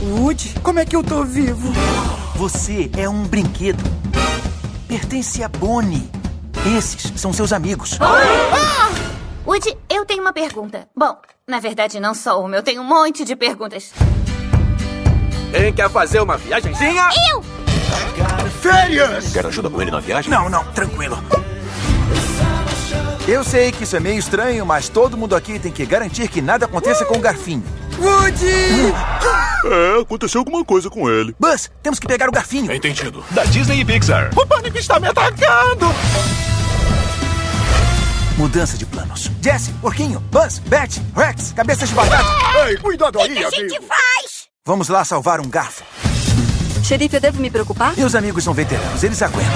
Woody, como é que eu tô vivo? Você é um brinquedo. Pertence a Bonnie. Esses são seus amigos. Woody, eu tenho uma pergunta. Bom, na verdade não só uma, eu tenho um monte de perguntas. Quem quer fazer uma viagenzinha? Eu! Férias! Quer ajuda com ele na viagem? Não, tranquilo. Eu sei que isso é meio estranho, mas todo mundo aqui tem que garantir que nada aconteça com o garfinho. Woody! Aconteceu alguma coisa com ele. Buzz, temos que pegar o garfinho. Entendido. Da Disney e Pixar. O pânico está me atacando! Mudança de planos. Jesse, Porquinho, Buzz, Beth, Rex, cabeças de batata. Ei, cuidado aí, O que a gente faz? Vamos lá salvar um garfo. Xerife, eu devo me preocupar? Meus amigos são veteranos, eles aguentam.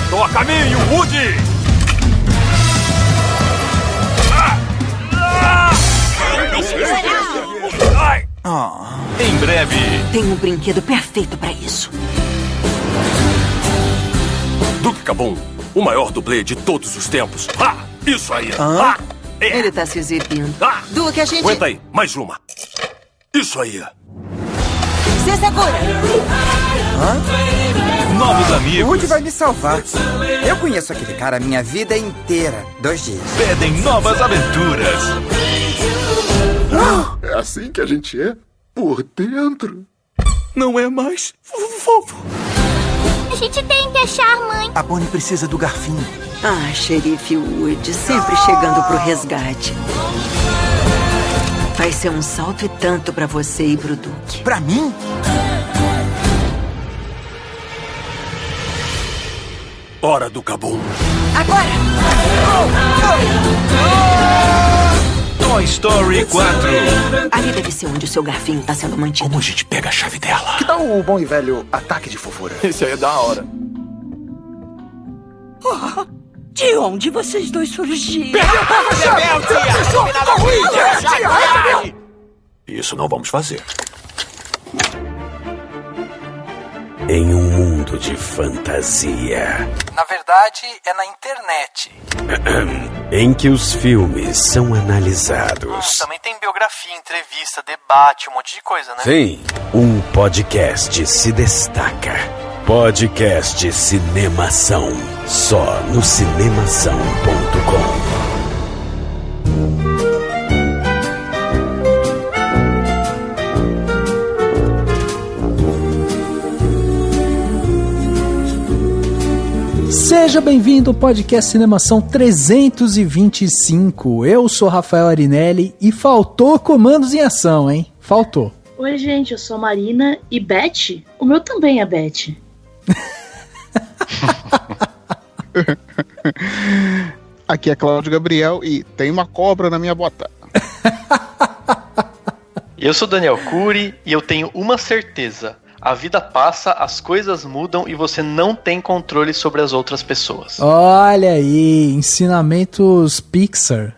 Tô a caminho, Woody! Em breve. Tem um brinquedo perfeito pra isso. Duke Cabum, o maior dublê de todos os tempos. Isso aí. Ele tá se exibindo. Duke, a gente... Aguenta aí, mais uma. Isso aí. Se segura. Novos amigos. Woody vai me salvar. Eu conheço aquele cara a minha vida inteira. 2 dias. Pedem novas aventuras. É assim que a gente é? Por dentro? Não é mais fofo. A gente tem que achar a mãe. A Bonnie precisa do garfinho. Xerife Woody, sempre chegando pro resgate. Vai ser um salto e tanto pra você e pro Duke. Pra mim? Hora do Cabum. Agora! Toy Story 4. Ali deve ser onde o seu garfinho tá sendo mantido. Como a gente pega a chave dela? Que tal o bom e velho ataque de fofura? Esse aí é da hora. De onde vocês dois surgiram? Isso não vamos fazer. Em um mundo de fantasia. Na verdade, é na internet. Em que os filmes são analisados. Também tem biografia, entrevista, debate, um monte de coisa, né? Sim, um podcast se destaca. Podcast Cinemação. Só no cinemação.com. Seja bem-vindo ao podcast Cinemação 325. Eu sou Rafael Arinelli e faltou comandos em ação, hein? Faltou. Oi, gente, eu sou a Marina e Beth? O meu também é Beth. Aqui é Cláudio Gabriel e tem uma cobra na minha bota. Eu sou Daniel Cury e eu tenho uma certeza. A vida passa, as coisas mudam e você não tem controle sobre as outras pessoas. Olha aí, ensinamentos Pixar.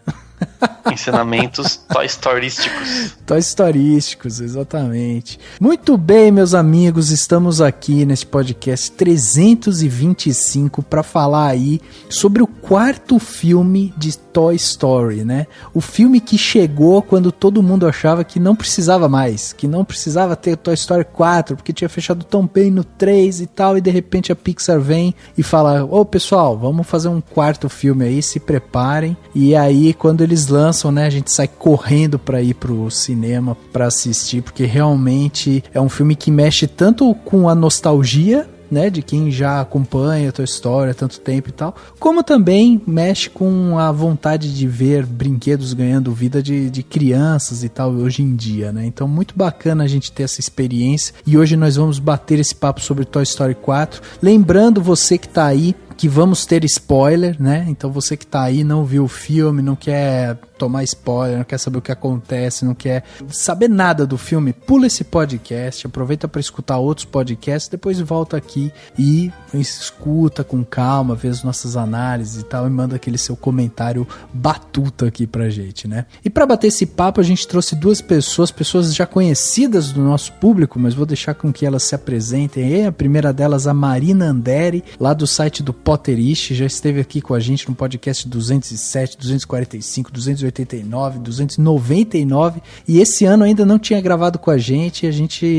Ensinamentos Toy Storísticos. Toy Storísticos, exatamente. Muito bem, meus amigos, estamos aqui nesse podcast 325 para falar aí sobre o 4º filme de Toy Story, né? O filme que chegou quando todo mundo achava que não precisava mais, que não precisava ter Toy Story 4, porque tinha fechado tão bem no 3 e tal, e de repente a Pixar vem e fala: ô pessoal, vamos fazer um 4º filme aí, se preparem. E aí, quando eles lançam, né, a gente sai correndo pra ir pro cinema pra assistir, porque realmente é um filme que mexe tanto com a nostalgia, né, de quem já acompanha a tua história há tanto tempo e tal, como também mexe com a vontade de ver brinquedos ganhando vida de crianças e tal hoje em dia, né? Então muito bacana a gente ter essa experiência e hoje nós vamos bater esse papo sobre Toy Story 4, lembrando você que tá aí que vamos ter spoiler, né? Então você que tá aí, não viu o filme, não quer tomar spoiler, não quer saber o que acontece, não quer saber nada do filme, pula esse podcast, aproveita para escutar outros podcasts, depois volta aqui e escuta com calma, vê as nossas análises e tal, e manda aquele seu comentário batuta aqui pra gente, né? E para bater esse papo, a gente trouxe duas pessoas já conhecidas do nosso público, mas vou deixar com que elas se apresentem aí. A primeira delas, a Marina Andere, lá do site do Potterish, já esteve aqui com a gente no podcast 207, 245, 289, 299, e esse ano ainda não tinha gravado com a gente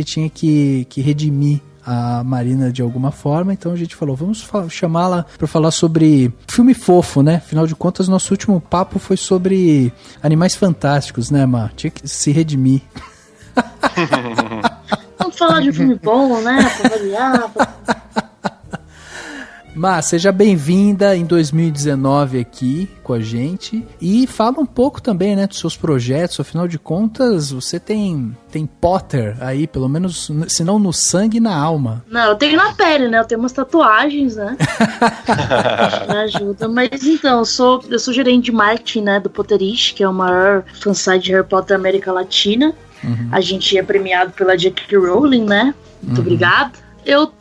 tinha que redimir a Marina de alguma forma, então a gente falou, vamos chamá-la para falar sobre filme fofo, né? Afinal de contas, nosso último papo foi sobre Animais Fantásticos, né, Mar? Tinha que se redimir. Vamos falar de um filme bom, né? Pra variar. Mar, seja bem-vinda em 2019 aqui com a gente e fala um pouco também, né, dos seus projetos. Afinal de contas, você tem Potter aí, pelo menos, se não no sangue, na alma. Não, eu tenho na pele, né? Eu tenho umas tatuagens, né? Me ajuda. Mas então, eu sou gerente de marketing, né, do Potterish, que é o maior fansite de Harry Potter da América Latina. Uhum. A gente é premiado pela J.K. Rowling, né? Muito obrigada. Eu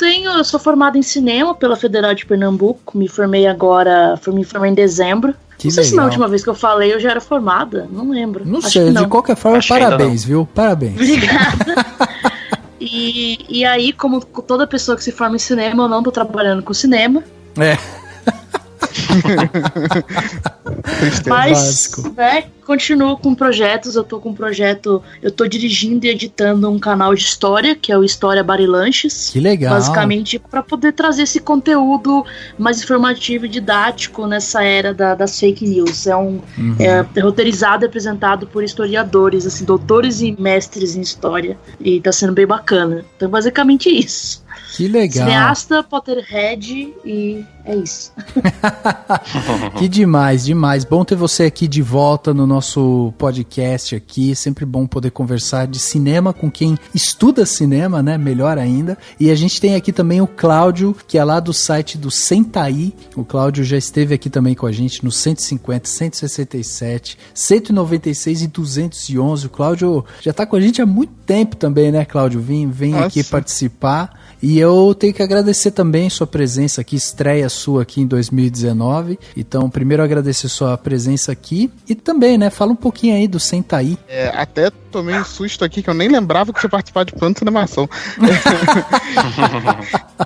sou formada em cinema pela Federal de Pernambuco, me formei em dezembro. Que não sei legal. Se na última vez que eu falei eu já era formada, não lembro. Não sei, de qualquer forma, parabéns, viu? Parabéns. Obrigada. E aí, como toda pessoa que se forma em cinema, eu não tô trabalhando com cinema. Mas, né, continuo com projetos. Eu tô dirigindo e editando um canal de história, que é o História Bar e Lanches. Que legal. Basicamente, para poder trazer esse conteúdo mais informativo e didático nessa era das fake news. É roteirizado e apresentado por historiadores, assim, doutores e mestres em história. E tá sendo bem bacana. Então, basicamente isso. Que legal. Cineasta, Potterhead e é isso. Que demais, demais. Bom ter você aqui de volta no nosso podcast aqui. Sempre bom poder conversar de cinema com quem estuda cinema, né? Melhor ainda. E a gente tem aqui também o Cláudio, que é lá do site do Sentaí. O Cláudio já esteve aqui também com a gente no 150, 167, 196 e 211. O Cláudio já tá com a gente há muito tempo também, né, Cláudio? Vem aqui participar. E eu tenho que agradecer também sua presença aqui, estreia sua aqui em 2019. Então, primeiro agradecer sua presença aqui e também, né, fala um pouquinho aí do Sentaí. Até tomei um susto aqui que eu nem lembrava que tinha participado de plano de animação.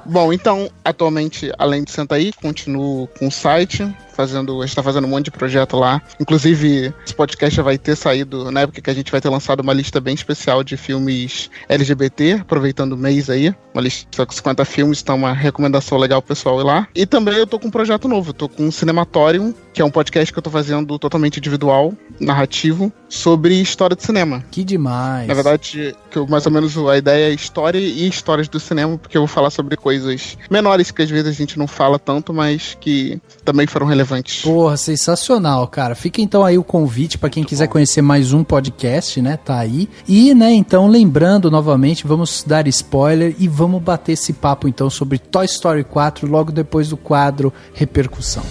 Bom, então, atualmente, além de Sentaí, continuo com o site. A gente tá fazendo um monte de projeto lá. Inclusive, esse podcast já vai ter saído na época que a gente vai ter lançado uma lista bem especial de filmes LGBT, aproveitando o mês aí. Uma lista com 50 filmes, então uma recomendação legal pro pessoal ir lá. E também eu tô com um projeto novo, eu tô com o Cinematorium, que é um podcast que eu tô fazendo totalmente individual, narrativo, sobre história de cinema. Que demais! Na verdade, mais ou menos a ideia é história e histórias do cinema, porque eu vou falar sobre coisas menores que às vezes a gente não fala tanto, mas que também foram relevantes. Porra, sensacional, cara. Fica então aí o convite para quem quiser conhecer mais um podcast, né? Tá aí. E, né, então, lembrando novamente, vamos dar spoiler e vamos bater esse papo então sobre Toy Story 4 logo depois do quadro Repercussão.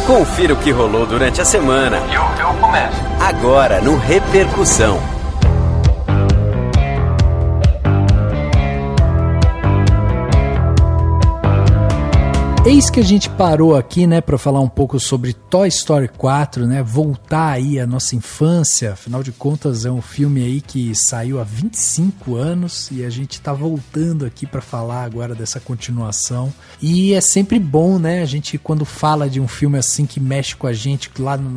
Confira o que rolou durante a semana. Eu começo. Agora no Repercussão. Eis que a gente parou aqui, né, para falar um pouco sobre Toy Story 4, né, voltar aí à nossa infância. Afinal de contas, é um filme aí que saiu há 25 anos e a gente tá voltando aqui para falar agora dessa continuação. E é sempre bom, né, a gente quando fala de um filme assim que mexe com a gente lá na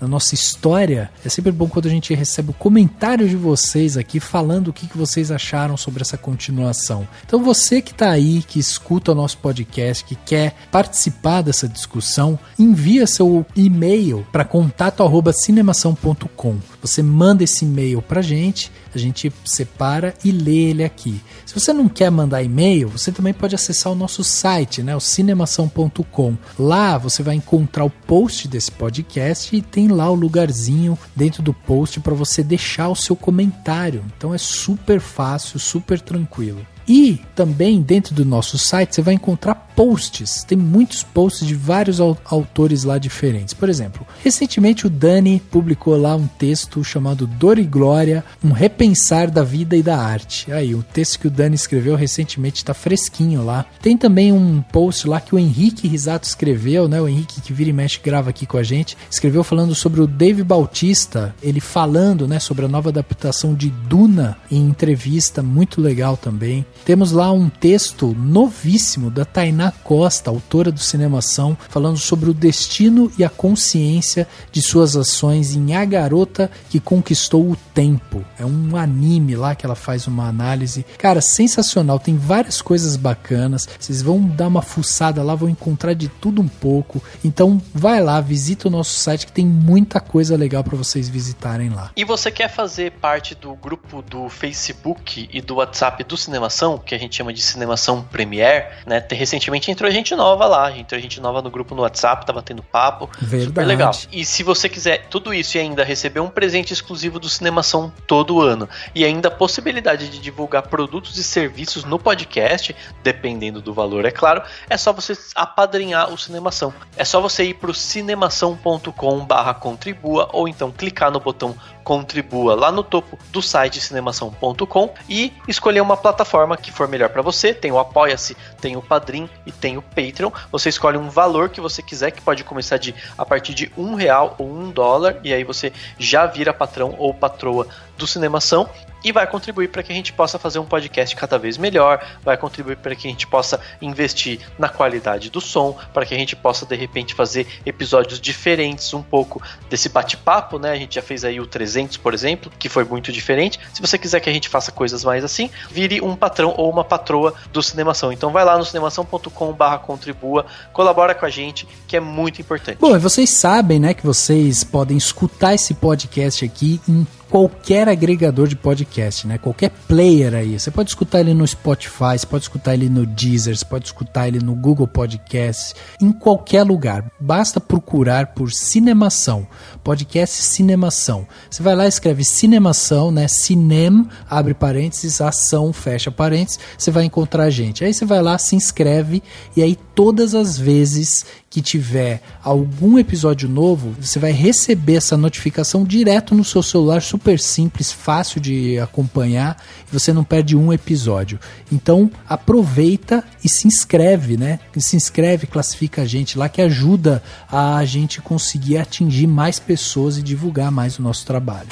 nossa história, é sempre bom quando a gente recebe o comentário de vocês aqui falando o que vocês acharam sobre essa continuação. Então você que tá aí, que escuta o nosso podcast, que quer participar dessa discussão, envia seu e-mail para contato@cinemação.com. Você manda esse e-mail pra gente, a gente separa e lê ele aqui. Se você não quer mandar e-mail, você também pode acessar o nosso site, né, o cinemação.com. Lá você vai encontrar o post desse podcast e tem lá o lugarzinho dentro do post para você deixar o seu comentário. Então é super fácil, super tranquilo. E também dentro do nosso site você vai encontrar posts, tem muitos posts de vários autores lá diferentes. Por exemplo, recentemente o Dani publicou lá um texto chamado Dor e Glória, um repensar da vida e da arte. Aí, o texto que o Dani escreveu recentemente está fresquinho lá. Tem também um post lá que o Henrique Risato escreveu, né? O Henrique que vira e mexe grava aqui com a gente, escreveu falando sobre o Dave Bautista, ele falando, né, sobre a nova adaptação de Duna em entrevista, muito legal também. Temos lá um texto novíssimo da Tainá Costa, autora do Cinemação, falando sobre o destino e a consciência de suas ações em A Garota que Conquistou o Tempo. É um anime lá que ela faz uma análise. Cara, sensacional, tem várias coisas bacanas. Vocês vão dar uma fuçada lá, vão encontrar de tudo um pouco. Então vai lá, visita o nosso site que tem muita coisa legal para vocês visitarem lá. E você quer fazer parte do grupo do Facebook e do WhatsApp do Cinemação, que a gente chama de Cinemação Premiere, né? Recentemente entrou gente nova lá, entrou gente nova no grupo no WhatsApp, tá batendo papo. Verdade. Super legal. E se você quiser tudo isso e ainda receber um presente exclusivo do Cinemação todo ano, e ainda a possibilidade de divulgar produtos e serviços no podcast, dependendo do valor, é claro, é só você apadrinhar o Cinemação. É só você ir pro cinemação.com/contribua ou então clicar no botão contribua lá no topo do site cinemação.com e escolher uma plataforma que for melhor para você. Tem o Apoia-se, tem o Padrim e tem o Patreon. Você escolhe um valor que você quiser, que pode começar a partir de R$1 ou $1, e aí você já vira patrão ou patroa do Cinemação e vai contribuir para que a gente possa fazer um podcast cada vez melhor, vai contribuir para que a gente possa investir na qualidade do som, para que a gente possa de repente fazer episódios diferentes um pouco desse bate-papo, né? A gente já fez aí o 300, por exemplo, que foi muito diferente. Se você quiser que a gente faça coisas mais assim, vire um patrão ou uma patroa do Cinemação. Então vai lá no cinemação.com/contribua, colabora com a gente, que é muito importante. Bom, e vocês sabem, né, que vocês podem escutar esse podcast aqui em qualquer agregador de podcast, né? Qualquer player aí. Você pode escutar ele no Spotify, você pode escutar ele no Deezer, você pode escutar ele no Google Podcasts, em qualquer lugar. Basta procurar por Cinemação, podcast Cinemação. Você vai lá e escreve Cinemação, né? Cinem, abre parênteses, ação, fecha parênteses, você vai encontrar a gente. Aí você vai lá, se inscreve e aí todas as vezes que tiver algum episódio novo, você vai receber essa notificação direto no seu celular, super simples, fácil de acompanhar, e você não perde um episódio. Então aproveita e se inscreve, né? Se inscreve, classifica a gente lá, que ajuda a gente conseguir atingir mais pessoas e divulgar mais o nosso trabalho.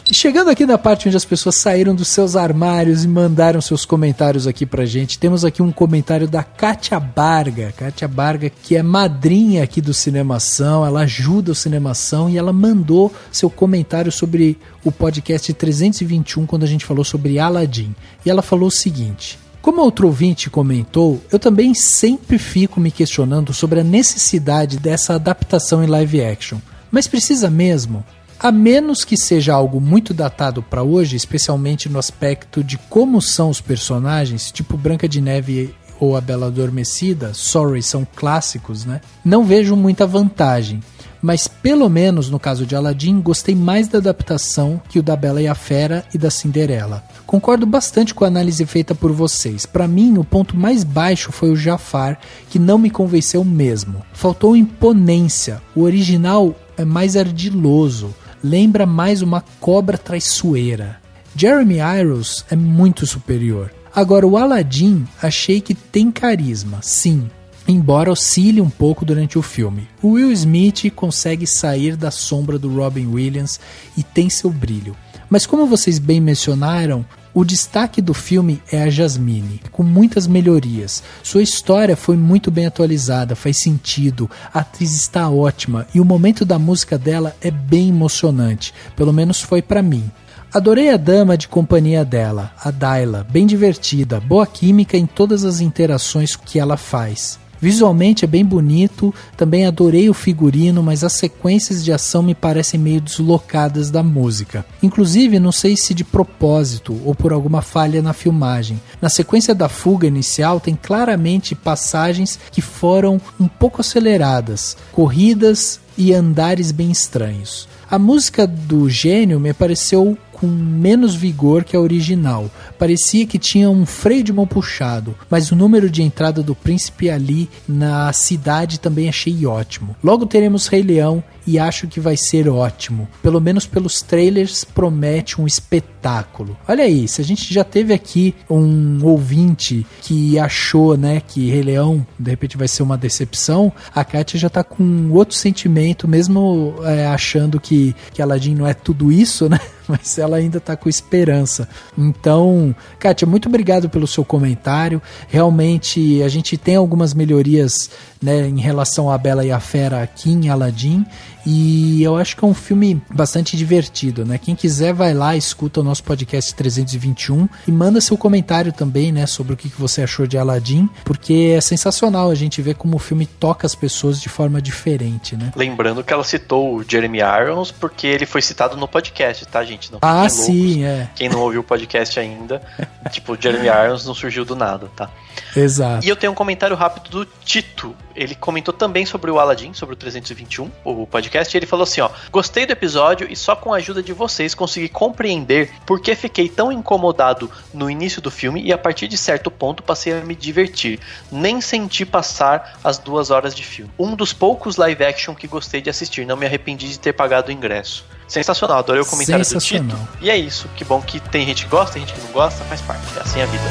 E chegando aqui na parte onde as pessoas saíram dos seus armários e mandaram seus comentários aqui pra gente, temos aqui um comentário da Kátia Barga. Kátia Barga, que é madrinha aqui do Cinemação, ela ajuda o Cinemação e ela mandou seu comentário sobre o podcast 321, quando a gente falou sobre Aladdin. E ela falou o seguinte: como outro ouvinte comentou, eu também sempre fico me questionando sobre a necessidade dessa adaptação em live action. Mas precisa mesmo? A menos que seja algo muito datado para hoje, especialmente no aspecto de como são os personagens, tipo Branca de Neve ou A Bela Adormecida, sorry, são clássicos, né? Não vejo muita vantagem, mas pelo menos no caso de Aladdin, gostei mais da adaptação que o da Bela e a Fera e da Cinderela. Concordo bastante com a análise feita por vocês. Para mim, o ponto mais baixo foi o Jafar, que não me convenceu mesmo. Faltou imponência, o original é mais ardiloso, lembra mais uma cobra traiçoeira. Jeremy Irons é muito superior. Agora, o Aladdin achei que tem carisma, sim, embora oscile um pouco durante o filme. O Will Smith consegue sair da sombra do Robin Williams e tem seu brilho. Mas como vocês bem mencionaram, o destaque do filme é a Jasmine, com muitas melhorias. Sua história foi muito bem atualizada, faz sentido, a atriz está ótima e o momento da música dela é bem emocionante, pelo menos foi pra mim. Adorei a dama de companhia dela, a Dayla, bem divertida, boa química em todas as interações que ela faz. Visualmente é bem bonito, também adorei o figurino, mas as sequências de ação me parecem meio deslocadas da música. Inclusive, não sei se de propósito ou por alguma falha na filmagem. Na sequência da fuga inicial tem claramente passagens que foram um pouco aceleradas, corridas e andares bem estranhos. A música do Gênio me pareceu com menos vigor que a original. Parecia que tinha um freio de mão puxado, mas o número de entrada do príncipe ali na cidade também achei ótimo. Logo teremos Rei Leão e acho que vai ser ótimo. Pelo menos pelos trailers promete um espetáculo. Olha aí, se a gente já teve aqui um ouvinte que achou, né, que Rei Leão de repente vai ser uma decepção, a Kátia já tá com outro sentimento, mesmo achando que Aladdin não é tudo isso, né? Mas ela ainda tá com esperança. Então, Kátia, muito obrigado pelo seu comentário. Realmente, a gente tem algumas melhorias, né, em relação à Bela e a Fera aqui em Aladdin, e eu acho que é um filme bastante divertido, né? Quem quiser vai lá, escuta o nosso podcast 321 e manda seu comentário também, né, sobre o que você achou de Aladdin, porque é sensacional a gente ver como o filme toca as pessoas de forma diferente, né? Lembrando que ela citou o Jeremy Irons porque ele foi citado no podcast, tá, gente? Não fiquem sim, loucos. Quem não ouviu o podcast ainda, tipo, o Jeremy Irons não surgiu do nada, tá? Exato. E eu tenho um comentário rápido do Tito. Ele comentou também sobre o Aladdin, sobre o 321, o podcast, e ele falou assim, ó: gostei do episódio e só com a ajuda de vocês consegui compreender por que fiquei tão incomodado no início do filme e a partir de certo ponto passei a me divertir. Nem senti passar as 2 horas de filme. Um dos poucos live action que gostei de assistir, não me arrependi de ter pagado o ingresso. Sensacional, adorei o comentário do Tito. E é isso, que bom que tem gente que gosta, tem gente que não gosta, faz parte, é assim a vida.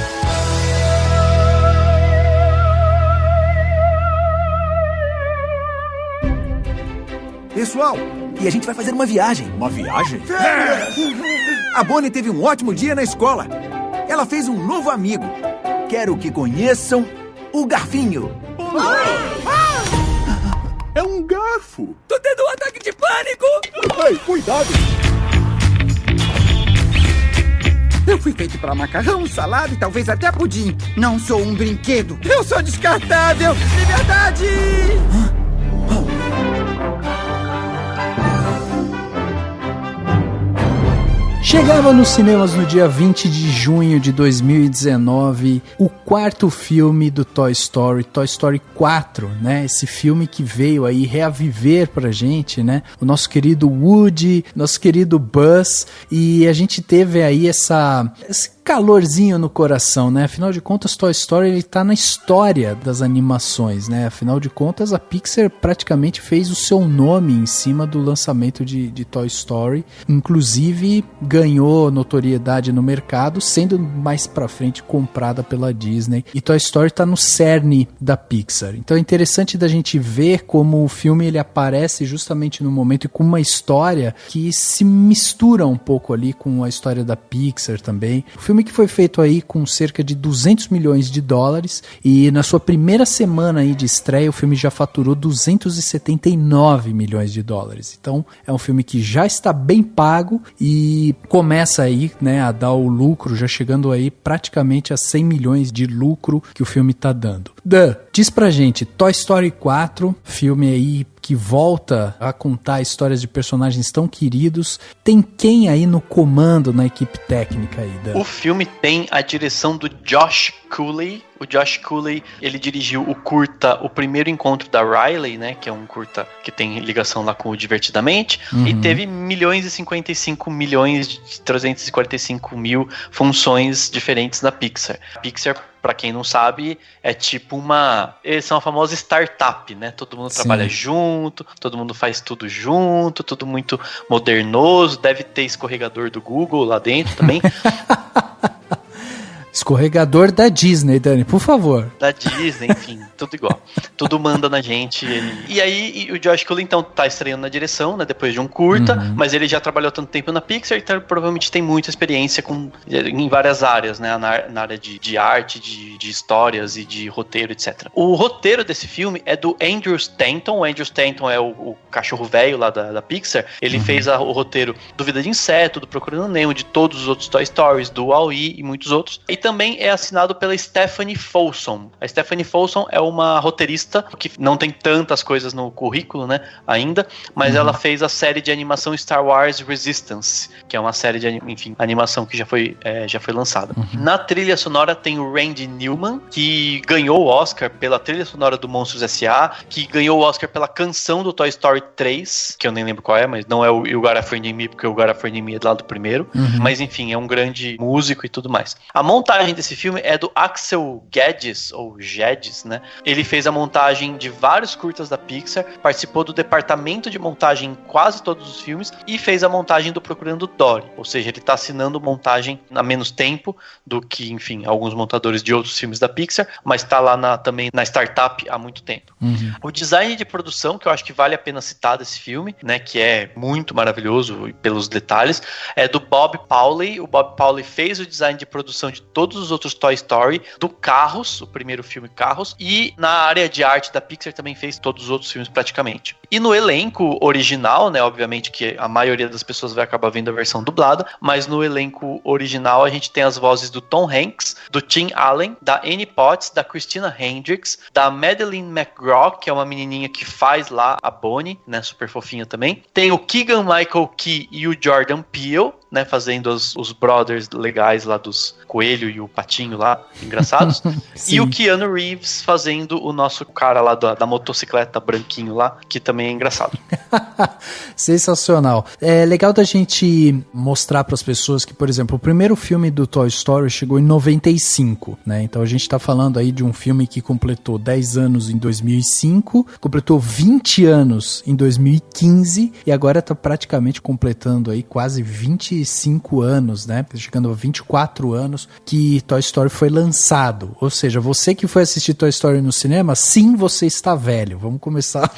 Pessoal, e a gente vai fazer uma viagem. Uma viagem? A Bonnie teve um ótimo dia na escola. Ela fez um novo amigo. Quero que conheçam o Garfinho. É um garfo. Tô tendo um ataque de pânico. Ei, cuidado. Eu fui feito pra macarrão, salada e talvez até pudim. Não sou um brinquedo. Eu sou descartável. Liberdade! Chegava nos cinemas no dia 20 de junho de 2019 o 4º filme do Toy Story 4, né? Esse filme que veio aí reaviver pra gente, né? O nosso querido Woody, nosso querido Buzz, e a gente teve aí esse calorzinho no coração, né? Afinal de contas, Toy Story ele tá na história das animações, né? Afinal de contas, a Pixar praticamente fez o seu nome em cima do lançamento de Toy Story, inclusive ganhou notoriedade no mercado, sendo mais pra frente comprada pela Disney, e Toy Story tá no cerne da Pixar. Então é interessante da gente ver como o filme ele aparece justamente no momento e com uma história que se mistura um pouco ali com a história da Pixar também. O filme que foi feito aí com cerca de 200 milhões de dólares e na sua primeira semana aí de estreia o filme já faturou 279 milhões de dólares. Então é um filme que já está bem pago e começa aí, né, a dar o lucro, já chegando aí praticamente a 100 milhões de lucro que o filme tá dando. Dan, diz pra gente, Toy Story 4, filme aí que volta a contar histórias de personagens tão queridos, tem quem aí no comando na equipe técnica aí, Dan? O filme tem a direção do Josh Cooley. O Josh Cooley, ele dirigiu o curta O Primeiro Encontro da Riley, né, que é um curta que tem ligação lá com o Divertidamente, e teve 1.055.345.000 funções diferentes na Pixar. A Pixar, pra quem não sabe, é tipo eles são a famosa startup, né, todo mundo trabalha junto, todo mundo faz tudo junto, tudo muito modernoso, deve ter escorregador do Google lá dentro também. Escorregador da Disney, Dani, por favor. Da Disney, enfim, tudo igual. Tudo manda na gente. E aí, o Josh Cooley, então, tá estreando na direção, né, depois de um curta, mas ele já trabalhou tanto tempo na Pixar, então provavelmente tem muita experiência em várias áreas, né, na área de arte, de histórias e de roteiro, etc. O roteiro desse filme é do Andrew Stanton. O Andrew Stanton é o cachorro velho lá da Pixar. Ele fez o roteiro do Vida de Inseto, do Procurando Nemo, de todos os outros Toy Stories, do Wall-E e muitos outros. E também é assinado pela Stephanie Folsom. A Stephanie Folsom é uma roteirista que não tem tantas coisas no currículo, né, ainda, mas ela fez a série de animação Star Wars Resistance, que é uma série de animação que já foi lançada. Na trilha sonora tem o Randy Newman, que ganhou o Oscar pela trilha sonora do Monstros S.A., que ganhou o Oscar pela canção do Toy Story 3, que eu nem lembro qual é, mas não é o You Got a Friend in Me, porque o You Got a Friend in Me é lá do primeiro, mas enfim, é um grande músico e tudo mais. A montagem desse filme é do Axel Geddes, ou Geddes, né? Ele fez a montagem de vários curtas da Pixar, participou do departamento de montagem em quase todos os filmes e fez a montagem do Procurando Dory. Ou seja, ele está assinando montagem há menos tempo do que, enfim, alguns montadores de outros filmes da Pixar, mas está lá também na startup há muito tempo. O design de produção, que eu acho que vale a pena citar desse filme, né, que é muito maravilhoso pelos detalhes, é do Bob Pauly. O Bob Pauly fez o design de produção de todos os outros Toy Story, do Carros, o primeiro filme Carros, e na área de arte da Pixar também fez todos os outros filmes praticamente. E no elenco original, né, obviamente que a maioria das pessoas vai acabar vendo a versão dublada, mas no elenco original a gente tem as vozes do Tom Hanks, do Tim Allen, da Annie Potts, da Christina Hendricks, da Madeleine McGraw, que é uma menininha que faz lá a Bonnie, né, super fofinha também. Tem o Keegan-Michael Key e o Jordan Peele, né, fazendo os brothers legais lá dos Coelho e o Patinho lá, engraçados. E o Keanu Reeves fazendo o nosso cara lá da motocicleta branquinho lá, que também é engraçado. Sensacional. É legal da gente mostrar para as pessoas que, por exemplo, o primeiro filme do Toy Story chegou em 95, né? Então a gente tá falando aí de um filme que completou 10 anos em 2005, completou 20 anos em 2015 e agora tá praticamente completando aí quase 25 anos, né? Chegando a 24 anos que Toy Story foi lançado. Ou seja, você que foi assistir Toy Story no cinema, sim, você está velho. Vamos começar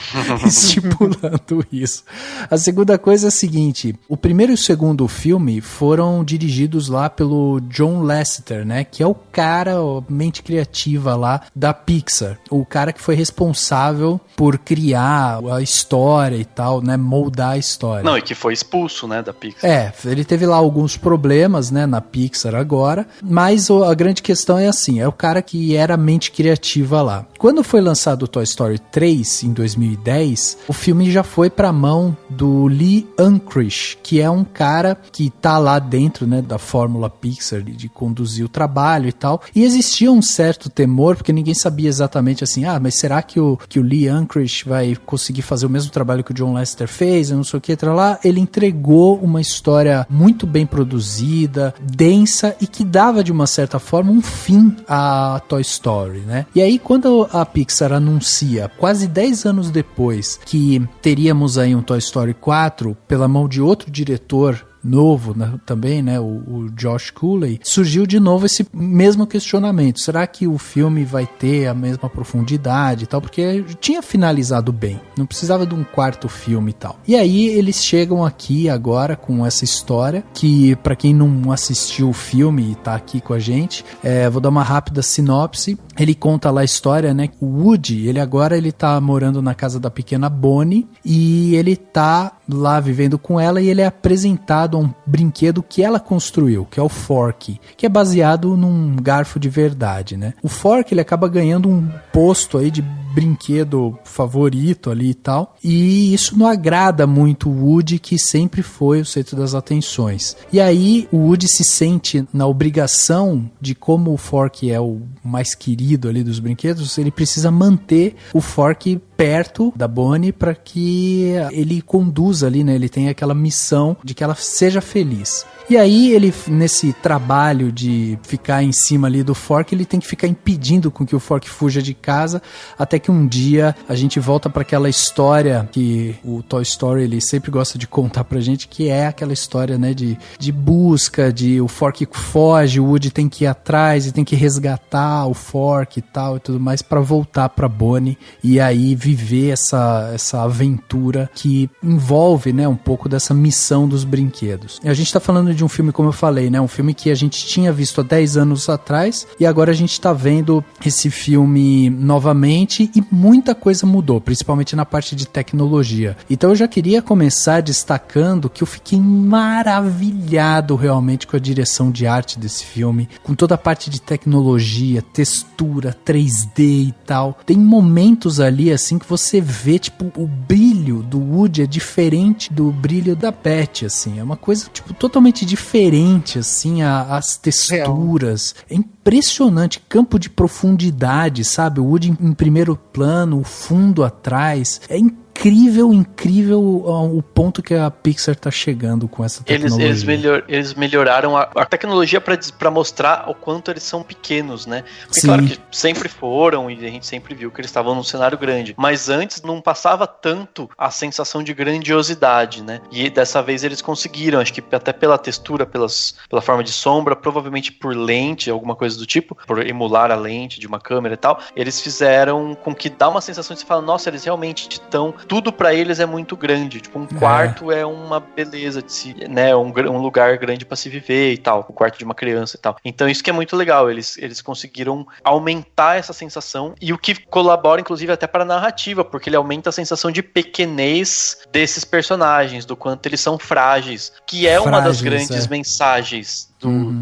estipulando isso. A segunda coisa é a seguinte, o primeiro e o segundo filme foram dirigidos lá pelo John Lasseter, né? Que é o cara, a mente criativa lá da Pixar. O cara que foi responsável por criar a história e tal, né? Moldar a história. Não, e que foi expulso, né, da Pixar. É, ele teve lá alguns problemas, né, na Pixar agora, mas a grande questão é assim, é o cara que era a mente criativa lá. Quando foi lançado o Toy Story 3, em 2010, o filme já foi pra mão do Lee Unkrich, que é um cara que tá lá dentro, né, da fórmula Pixar, de conduzir o trabalho e tal, e existia um certo temor, porque ninguém sabia exatamente assim, mas será que o Lee Unkrich vai conseguir fazer o mesmo trabalho que o John Lasseter fez, eu não sei o que, lá. Ele entregou uma história muito bem produzida, densa e que dava de uma certa forma um fim a Toy Story, né? E aí quando a Pixar anuncia, quase 10 anos depois, que teríamos aí um Toy Story 4 pela mão de outro diretor novo, né, também, né, o Josh Cooley, surgiu de novo esse mesmo questionamento. Será que o filme vai ter a mesma profundidade e tal? Porque tinha finalizado bem, não precisava de um quarto filme e tal. E aí eles chegam aqui agora com essa história que, pra quem não assistiu o filme e tá aqui com a gente, vou dar uma rápida sinopse. Ele conta lá a história, né, o Woody, ele tá morando na casa da pequena Bonnie e ele tá lá vivendo com ela e ele é apresentado a um brinquedo que ela construiu, que é o Forky, que é baseado num garfo de verdade, né? O Forky, ele acaba ganhando um posto aí de brinquedo favorito ali e tal, e isso não agrada muito o Woody, que sempre foi o centro das atenções. E aí o Woody se sente na obrigação de, como o Forky é o mais querido ali dos brinquedos, ele precisa manter o Forky perto da Bonnie para que ele conduza ali, né? Ele tem aquela missão de que ela seja feliz. E aí ele, nesse trabalho de ficar em cima ali do Forky, ele tem que ficar impedindo com que o Forky fuja de casa, até que um dia a gente volta para aquela história que o Toy Story ele sempre gosta de contar pra gente, que é aquela história, né, de busca, de o Forky foge, o Woody tem que ir atrás e tem que resgatar o Forky e tal e tudo mais para voltar pra Bonnie e aí viver essa aventura que envolve, né, um pouco dessa missão dos brinquedos. E a gente tá falando de um filme, como eu falei, né? Um filme que a gente tinha visto há 10 anos atrás e agora a gente tá vendo esse filme novamente e muita coisa mudou, principalmente na parte de tecnologia. Então eu já queria começar destacando que eu fiquei maravilhado realmente com a direção de arte desse filme, com toda a parte de tecnologia, textura, 3D e tal. Tem momentos ali assim que você vê, tipo, o brilho do Woody é diferente do brilho da Beth, assim. É uma coisa, tipo, totalmente diferente, assim, as texturas. É impressionante, campo de profundidade, sabe? O Woody em primeiro plano, o fundo atrás. É incrível incrível o ponto que a Pixar tá chegando com essa tecnologia. Eles melhoraram a tecnologia pra mostrar o quanto eles são pequenos, né? Porque Sim. claro que sempre foram e a gente sempre viu que eles estavam num cenário grande, mas antes não passava tanto a sensação de grandiosidade, né? E dessa vez eles conseguiram, acho que até pela textura, pela forma de sombra, provavelmente por lente, alguma coisa do tipo, por emular a lente de uma câmera e tal, eles fizeram com que dá uma sensação de você falar, nossa, eles realmente estão, tudo pra eles é muito grande, tipo, um quarto é uma beleza de si, né, um lugar grande pra se viver e tal, o quarto de uma criança e tal. Então isso que é muito legal, eles conseguiram aumentar essa sensação, e o que colabora inclusive até para a narrativa, porque ele aumenta a sensação de pequenez desses personagens, do quanto eles são frágeis, que é uma das grandes mensagens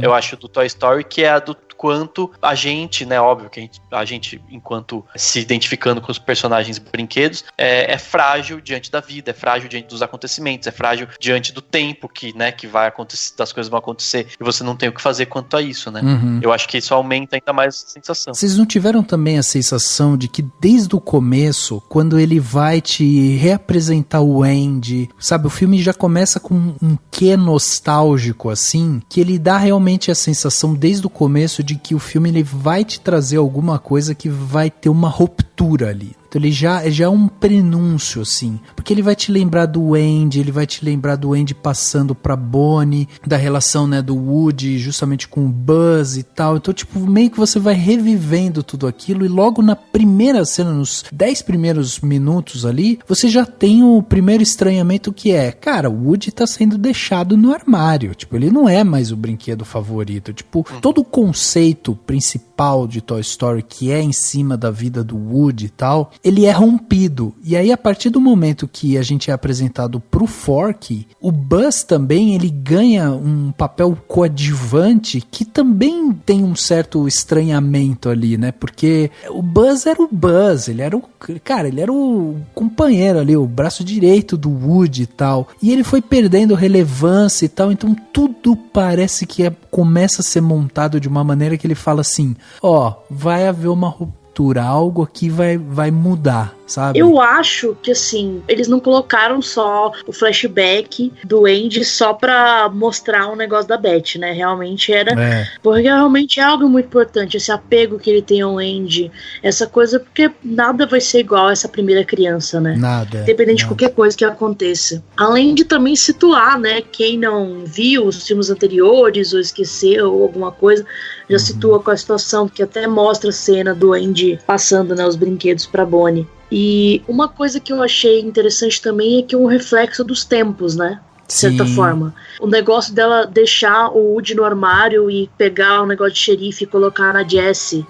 eu acho, do Toy Story, que é a do quanto a gente, né, óbvio que a gente enquanto se identificando com os personagens brinquedos, é frágil diante da vida, é frágil diante dos acontecimentos, é frágil diante do tempo que vai acontecer, das coisas vão acontecer, e você não tem o que fazer quanto a isso, né? Eu acho que isso aumenta ainda mais a sensação. Vocês não tiveram também a sensação de que desde o começo, quando ele vai te reapresentar o Andy, sabe, o filme já começa com um quê nostálgico, assim, que ele dá realmente a sensação desde o começo de que o filme ele vai te trazer alguma coisa que vai ter uma ruptura ali. Então ele já é um prenúncio, assim, porque ele vai te lembrar do Andy, ele vai te lembrar do Andy passando pra Bonnie, da relação, né, do Woody justamente com o Buzz e tal. Então, tipo, meio que você vai revivendo tudo aquilo, e logo na primeira cena, nos 10 primeiros minutos ali, você já tem o primeiro estranhamento, que é, cara, o Woody tá sendo deixado no armário, tipo, ele não é mais o brinquedo favorito, tipo, todo o conceito principal de Toy Story, que é em cima da vida do Woody e tal, ele é rompido. E aí, a partir do momento que a gente é apresentado pro Forky, o Buzz também, ele ganha um papel coadjuvante que também tem um certo estranhamento ali, né? Porque o Buzz era o Buzz, ele era o companheiro ali, o braço direito do Woody e tal. E ele foi perdendo relevância e tal, então tudo parece que começa a ser montado de uma maneira que ele fala assim, vai haver uma ruptura, algo aqui vai mudar, sabe? Eu acho que, assim, eles não colocaram só o flashback do Andy só pra mostrar um negócio da Beth, né? Realmente era... Porque realmente é algo muito importante, esse apego que ele tem ao Andy, essa coisa, porque nada vai ser igual a essa primeira criança, né? Nada. Independente de qualquer coisa que aconteça. Além de também situar, né? Quem não viu os filmes anteriores ou esqueceu ou alguma coisa, já situa com a situação, que até mostra a cena do Andy passando, né, os brinquedos pra Bonnie. E uma coisa que eu achei interessante também é que é um reflexo dos tempos, né? De certa forma. O negócio dela deixar o Woody no armário e pegar o negócio de xerife e colocar na Jessie.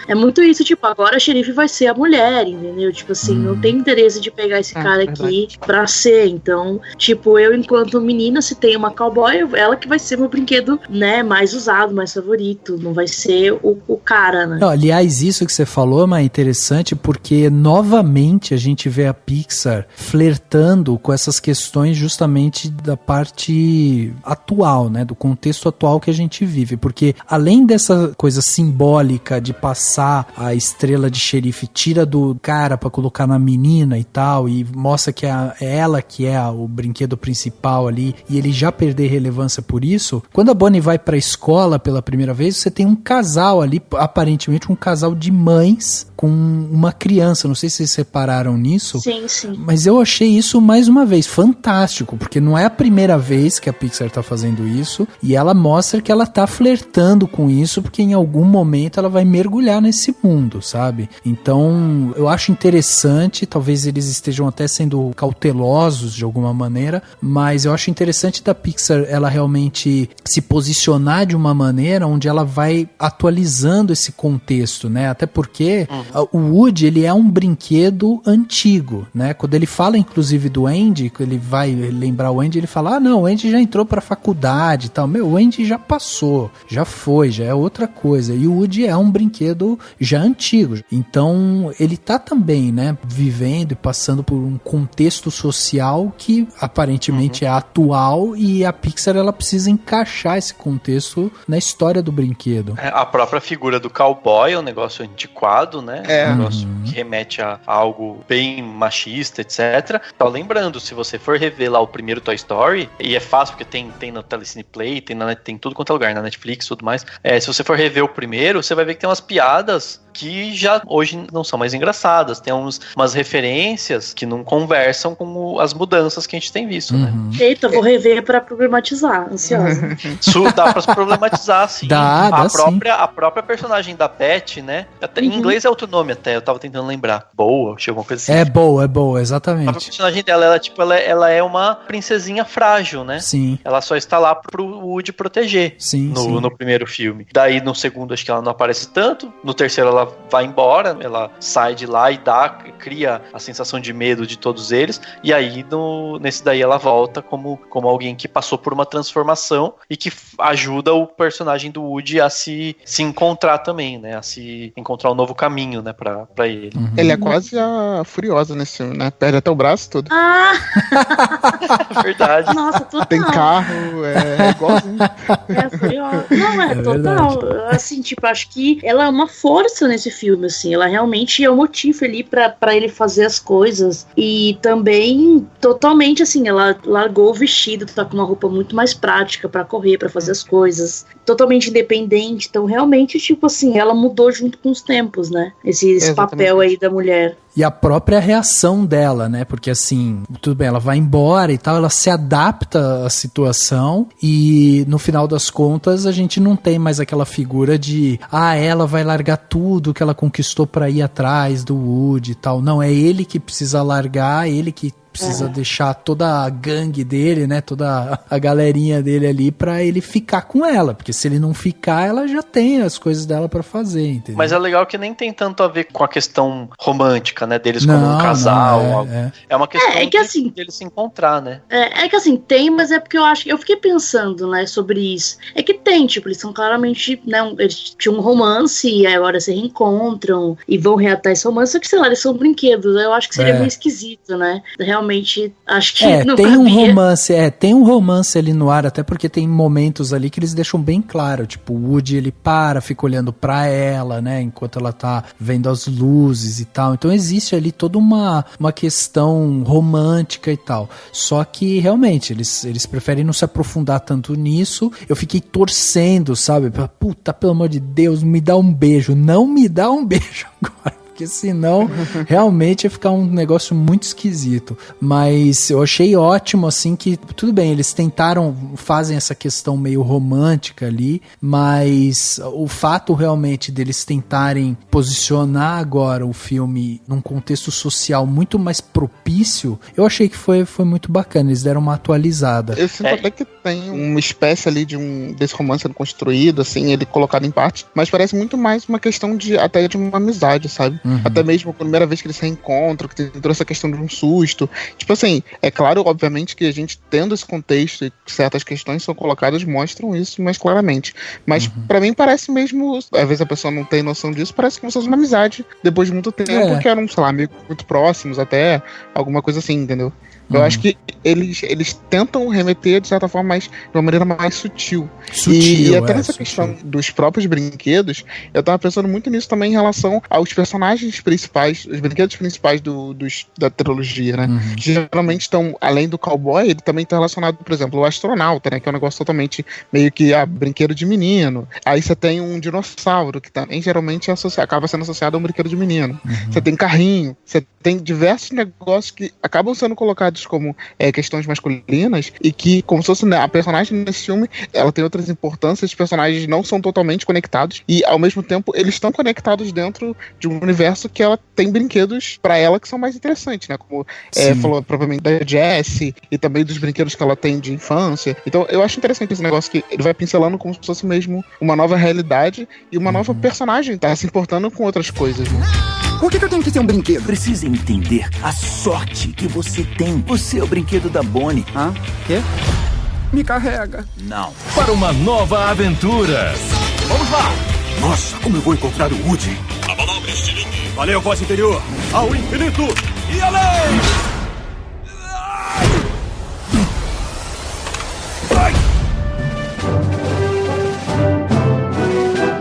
É muito isso, tipo, agora a xerife vai ser a mulher, entendeu? Tipo assim, não tem interesse de pegar esse cara aqui pra ser. Então, tipo, eu enquanto menina, se tem uma cowboy, ela que vai ser meu brinquedo, né, mais usado, mais favorito. Não vai ser o cara, né? Não, aliás, isso que você falou é interessante, porque novamente a gente vê a Pixar flertando com essas questões justamente da parte atual, né, do contexto atual que a gente vive, porque além dessa coisa simbólica de passar a estrela de xerife, tira do cara pra colocar na menina e tal, e mostra que é ela que é o brinquedo principal ali, e ele já perder relevância por isso, quando a Bonnie vai pra escola pela primeira vez, você tem um casal ali, aparentemente um casal de mães com uma criança, não sei se vocês repararam nisso. Sim, sim. Mas eu achei isso, mais uma vez, fantástico, porque não é a primeira vez que a Pixar tá fazendo isso, e ela mostra que ela tá flertando com isso, porque em algum momento ela vai mergulhar nesse mundo, sabe? Então, eu acho interessante, talvez eles estejam até sendo cautelosos de alguma maneira, mas eu acho interessante da Pixar ela realmente se posicionar de uma maneira onde ela vai atualizando esse contexto, né? Até porque o Woody, ele é um brinquedo antigo, né? Quando ele fala, inclusive, do Andy, ele vai lembrar o Andy, Andy, ele fala, não, o Andy já entrou pra faculdade e tal. Meu, o Andy já passou, já foi, já é outra coisa. E o Woody é um brinquedo já antigo. Então, ele tá também, né, vivendo e passando por um contexto social que aparentemente é atual, e a Pixar, ela precisa encaixar esse contexto na história do brinquedo. A própria figura do cowboy é um negócio antiquado, né? Um negócio que remete a algo bem machista, etc. Então, lembrando, se você for rever lá o primeiro Toy Story, e é fácil porque tem no Telecine Play, tem tudo quanto é lugar, na Netflix e tudo mais, se você for rever o primeiro, você vai ver que tem umas piadas que já hoje não são mais engraçadas, tem umas referências que não conversam com as mudanças que a gente tem visto, né? Eita, vou rever pra problematizar, ansiosa. Isso dá pra se problematizar, sim. Dá A própria personagem da Beth, né? Até, em inglês é outro nome até, eu tava tentando lembrar. Boa, chegou uma coisa assim. É boa, exatamente. A personagem dela, ela é uma princesinha frágil, né? Sim. Ela só está lá pro Woody proteger. Sim, no primeiro filme. Daí, no segundo, acho que ela não aparece tanto. No terceiro, ela vai embora, ela sai de lá e cria a sensação de medo de todos eles. E aí, nesse daí, ela volta como alguém que passou por uma transformação e que ajuda o personagem do Woody a se encontrar também, né? A se encontrar um novo caminho, né? Pra ele. Ele é quase a Furiosa nesse filme, né? Perde até o braço todo. Verdade. Nossa, total. Tem carro, é igualzinho. É Furiosa. Não, total. Verdade. Assim, tipo, acho que ela é uma força nesse filme, assim. Ela realmente é o motivo ali pra ele fazer as coisas. E também, totalmente, assim, ela largou o vestido, tá com uma roupa muito mais prática pra correr, pra fazer as coisas. Totalmente independente. Então, realmente, tipo assim, ela mudou junto com os tempos, né? Esse papel aí da mulher. E a própria reação dela, né? Porque assim, tudo bem, ela vai embora e tal, ela se adapta à situação e no final das contas a gente não tem mais aquela figura de ela vai largar tudo que ela conquistou pra ir atrás do Woody e tal. Não, é ele que precisa largar, ele que precisa deixar toda a gangue dele, né, toda a galerinha dele ali pra ele ficar com ela, porque se ele não ficar, ela já tem as coisas dela pra fazer, entendeu? Mas é legal que nem tem tanto a ver com a questão romântica, né, deles como um casal. É uma questão que, assim, deles se encontrar, né? É que assim, tem, mas é porque eu fiquei pensando, né, sobre isso. É que tem, tipo, eles são claramente, né, eles tinham um romance e agora se reencontram e vão reatar esse romance, só que, sei lá, eles são brinquedos, eu acho que seria meio esquisito, né? Realmente, acho que não tem cabia. Tem um romance ali no ar, até porque tem momentos ali que eles deixam bem claro, tipo, o Woody, ele fica olhando pra ela, né, enquanto ela tá vendo as luzes e tal, então existe ali toda uma questão romântica e tal, só que realmente, eles preferem não se aprofundar tanto nisso. Eu fiquei torcendo, sabe, puta, pelo amor de Deus, me dá um beijo, não me dá um beijo agora, porque senão realmente ia ficar um negócio muito esquisito. Mas eu achei ótimo, assim, que tudo bem, eles fazem essa questão meio romântica ali, mas o fato realmente deles tentarem posicionar agora o filme num contexto social muito mais propício, eu achei que foi muito bacana, eles deram uma atualizada. Eu sinto até que tem uma espécie ali desse romance sendo construído, assim, ele colocado em parte, mas parece muito mais uma questão até de uma amizade, sabe? Até mesmo a primeira vez que eles se reencontram, que tem essa questão de um susto. Tipo assim, é claro, obviamente, que a gente tendo esse contexto e certas questões são colocadas, mostram isso mais claramente. Mas pra mim parece mesmo, às vezes a pessoa não tem noção disso, parece que vocês uma amizade depois de muito tempo, que eram, sei lá, amigos muito próximos, até alguma coisa assim, entendeu? Eu acho que eles tentam remeter, de certa forma, de uma maneira mais sutil. E até nessa questão dos próprios brinquedos, eu tava pensando muito nisso também em relação aos personagens principais, os brinquedos principais da trilogia, né? Geralmente estão, além do cowboy, ele também tá relacionado, por exemplo, ao astronauta, né? Que é um negócio totalmente meio que brinquedo de menino. Aí você tem um dinossauro, que também geralmente acaba sendo associado a um brinquedo de menino. Você tem carrinho, você tem diversos negócios que acabam sendo colocados como questões masculinas e que, como se fosse, né, a personagem nesse filme, ela tem outras importâncias, os personagens não são totalmente conectados e, ao mesmo tempo, eles estão conectados dentro de um universo que ela tem brinquedos pra ela que são mais interessantes, né, como falou propriamente da Jessie e também dos brinquedos que ela tem de infância. Então, eu acho interessante esse negócio que ele vai pincelando como se fosse mesmo uma nova realidade e uma nova personagem tá se importando com outras coisas, né? Por que eu tenho que ser um brinquedo? Precisa entender a sorte que você tem. Você é o brinquedo da Bonnie. Hã? Quê? Me carrega. Não. Para uma nova aventura. Vamos lá! Nossa, como eu vou encontrar o Woody? Valeu, voz interior! Ao infinito e além!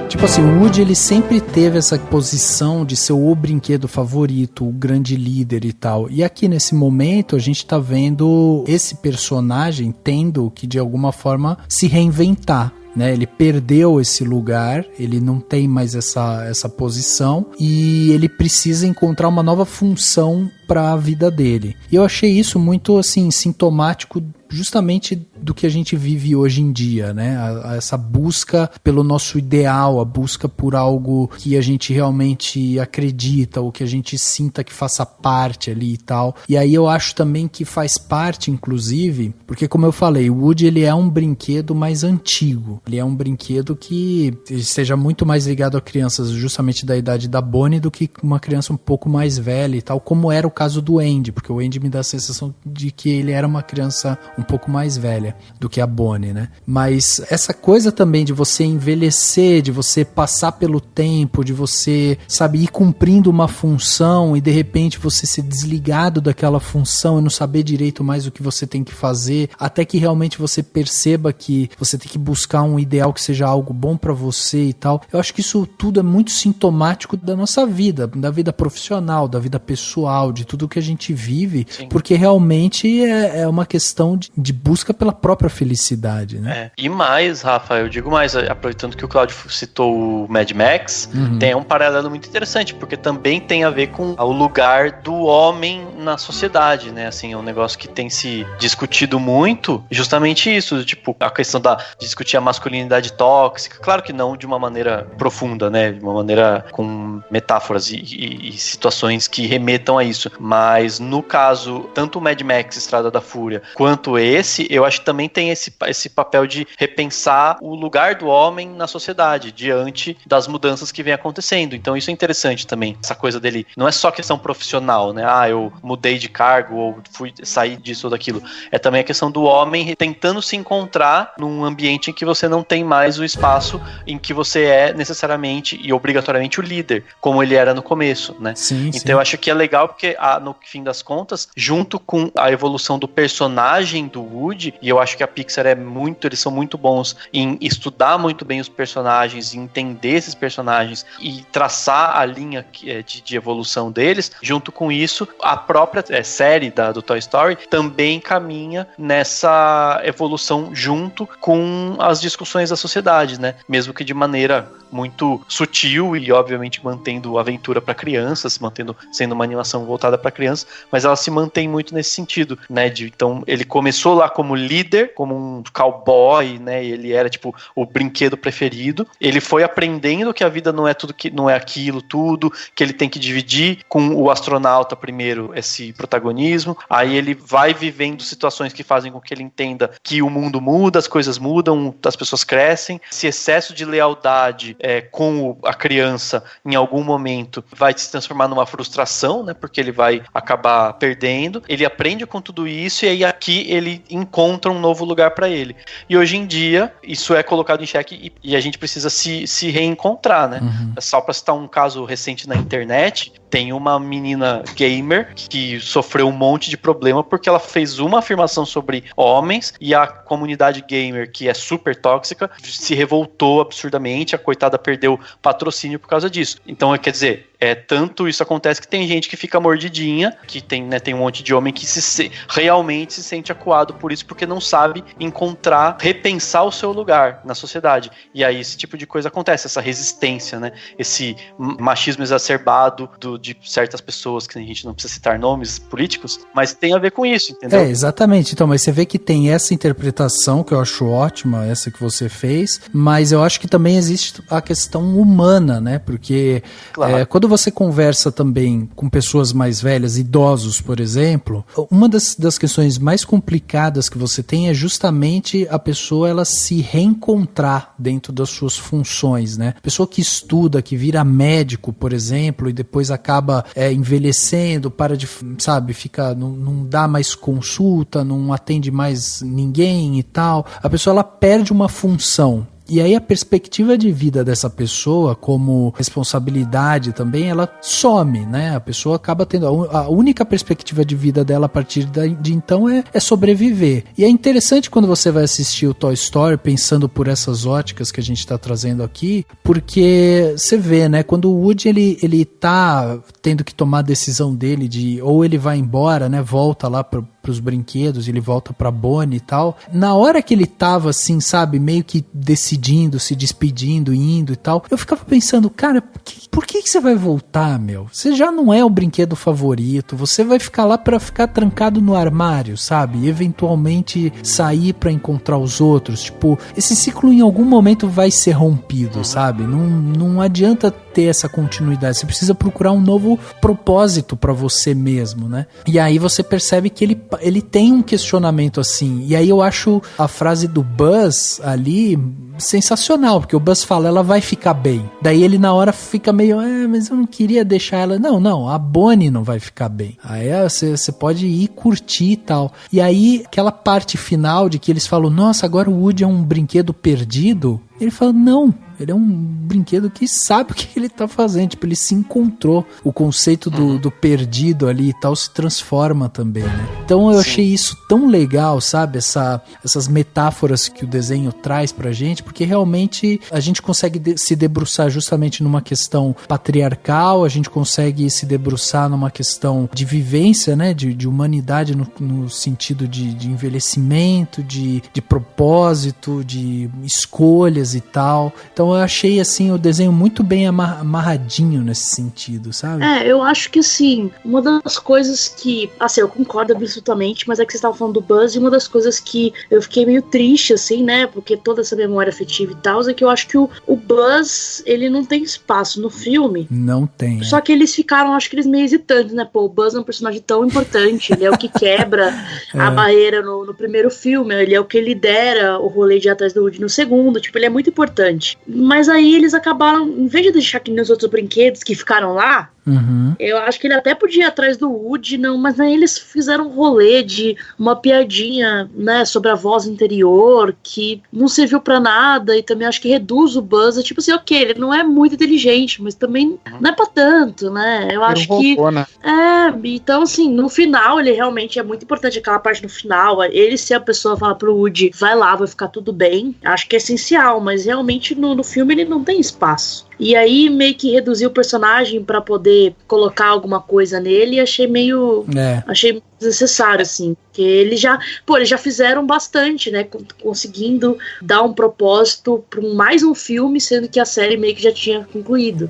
Tipo assim, o Woody, ele sempre teve essa posição de ser o brinquedo favorito, o grande líder e tal. E aqui nesse momento a gente tá vendo esse personagem tendo que de alguma forma se reinventar. Né, ele perdeu esse lugar, ele não tem mais essa posição e ele precisa encontrar uma nova função para a vida dele. E eu achei isso muito assim sintomático justamente do que a gente vive hoje em dia, né? Essa busca pelo nosso ideal, a busca por algo que a gente realmente acredita, ou que a gente sinta que faça parte ali e tal. E aí eu acho também que faz parte, inclusive, porque como eu falei, o Woody, ele é um brinquedo mais antigo. Ele é um brinquedo que esteja muito mais ligado a crianças justamente da idade da Bonnie do que uma criança um pouco mais velha e tal, como era o caso do Andy, porque o Andy me dá a sensação de que ele era uma criança um pouco mais velha do que a Bonnie, né? Mas essa coisa também de você envelhecer, de você passar pelo tempo, de você, sabe, ir cumprindo uma função e de repente você ser desligado daquela função e não saber direito mais o que você tem que fazer, até que realmente você perceba que você tem que buscar um ideal que seja algo bom pra você e tal. Eu acho que isso tudo é muito sintomático da nossa vida, da vida profissional, da vida pessoal, de tudo que a gente vive. Sim. Porque realmente é uma questão de busca pela própria felicidade, né? E mais, Rafa, eu digo mais, aproveitando que o Claudio citou o Mad Max, tem um paralelo muito interessante, porque também tem a ver com o lugar do homem na sociedade, né? Assim, é um negócio que tem se discutido muito, justamente isso, tipo, a questão de discutir a masculinidade tóxica, claro que não de uma maneira profunda, né? De uma maneira com metáforas e situações que remetam a isso, mas no caso, tanto o Mad Max, Estrada da Fúria, quanto esse, eu acho que também tem esse papel de repensar o lugar do homem na sociedade, diante das mudanças que vem acontecendo. Então isso é interessante também, essa coisa dele, não é só questão profissional, né? Eu mudei de cargo, ou sair disso ou daquilo. É também a questão do homem tentando se encontrar num ambiente em que você não tem mais o espaço em que você é necessariamente e obrigatoriamente o líder, como ele era no começo, né? Sim, então eu acho que é legal porque, no fim das contas, junto com a evolução do personagem do Woody, e eu acho que a Pixar eles são muito bons em estudar muito bem os personagens, entender esses personagens e traçar a linha de evolução deles. Junto com isso, a própria série do Toy Story também caminha nessa evolução junto com as discussões da sociedade, né? Mesmo que de maneira muito sutil e obviamente mantendo aventura para crianças, sendo uma animação voltada para crianças, mas ela se mantém muito nesse sentido, né? Então ele começou lá como líder, como um cowboy, né? Ele era tipo o brinquedo preferido. Ele foi aprendendo que a vida não é tudo, que não é aquilo tudo, que ele tem que dividir com o astronauta primeiro esse protagonismo. Aí ele vai vivendo situações que fazem com que ele entenda que o mundo muda, as coisas mudam, as pessoas crescem. Esse excesso de lealdade com a criança, em algum momento, vai se transformar numa frustração, né? Porque ele vai acabar perdendo. Ele aprende com tudo isso e aí aqui ele encontra um novo lugar para ele. E hoje em dia, isso é colocado em xeque e a gente precisa se reencontrar, né? Só para citar um caso recente na internet, tem uma menina gamer que sofreu um monte de problema porque ela fez uma afirmação sobre homens e a comunidade gamer, que é super tóxica, se revoltou absurdamente, a coitada perdeu patrocínio por causa disso. Então, quer dizer, tanto isso acontece que tem gente que fica mordidinha, que tem um monte de homem que realmente se sente acuado por isso, porque não sabe repensar o seu lugar na sociedade. E aí esse tipo de coisa acontece, essa resistência, né? Esse machismo exacerbado de certas pessoas, que a gente não precisa citar nomes políticos, mas tem a ver com isso, entendeu? Exatamente. Então, mas você vê que tem essa interpretação que eu acho ótima, essa que você fez, mas eu acho que também existe a questão humana, né? Porque quando quando você conversa também com pessoas mais velhas, idosos, por exemplo, uma das questões mais complicadas que você tem é justamente a pessoa ela se reencontrar dentro das suas funções, né? Pessoa que estuda, que vira médico, por exemplo, e depois acaba envelhecendo, para de, sabe, fica, não dá mais consulta, não atende mais ninguém e tal. A pessoa ela perde uma função. E aí a perspectiva de vida dessa pessoa, como responsabilidade também, ela some, né? A pessoa acaba tendo... A única perspectiva de vida dela a partir de então é sobreviver. E é interessante quando você vai assistir o Toy Story, pensando por essas óticas que a gente tá trazendo aqui, porque você vê, né? Quando o Woody, ele tá tendo que tomar a decisão dele de... Ou ele vai embora, né? Volta lá pros brinquedos, ele volta pra Bonnie e tal. Na hora que ele tava assim, sabe, meio que decidindo, se despedindo, indo e tal, eu ficava pensando, cara, por que você vai voltar, meu? Você já não é o brinquedo favorito, você vai ficar lá pra ficar trancado no armário, sabe? E eventualmente sair pra encontrar os outros. Tipo, esse ciclo em algum momento vai ser rompido, sabe? Não adianta ter essa continuidade, você precisa procurar um novo propósito pra você mesmo, né? E aí você percebe que ele tem um questionamento assim, e aí eu acho a frase do Buzz ali sensacional, porque o Buzz fala, ela vai ficar bem. Daí ele na hora fica meio, mas eu não queria deixar ela. Não, a Bonnie não vai ficar bem. Aí você pode ir curtir e tal. E aí aquela parte final de que eles falam, nossa, agora o Woody é um brinquedo perdido. Ele fala, não, ele é um brinquedo que sabe o que ele tá fazendo, tipo, ele se encontrou, o conceito do perdido ali e tal se transforma também, né? Então eu achei isso tão legal, sabe, essas metáforas que o desenho traz pra gente, porque realmente a gente consegue se debruçar justamente numa questão patriarcal, a gente consegue se debruçar numa questão de vivência, né, de humanidade no sentido de envelhecimento, de propósito, de escolhas e tal. Então eu achei assim o desenho muito bem amarradinho nesse sentido, sabe? Eu acho que assim, uma das coisas que, assim, eu concordo absolutamente, mas é que vocês estavam falando do Buzz, e uma das coisas que eu fiquei meio triste, assim, né, porque toda essa memória afetiva e tal, é que eu acho que o Buzz, ele não tem espaço no filme. Não tem. Só que eles ficaram, acho que eles meio hesitantes, né, pô, o Buzz é um personagem tão importante, ele é o que quebra a barreira no primeiro filme, ele é o que lidera o rolê de ir atrás do Woody no segundo, tipo, ele é muito importante. Mas aí eles acabaram, em vez de deixar que nem os outros brinquedos que ficaram lá, eu acho que ele até podia ir atrás do Woody, não, mas aí eles fizeram um rolê de uma piadinha, né, sobre a voz interior, que não serviu pra nada, e também acho que reduz o Buzz, tipo assim, ok, ele não é muito inteligente, mas também não é pra tanto, né, eu acho que... Né? Então assim, no final ele realmente é muito importante, aquela parte no final, ele ser a pessoa falar pro Woody, vai lá, vai ficar tudo bem, acho que é essencial, mas realmente no filme ele não tem espaço. E aí meio que reduziu o personagem pra poder colocar alguma coisa nele, e achei meio... Achei desnecessário, assim. Porque eles já fizeram bastante, né? Conseguindo dar um propósito pra mais um filme, sendo que a série meio que já tinha concluído.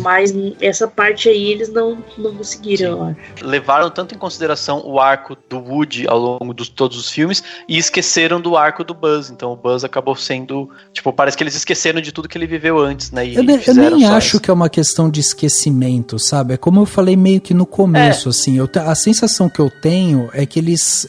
Mas essa parte aí eles não conseguiram, eu acho. Levaram tanto em consideração o arco do Woody ao longo de todos os filmes e esqueceram do arco do Buzz. Então o Buzz acabou sendo... Tipo, parece que eles esqueceram de tudo que ele viveu antes, né? Eu nem acho que é uma questão de esquecimento, sabe? É como eu falei meio que no começo, assim. A sensação que eu tenho é que eles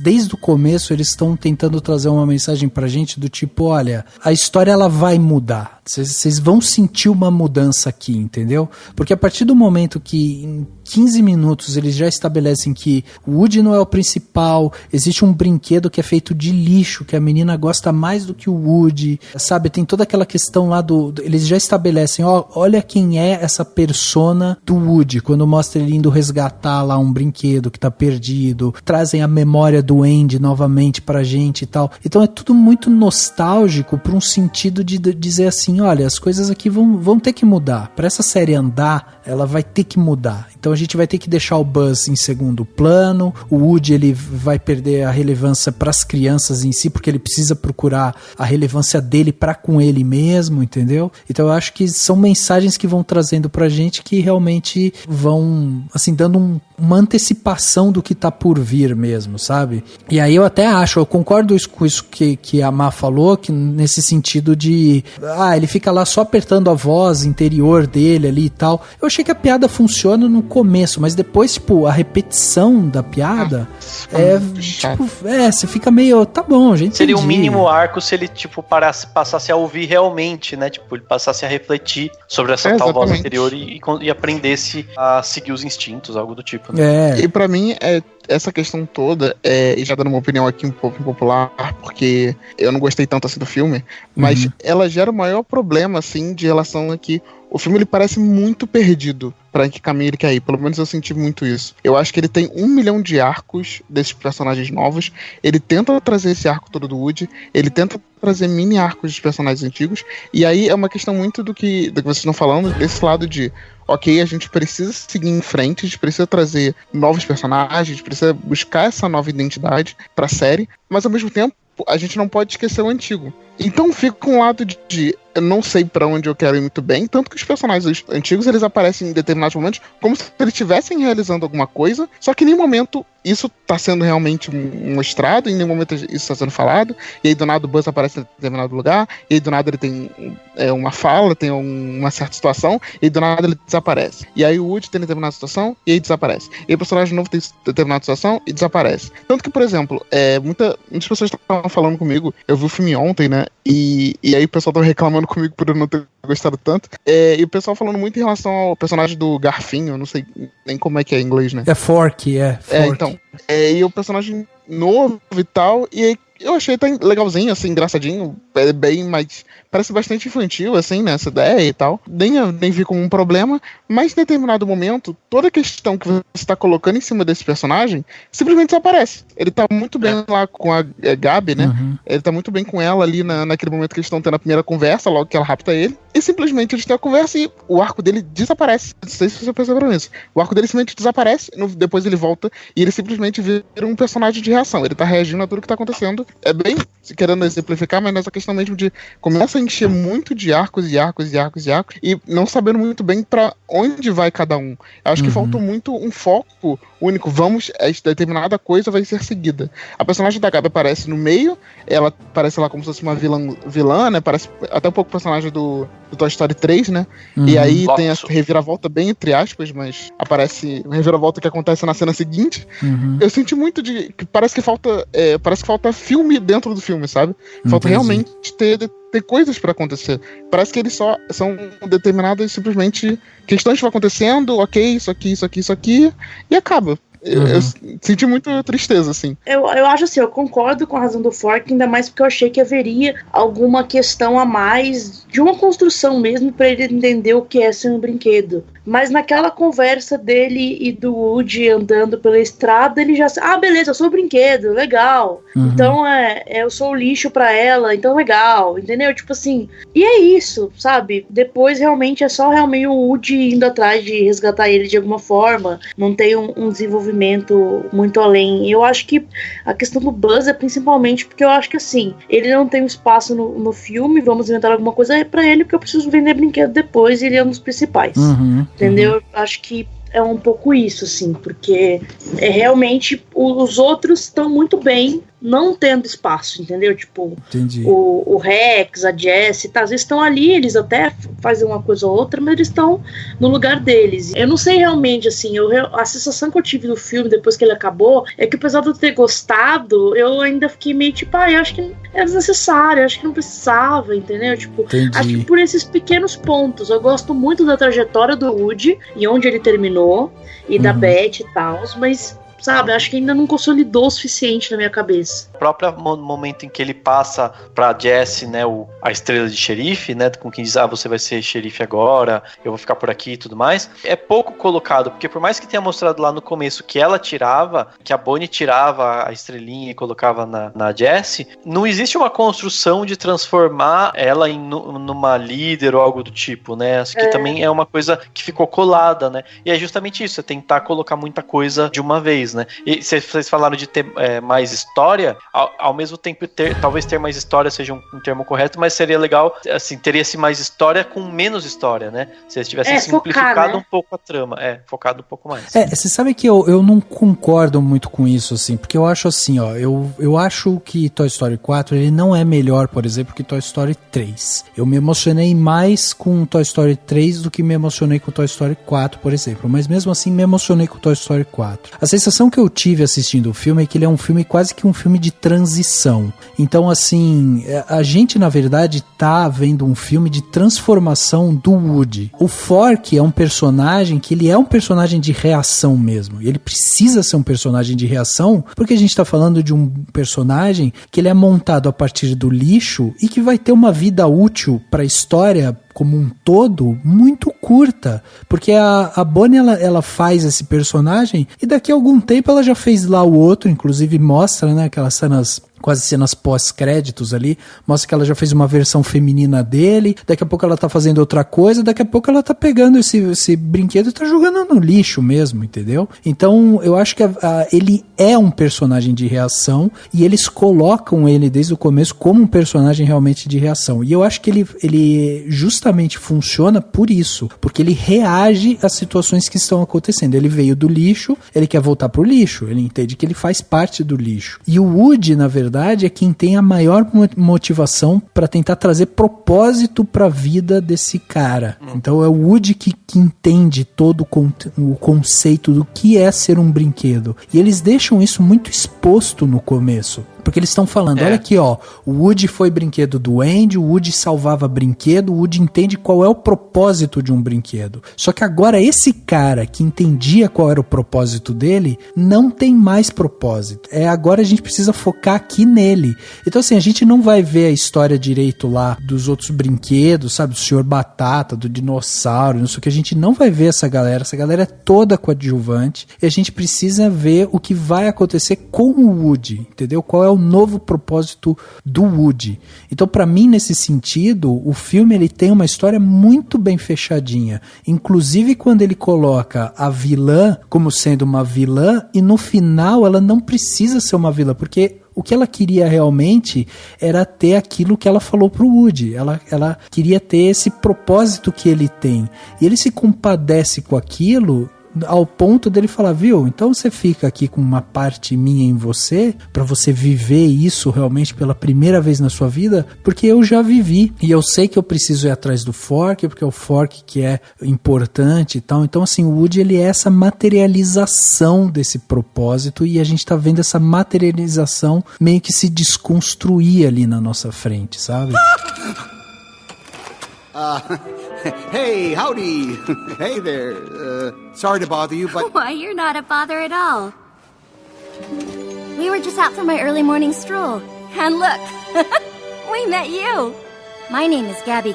desde o começo, eles estão tentando trazer uma mensagem pra gente do tipo, olha, a história ela vai mudar. Vocês vão sentir uma mudança aqui, entendeu? Porque a partir do momento que em 15 minutos eles já estabelecem que o Woody não é o principal, existe um brinquedo que é feito de lixo, que a menina gosta mais do que o Woody, sabe? Tem toda aquela questão lá eles já estabelecem, olha quem é essa persona do Woody, quando mostra ele indo resgatar lá um brinquedo que tá perdido, trazem a memória do Andy novamente pra gente e tal. Então é tudo muito nostálgico por um sentido de dizer assim, olha, as coisas aqui vão ter que mudar. Para essa série andar, ela vai ter que mudar. Então a gente vai ter que deixar o Buzz em segundo plano, o Woody ele vai perder a relevância para as crianças em si, porque ele precisa procurar a relevância dele para com ele mesmo, entendeu? Então eu acho que são mensagens que vão trazendo pra gente que realmente vão, assim, dando uma antecipação do que tá por vir mesmo, sabe? E aí eu até acho, eu concordo com isso que a Má falou, que nesse sentido de, ele fica lá só apertando a voz interior dele ali e tal. Eu achei que a piada funciona no começo, mas depois, tipo, a repetição da piada você fica meio, tá bom, gente. Seria um mínimo arco se ele, tipo, passasse a ouvir realmente, né? Tipo, ele passasse a refletir sobre essa tal voz interior e aprendesse a seguir os instintos, algo do tipo. Né? E pra mim, essa questão toda, e já dando uma opinião aqui um pouco impopular, porque eu não gostei tanto assim do filme, mas ela gera o maior problema, assim, de relação a que o filme ele parece muito perdido pra que caminho ele quer ir. Pelo menos eu senti muito isso. Eu acho que ele tem 1 milhão de arcos desses personagens novos. Ele tenta trazer esse arco todo do Woody. Ele tenta trazer mini arcos dos personagens antigos. E aí é uma questão muito do que vocês estão falando, desse lado de ok, a gente precisa seguir em frente, a gente precisa trazer novos personagens, a gente precisa buscar essa nova identidade pra série, mas ao mesmo tempo a gente não pode esquecer o antigo. Então fica com o lado de eu não sei pra onde eu quero ir muito bem, tanto que os personagens antigos eles aparecem em determinados momentos como se eles estivessem realizando alguma coisa, só que em nenhum momento isso tá sendo realmente mostrado, em nenhum momento isso tá sendo falado, e aí do nada o Buzz aparece em determinado lugar, e aí do nada ele tem uma fala, tem uma certa situação, e aí do nada ele desaparece. E aí o Woody tem determinada situação, e aí desaparece. E aí o personagem novo tem determinada situação, e desaparece. Tanto que, por exemplo, muitas pessoas estavam falando comigo, eu vi o filme ontem, né, e aí o pessoal tava reclamando comigo por eu não ter gostado tanto, e o pessoal falando muito em relação ao personagem do Garfinho, eu não sei nem como é que é em inglês, né? É Fork, Fork. Então, e o personagem novo e tal, e aí eu achei até legalzinho, assim, engraçadinho, bem, mas parece bastante infantil, assim, né, essa ideia e tal. Nem vi como um problema, mas em determinado momento, toda a questão que você tá colocando em cima desse personagem simplesmente desaparece. Ele tá muito bem lá com a Gabi, né? Ele tá muito bem com ela ali naquele momento que eles estão tendo a primeira conversa, logo que ela rapta ele. E simplesmente eles têm a conversa e o arco dele desaparece. Não sei se você percebeu isso. O arco dele simplesmente desaparece, depois ele volta e ele simplesmente vira um personagem de reação. Ele tá reagindo a tudo que tá acontecendo. É bem, querendo exemplificar, mas nessa questão mesmo de começa a encher muito de arcos e não sabendo muito bem pra onde vai cada um. Eu acho que faltou muito um foco único. Determinada coisa vai ser seguida. A personagem da Gabi aparece no meio, ela aparece lá como se fosse uma vilã, né? Parece até um pouco o personagem do Toy Story 3, né? E aí tem essa reviravolta bem entre aspas, mas aparece uma reviravolta que acontece na cena seguinte. Eu senti muito que parece que falta filme dentro do filme, sabe? Falta realmente ter coisas pra acontecer. Parece que eles só são determinadas simplesmente questões que vão acontecendo, ok, isso aqui, e acaba. Eu senti muita tristeza, assim. Eu acho assim, eu concordo com a razão do Fork, ainda mais porque eu achei que haveria alguma questão a mais, de uma construção mesmo, pra ele entender o que é ser um brinquedo. Mas naquela conversa dele e do Woody andando pela estrada, ele já... beleza, eu sou o brinquedo, legal. Então, eu sou o lixo pra ela, então legal, entendeu? Tipo assim, e é isso, sabe? Depois, realmente, é só realmente o Woody indo atrás de resgatar ele de alguma forma. Não tem um desenvolvimento muito além. E eu acho que a questão do Buzz é principalmente porque eu acho que, assim, ele não tem um espaço no filme, vamos inventar alguma coisa pra ele, porque eu preciso vender brinquedo depois e ele é um dos principais. Entendeu? Acho que é um pouco isso, assim, porque realmente os outros estão muito bem não tendo espaço, entendeu? Tipo, o Rex, a Jessie, tá, às vezes estão ali, eles até fazem uma coisa ou outra, mas eles estão no lugar deles. Eu não sei realmente, assim, a sensação que eu tive do filme depois que ele acabou é que, apesar de eu ter gostado, eu ainda fiquei meio tipo, eu acho que é desnecessário, eu acho que não precisava, entendeu? Tipo, acho que por esses pequenos pontos, eu gosto muito da trajetória do Woody e onde ele terminou, e da Beth e tal, mas sabe, acho que ainda não consolidou o suficiente na minha cabeça. O próprio momento em que ele passa pra Jessie, né, a estrela de xerife, né, com quem diz, você vai ser xerife agora, eu vou ficar por aqui e tudo mais, é pouco colocado, porque por mais que tenha mostrado lá no começo que ela tirava, que a Bonnie tirava a estrelinha e colocava na Jessie, não existe uma construção de transformar ela numa líder ou algo do tipo, né, acho que também é uma coisa que ficou colada, né, e é justamente isso, é tentar colocar muita coisa de uma vez, né, e vocês falaram de ter mais história, ao mesmo tempo talvez ter mais história seja um termo correto, mas seria legal, assim, teria-se mais história com menos história, né, se eles tivessem simplificado focar, né? Um pouco a trama, focado um pouco mais. Você sabe que eu não concordo muito com isso, assim, porque eu acho assim, ó, eu acho que Toy Story 4, ele não é melhor, por exemplo, que Toy Story 3. Eu me emocionei mais com Toy Story 3 do que me emocionei com Toy Story 4, por exemplo, mas mesmo assim me emocionei com Toy Story 4. A sensação que eu tive assistindo o filme é que ele é um filme quase que um filme de transição. Então, assim, a gente, na verdade, tá vendo um filme de transformação do Woody. O Fork é um personagem que ele é um personagem de reação mesmo. E ele precisa ser um personagem de reação porque a gente tá falando de um personagem que ele é montado a partir do lixo e que vai ter uma vida útil para a história como um todo, muito curta, porque a Bonnie, ela faz esse personagem e daqui a algum tempo ela já fez lá o outro, inclusive mostra, né, aquelas cenas, quase cenas pós-créditos ali, mostra que ela já fez uma versão feminina dele, daqui a pouco ela tá fazendo outra coisa, daqui a pouco ela tá pegando esse brinquedo e tá jogando no lixo mesmo, entendeu? Então, eu acho que ele é um personagem de reação e eles colocam ele desde o começo como um personagem realmente de reação. E eu acho que ele justamente funciona por isso, porque ele reage às situações que estão acontecendo. Ele veio do lixo, ele quer voltar pro lixo, ele entende que ele faz parte do lixo. E o Woody, na verdade, é quem tem a maior motivação para tentar trazer propósito para a vida desse cara. Então é o Woody que entende todo o conceito do que é ser um brinquedo. E eles deixam isso muito exposto no começo. Porque eles estão falando, olha aqui, ó, o Woody foi brinquedo do Andy, o Woody salvava brinquedo, o Woody entende qual é o propósito de um brinquedo. Só que agora esse cara que entendia qual era o propósito dele, não tem mais propósito. Agora a gente precisa focar aqui nele. Então assim, a gente não vai ver a história direito lá dos outros brinquedos, sabe, do Sr. Batata, do dinossauro, não sei o que, a gente não vai ver essa galera é toda coadjuvante, e a gente precisa ver o que vai acontecer com o Woody, entendeu? Qual é o novo propósito do Woody. Então, para mim, nesse sentido, o filme ele tem uma história muito bem fechadinha. Inclusive, quando ele coloca a vilã como sendo uma vilã, e no final ela não precisa ser uma vilã, porque o que ela queria realmente era ter aquilo que ela falou pro Woody. Ela queria ter esse propósito que ele tem. E ele se compadece com aquilo ao ponto dele falar, viu, então você fica aqui com uma parte minha em você, pra você viver isso realmente pela primeira vez na sua vida, porque eu já vivi, e eu sei que eu preciso ir atrás do Fork, porque é o Fork que é importante e tal. Então assim, o Woody, ele é essa materialização desse propósito, e a gente tá vendo essa materialização meio que se desconstruir ali na nossa frente, sabe? Hey, howdy. Hey there. Sorry to bother you, but... Why, you're not a bother at all. We were just out for my early morning stroll. And look, we met you. My name is Gabby,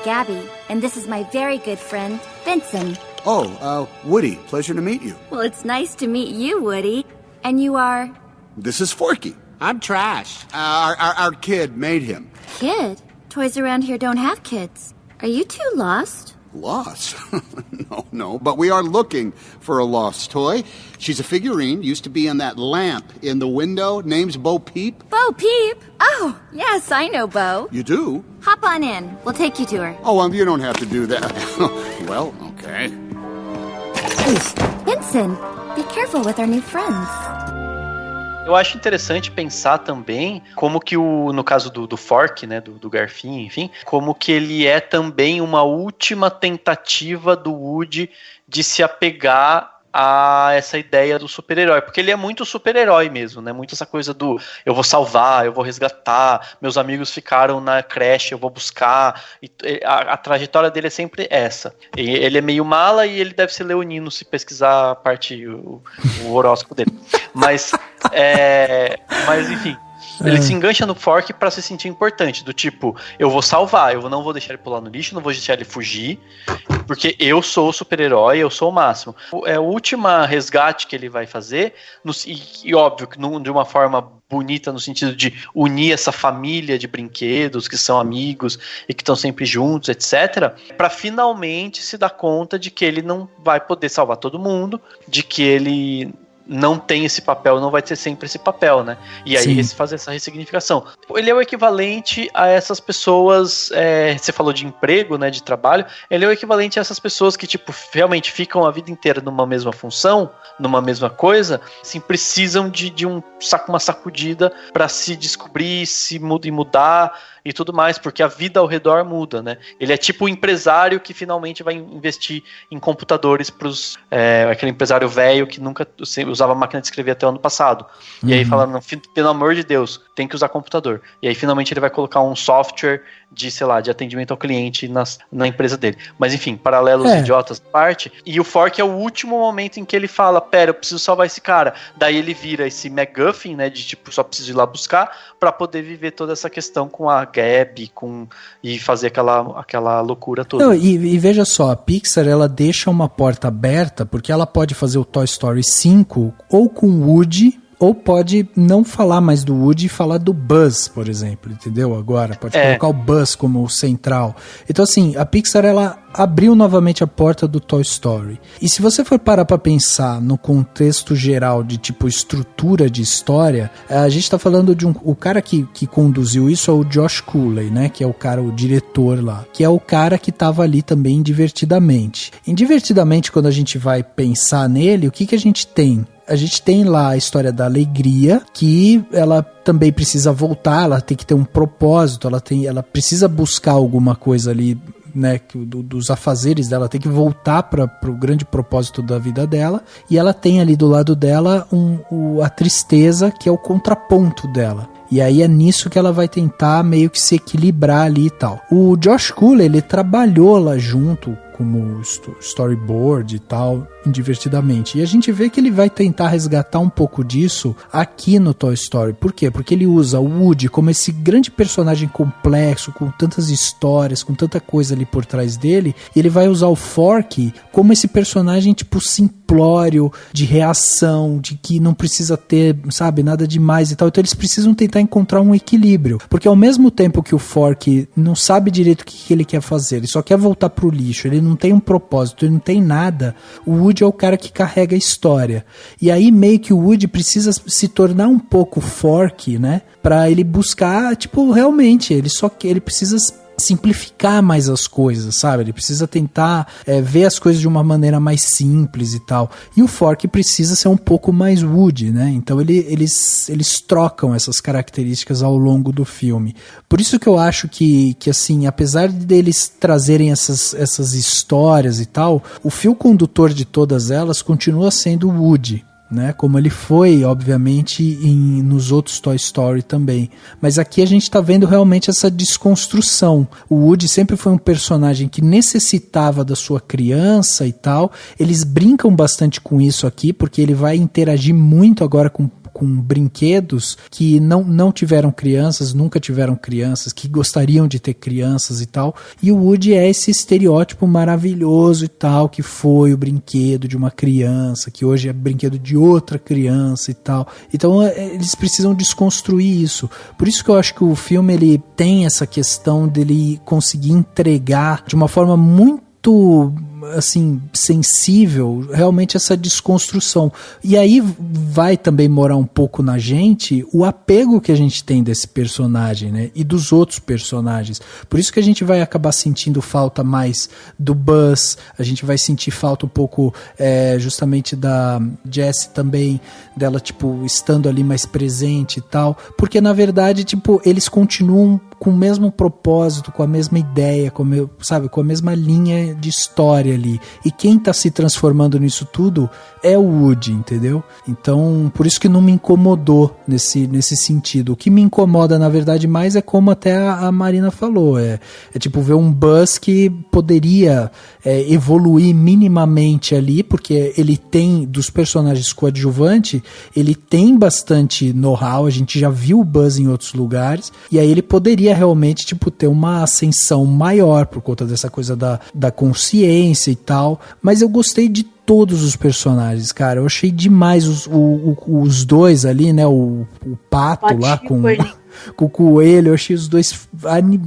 and this is my very good friend, Vincent. Oh, Woody. Pleasure to meet you. Well, it's nice to meet you, Woody. And you are? This is Forky. I'm Trash. Our kid made him. Kid? Toys around here don't have kids. Are you two lost? Lost? No, but we are looking for a lost toy. She's a figurine, used to be in that lamp in the window. Name's Bo Peep. Bo Peep? Oh, yes, I know Bo. You do? Hop on in. We'll take you to her. Oh, you don't have to do that. Well, okay. Vincent, be careful with our new friends. Eu acho interessante pensar também como que no caso do Fork, né, do garfinho, enfim, como que ele é também uma última tentativa do Woody de se apegar a essa ideia do super-herói, porque ele é muito super-herói mesmo, né? Muito essa coisa do eu vou salvar, eu vou resgatar, meus amigos ficaram na creche, eu vou buscar, e a trajetória dele é sempre essa. Ele é meio mala e ele deve ser leonino se pesquisar a parte, o horóscopo dele. Mas enfim, ele se engancha no Fork pra se sentir importante, do tipo, eu vou salvar, eu não vou deixar ele pular no lixo, não vou deixar ele fugir, porque eu sou o super-herói, eu sou o máximo. É o último resgate que ele vai fazer, e óbvio que de uma forma bonita, no sentido de unir essa família de brinquedos que são amigos e que estão sempre juntos, etc, para finalmente se dar conta de que ele não vai poder salvar todo mundo, de que ele não tem esse papel, não vai ter sempre esse papel, né? E aí fazer essa ressignificação. Ele é o equivalente a essas pessoas, você falou de emprego, né, de trabalho, ele é o equivalente a essas pessoas que, tipo, realmente ficam a vida inteira numa mesma função, numa mesma coisa, assim, precisam de uma sacudida para se descobrir, e mudar e tudo mais, porque a vida ao redor muda, né? Ele é tipo o empresário que finalmente vai investir em computadores pros aquele empresário velho que nunca usava máquina de escrever até o ano passado. E aí fala, pelo amor de Deus, tem que usar computador. E aí finalmente ele vai colocar um software de, sei lá, de atendimento ao cliente na empresa dele. Mas enfim, paralelos idiotas à parte. E o Fork é o último momento em que ele fala, pera, eu preciso salvar esse cara. Daí ele vira esse MacGuffin, né, de tipo, só preciso ir lá buscar pra poder viver toda essa questão com a Gabi, e fazer aquela loucura toda. Não, e veja só, a Pixar, ela deixa uma porta aberta, porque ela pode fazer o Toy Story 5 ou com Woody, ou pode não falar mais do Woody e falar do Buzz, por exemplo, entendeu? Agora, pode colocar o Buzz como o central. Então, assim, a Pixar, ela abriu novamente a porta do Toy Story. E se você for parar pra pensar no contexto geral de, tipo, estrutura de história, a gente tá falando de o cara que conduziu isso é o Josh Cooley, né? Que é o diretor lá. Que é o cara que tava ali também em Divertidamente. Em Divertidamente, quando a gente vai pensar nele, o que a gente tem? A gente tem lá a história da alegria, que ela também precisa voltar, ela tem que ter um propósito, ela precisa buscar alguma coisa ali, né, dos afazeres dela, tem que voltar para o grande propósito da vida dela, e ela tem ali do lado dela a tristeza, que é o contraponto dela. E aí é nisso que ela vai tentar meio que se equilibrar ali e tal. O Josh Cooley, ele trabalhou lá junto como storyboard e tal, Divertidamente. E a gente vê que ele vai tentar resgatar um pouco disso aqui no Toy Story. Por quê? Porque ele usa o Woody como esse grande personagem complexo, com tantas histórias, com tanta coisa ali por trás dele, e ele vai usar o Fork como esse personagem tipo simplório, de reação, de que não precisa ter, sabe, nada demais e tal. Então eles precisam tentar encontrar um equilíbrio, porque ao mesmo tempo que o Fork não sabe direito o que ele quer fazer, ele só quer voltar pro lixo, ele não tem um propósito, ele não tem nada, o Woody é o cara que carrega a história. E aí meio que o Woody precisa se tornar um pouco Fork, né, pra ele buscar, tipo, realmente, ele precisa simplificar mais as coisas, sabe? Ele precisa tentar ver as coisas de uma maneira mais simples e tal. E o Fork precisa ser um pouco mais Woody, né? Então eles trocam essas características ao longo do filme. Por isso que eu acho que assim, apesar deles trazerem essas histórias e tal, o fio condutor de todas elas continua sendo o Woody, né? Como ele foi, obviamente, nos outros Toy Story também. Mas aqui a gente tá vendo realmente essa desconstrução. O Woody sempre foi um personagem que necessitava da sua criança e tal. Eles brincam bastante com isso aqui, porque ele vai interagir muito agora com brinquedos que não tiveram crianças, nunca tiveram crianças, que gostariam de ter crianças e tal. E o Woody é esse estereótipo maravilhoso e tal, que foi o brinquedo de uma criança, que hoje é brinquedo de outra criança e tal. Então eles precisam desconstruir isso. Por isso que eu acho que o filme ele tem essa questão dele conseguir entregar de uma forma muito assim, sensível, realmente essa desconstrução. E aí vai também morar um pouco na gente o apego que a gente tem desse personagem, né? E dos outros personagens. Por isso que a gente vai acabar sentindo falta mais do Buzz, a gente vai sentir falta um pouco justamente da Jessie também, dela, tipo, estando ali mais presente e tal. Porque, na verdade, tipo, eles continuam com o mesmo propósito, com a mesma ideia, com a mesma linha de história ali. E quem tá se transformando nisso tudo é o Woody, entendeu? Então, por isso que não me incomodou nesse sentido. O que me incomoda, na verdade, mais é como até a Marina falou. É tipo ver um Buzz que poderia evoluir minimamente ali, porque ele tem, dos personagens coadjuvantes, ele tem bastante know-how, a gente já viu o Buzz em outros lugares, e aí ele poderia realmente, tipo, ter uma ascensão maior por conta dessa coisa da consciência e tal, mas eu gostei de todos os personagens, cara. Eu achei demais os dois ali, né? O pato lá com o coelho. Eu achei os dois,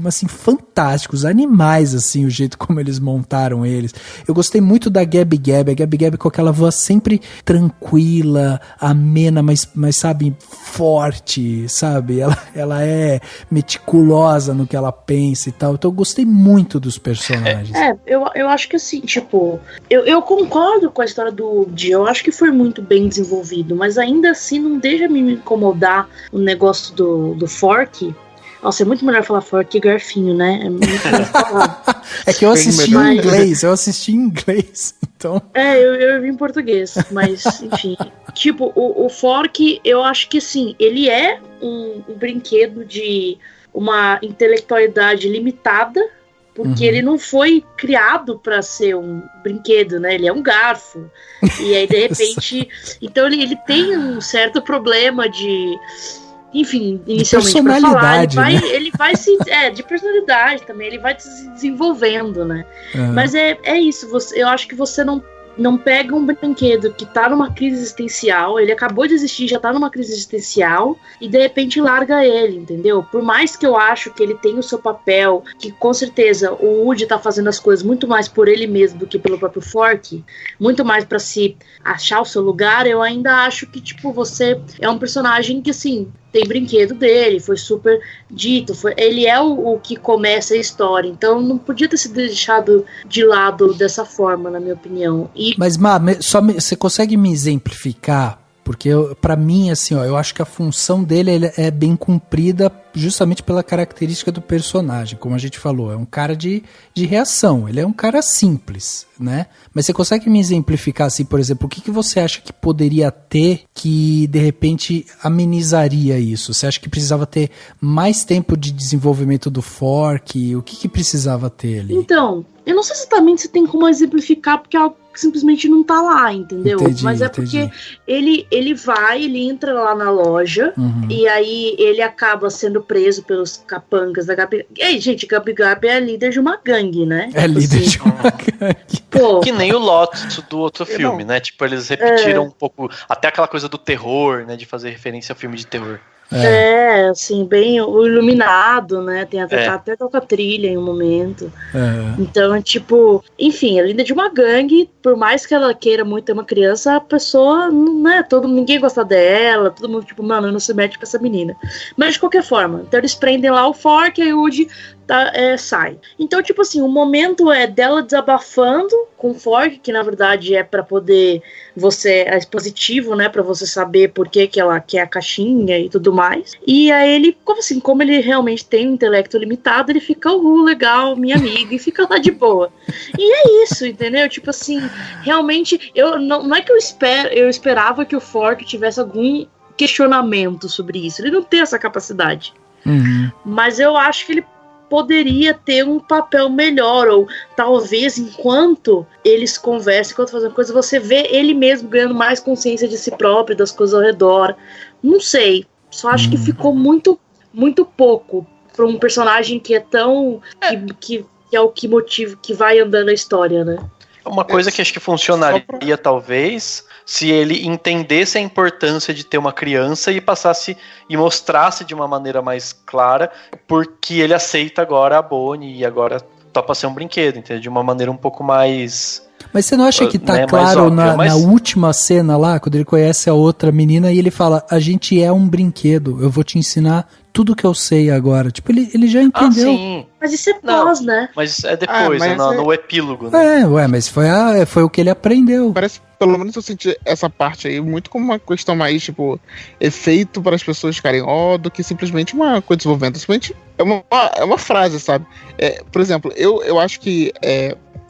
assim, fantásticos. Animais, assim, o jeito como eles montaram eles. Eu gostei muito da Gabi Gabi. A Gabi Gabi com aquela voz sempre tranquila, amena, mas sabe, forte, sabe? Ela é meticulosa no que ela pensa e tal. Então eu gostei muito dos personagens. Eu acho que assim, tipo, eu concordo com a história do Woody. Eu acho que foi muito bem desenvolvido, mas ainda assim não deixa me incomodar o negócio do Fork. Nossa, é muito melhor falar Fork que Garfinho, né? É muito melhor falar. É que eu assisti em inglês, então... Eu vi em português, mas, enfim. Tipo, o Fork, eu acho que, assim, ele é um brinquedo de uma intelectualidade limitada, porque ele não foi criado para ser um brinquedo, né? Ele é um garfo. E aí, de repente... Então, ele tem um certo problema de... Enfim, inicialmente para falar, ele vai se... de personalidade também, ele vai se desenvolvendo, né? Mas é isso, eu acho que você não pega um brinquedo que tá numa crise existencial, ele acabou de existir, já tá numa crise existencial, e de repente larga ele, entendeu? Por mais que eu acho que ele tem o seu papel, que com certeza o Woody tá fazendo as coisas muito mais por ele mesmo do que pelo próprio Fork, muito mais pra se achar o seu lugar, eu ainda acho que, tipo, você é um personagem que, assim, tem brinquedo dele, foi super dito, ele é o que começa a história, então não podia ter sido deixado de lado dessa forma, na minha opinião. Mas, você consegue me exemplificar? Porque pra mim, assim, ó, eu acho que a função dele é bem cumprida justamente pela característica do personagem, como a gente falou, é um cara de reação, ele é um cara simples, né? Mas você consegue me exemplificar, assim, por exemplo, o que você acha que poderia ter que, de repente, amenizaria isso? Você acha que precisava ter mais tempo de desenvolvimento do Fork? O que precisava ter ali? Então, eu não sei exatamente se tem como exemplificar, porque é algo que simplesmente não tá lá, entendeu? Mas é porque ele entra lá na loja, e aí ele acaba sendo preso pelos capangas da Gabi. Ei, gente, Gabi Gabi é líder de uma gangue, né? É líder de uma gangue. Pô. Que nem o Lotus do outro filme, né? Tipo, eles repetiram um pouco, até aquela coisa do terror, né? De fazer referência a filme de terror. Assim, bem iluminado, né? Tem até toca trilha em um momento. Então, tipo, enfim, ela ainda é de uma gangue, por mais que ela queira muito ter uma criança, a pessoa, né, ninguém gosta dela, todo mundo, tipo, mano, não se mete com essa menina. Mas de qualquer forma, então eles prendem lá o Fork e o Woody sai. Então, tipo assim, o momento é dela desabafando com o Fork, que na verdade é pra poder é expositivo, né, pra você saber por que ela quer a caixinha e tudo mais. E aí ele, como ele realmente tem um intelecto limitado, ele fica, legal, minha amiga, e fica lá de boa. E é isso, entendeu? Tipo assim, realmente, não é que eu esperava que o Fork tivesse algum questionamento sobre isso. Ele não tem essa capacidade. Mas eu acho que ele poderia ter um papel melhor, ou talvez enquanto eles conversam, enquanto fazem coisa, você vê ele mesmo ganhando mais consciência de si próprio, das coisas ao redor. Não sei, só acho que ficou muito, muito pouco para um personagem que é tão que é o que motiva, que vai andando a história, né? Uma coisa que acho que funcionaria talvez se ele entendesse a importância de ter uma criança e passasse e mostrasse de uma maneira mais clara porque ele aceita agora a Bonnie e agora topa ser um brinquedo, entendeu? De uma maneira um pouco mais... Mas você não acha que tá claro óbvio, na última cena lá, quando ele conhece a outra menina e ele fala, a gente é um brinquedo, eu vou te ensinar tudo que eu sei agora. Tipo, ele já entendeu. Sim. Mas isso é pós, né? Mas é depois, no epílogo, né? Mas foi o que ele aprendeu. Parece, pelo menos eu senti essa parte aí muito como uma questão mais, tipo, efeito para as pessoas ficarem do que simplesmente uma coisa desenvolvendo. Simplesmente é uma frase, sabe? Por exemplo, eu acho que,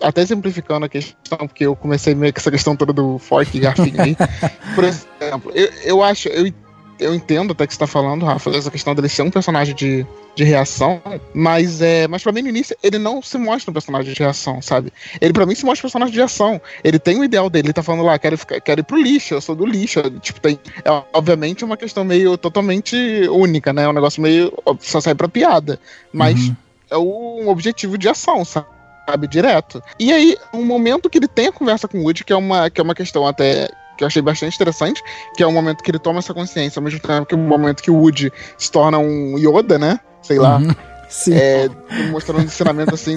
até simplificando a questão, porque eu comecei meio que essa questão toda do Fork e Garfinho aí. Por exemplo, eu entendo até que você tá falando, Rafa, essa questão dele ser um personagem de reação, mas pra mim no início ele não se mostra um personagem de reação, sabe? Ele pra mim se mostra um personagem de ação. Ele tem o ideal dele, ele tá falando lá, quero ir pro lixo, eu sou do lixo. Tipo, obviamente uma questão meio totalmente única, né? Um negócio meio, só sai pra piada. Mas é um objetivo de ação, sabe? Direto. E aí, um momento que ele tem a conversa com o Woody, que é uma questão até que eu achei bastante interessante, que é o momento que ele toma essa consciência, ao mesmo tempo que o momento que o Woody se torna um Yoda, né? Sei lá. Sim. Mostrando um ensinamento assim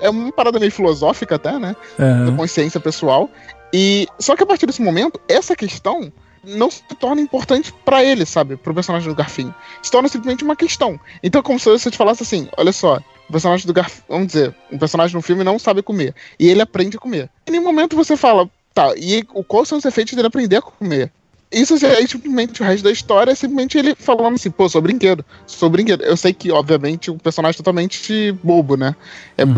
é uma parada meio filosófica até, né? Da consciência pessoal. E só que a partir desse momento, essa questão não se torna importante pra ele, sabe? Pro personagem do Garfinho. Se torna simplesmente uma questão. Então, como se você te falasse assim, olha só, o personagem do Garfinho, vamos dizer, um personagem no filme não sabe comer. E ele aprende a comer. Em nenhum momento você fala, tá, e quais são os efeitos dele aprender a comer? Isso aí, simplesmente, o resto da história é simplesmente ele falando assim, pô, sou brinquedo. Eu sei que, obviamente, um personagem totalmente bobo, né?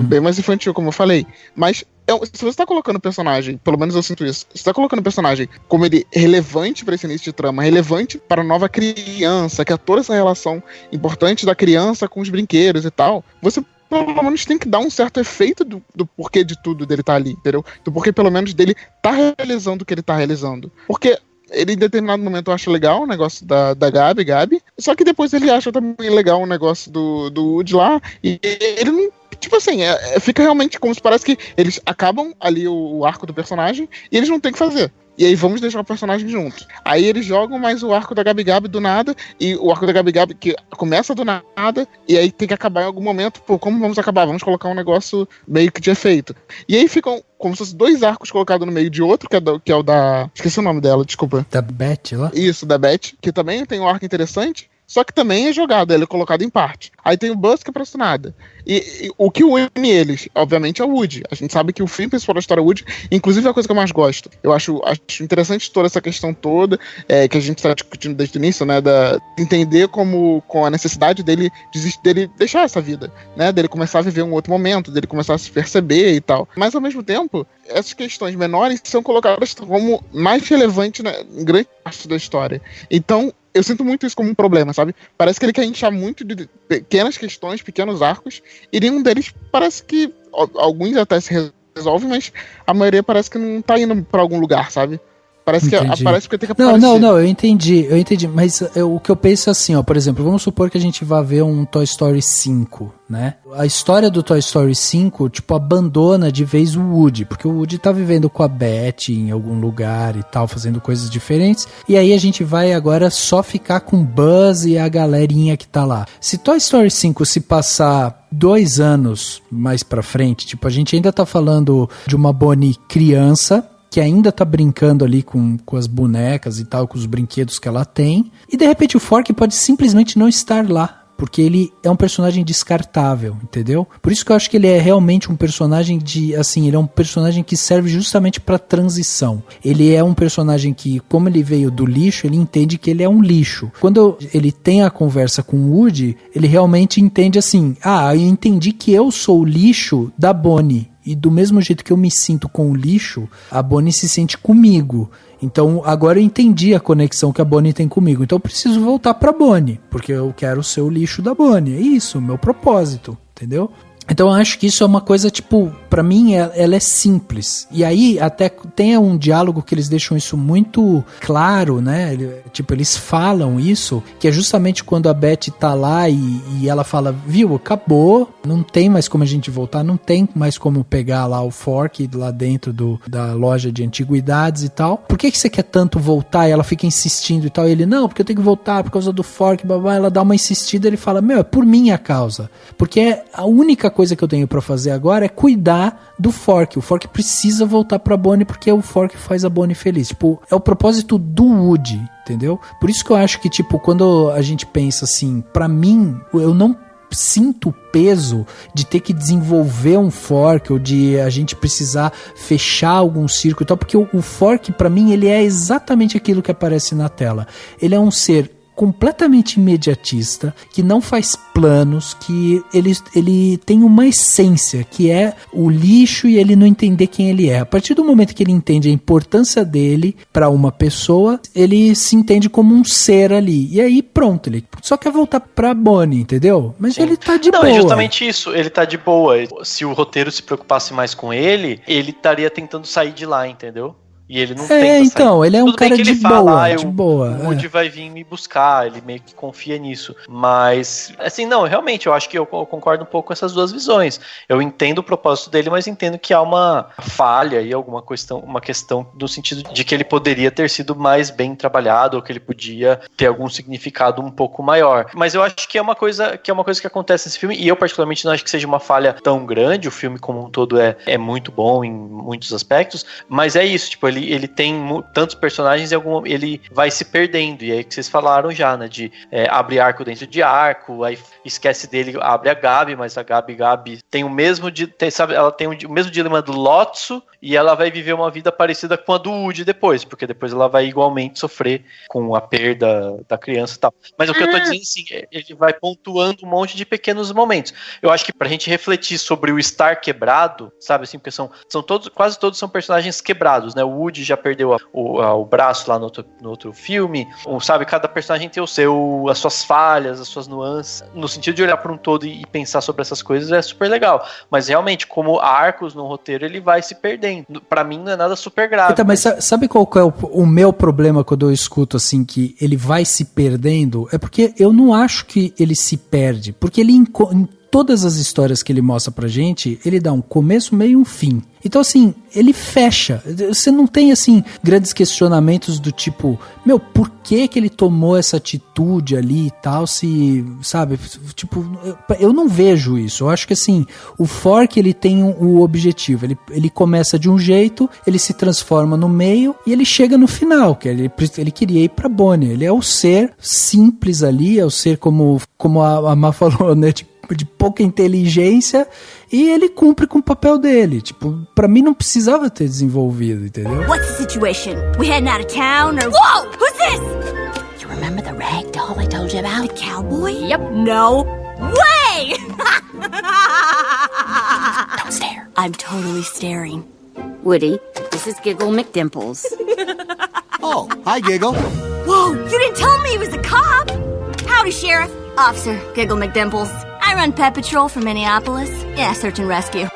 Bem mais infantil, como eu falei. Mas, se você tá colocando o personagem, pelo menos eu sinto isso, se você tá colocando o personagem como ele relevante pra esse início de trama, relevante para a nova criança, que é toda essa relação importante da criança com os brinquedos e tal, você pelo menos tem que dar um certo efeito do porquê de tudo dele tá ali, entendeu? Do porquê, pelo menos, dele tá realizando o que ele tá realizando. Porque ele, em determinado momento, eu acho legal o negócio da Gabi, só que depois ele acha também legal o negócio do Woody lá, e ele não. Tipo assim, fica realmente como se parece que eles acabam ali o arco do personagem e eles não tem o que fazer. E aí vamos deixar o personagem junto. Aí eles jogam mais o arco da Gabi do nada, e o arco da Gabi que começa do nada, e aí tem que acabar em algum momento. Pô, como vamos acabar? Vamos colocar um negócio meio que de efeito. E aí ficam como se fossem dois arcos colocados no meio de outro, que é o da... Esqueci o nome dela, desculpa. Da Beth lá? Isso, da Beth, que também tem um arco interessante, só que também é jogado, ele é colocado em parte. Aí tem o Buzz, que é pra nada. E o que une eles, obviamente, é o Woody. A gente sabe que o fim principal da história é o Woody, inclusive é a coisa que eu mais gosto. Eu acho interessante toda essa questão toda, que a gente tá discutindo desde o início, né, entender com a necessidade dele deixar essa vida, né, dele começar a viver um outro momento, dele começar a se perceber e tal. Mas, ao mesmo tempo, essas questões menores são colocadas como mais relevantes, né, em grande parte da história. Então, eu sinto muito isso como um problema, sabe? Parece que ele quer inchar muito de pequenas questões, pequenos arcos, e nenhum deles parece que... Alguns até se resolvem, mas a maioria parece que não tá indo pra algum lugar, sabe? Parece que aparece porque tem que aparecer. Não, eu entendi, mas o que eu penso é assim, ó, por exemplo, vamos supor que a gente vá ver um Toy Story 5, né? A história do Toy Story 5, tipo, abandona de vez o Woody, porque o Woody tá vivendo com a Beth em algum lugar e tal, fazendo coisas diferentes, e aí a gente vai agora só ficar com Buzz e a galerinha que tá lá. Se Toy Story 5 se passar 2 anos mais pra frente, tipo, a gente ainda tá falando de uma Bonnie criança, que ainda tá brincando ali com as bonecas e tal, com os brinquedos que ela tem, e de repente o Fork pode simplesmente não estar lá, porque ele é um personagem descartável, entendeu? Por isso que eu acho que ele é realmente um personagem ele é um personagem que serve justamente pra transição. Ele é um personagem que, como ele veio do lixo, ele entende que ele é um lixo. Quando ele tem a conversa com o Woody, ele realmente entende assim, eu entendi que eu sou o lixo da Bonnie. E do mesmo jeito que eu me sinto com o lixo, a Bonnie se sente comigo. Então agora eu entendi a conexão que a Bonnie tem comigo. Então eu preciso voltar pra Bonnie, porque eu quero ser o lixo da Bonnie. É isso, meu propósito, entendeu? Então eu acho que isso é uma coisa, tipo, pra mim ela é simples. E aí até tem um diálogo que eles deixam isso muito claro, né? Eles falam isso, que é justamente quando a Beth tá lá e ela fala, viu, acabou, não tem mais como a gente voltar, não tem mais como pegar lá o Fork lá dentro da loja de antiguidades e tal. Por que você quer tanto voltar? E ela fica insistindo e tal. E ele, não, porque eu tenho que voltar por causa do Fork, babá. Ela dá uma insistida, ele fala, é por minha causa. Porque a única coisa que eu tenho pra fazer agora é cuidar do Fork. O Fork precisa voltar pra Bonnie porque o Fork faz a Bonnie feliz. Tipo, é o propósito do Woody, entendeu? Por isso que eu acho que, tipo, quando a gente pensa assim, pra mim, eu não sinto o peso de ter que desenvolver um Fork ou de a gente precisar fechar algum circo e tal, porque o Fork, pra mim, ele é exatamente aquilo que aparece na tela. Ele é um ser completamente imediatista, que não faz planos, que ele tem uma essência, que é o lixo e ele não entender quem ele é. A partir do momento que ele entende a importância dele para uma pessoa, ele se entende como um ser ali. E aí pronto, ele só quer voltar pra Bonnie, entendeu? Mas ele tá de boa. Não, é justamente isso, ele tá de boa. Se o roteiro se preocupasse mais com ele estaria tentando sair de lá, entendeu? E ele não tenta então, sair. ele é um cara de boa, de boa. O Woody vai vir me buscar, ele meio que confia nisso. Mas, assim, não, realmente, eu acho que eu concordo um pouco com essas duas visões. Eu entendo o propósito dele, mas entendo que há uma falha e uma questão no sentido de que ele poderia ter sido mais bem trabalhado, ou que ele podia ter algum significado um pouco maior. Mas eu acho que é uma coisa que acontece nesse filme, e eu particularmente não acho que seja uma falha tão grande. O filme como um todo é muito bom em muitos aspectos, mas é isso, tipo, ele tem tantos personagens e ele vai se perdendo, e aí que vocês falaram já, né, de abrir arco dentro de arco, aí esquece dele, abre a Gabi, mas a Gabi tem o mesmo, ela tem o mesmo dilema do Lotso, e ela vai viver uma vida parecida com a do Woody depois, porque depois ela vai igualmente sofrer com a perda da criança e tal. Mas o que eu tô dizendo, assim, ele vai pontuando um monte de pequenos momentos. Eu acho que pra gente refletir sobre o estar quebrado, sabe, assim, porque são todos, quase todos são personagens quebrados, né, o Woody já perdeu o braço lá no outro filme, sabe, cada personagem tem as suas falhas, as suas nuances, no sentido de olhar para um todo e pensar sobre essas coisas é super legal, mas realmente, como arcos no roteiro, ele vai se perdendo. Pra mim não é nada super grave. Então, mas sabe qual é o meu problema quando eu escuto assim que ele vai se perdendo? É porque eu não acho que ele se perde, porque ele em todas as histórias que ele mostra pra gente, ele dá um começo, meio e um fim. Então, assim, ele fecha. Você não tem, assim, grandes questionamentos do tipo, por que ele tomou essa atitude ali e tal, se, sabe, tipo, eu não vejo isso. Eu acho que, assim, o Fork, ele tem o objetivo. Ele começa de um jeito, ele se transforma no meio e ele chega no final, que ele queria ir pra Bonnie. Ele é o ser simples ali, é o ser como a Má falou, né, de pouca inteligência, e ele cumpre com o papel dele. Tipo, pra mim não precisava ter desenvolvido, entendeu? What's the situation? We heading out of town or... Whoa! Who's this? You remember the rag doll I told you about? The cowboy? Yep. No way! Don't stare. I'm totally staring. Woody, this is Giggle McDimples. Oh, hi, Giggle. Whoa, you didn't tell me he was a cop! Howdy, Sheriff. Officer Giggle McDimples. I run Pet Patrol for Minneapolis. Yeah, search and rescue.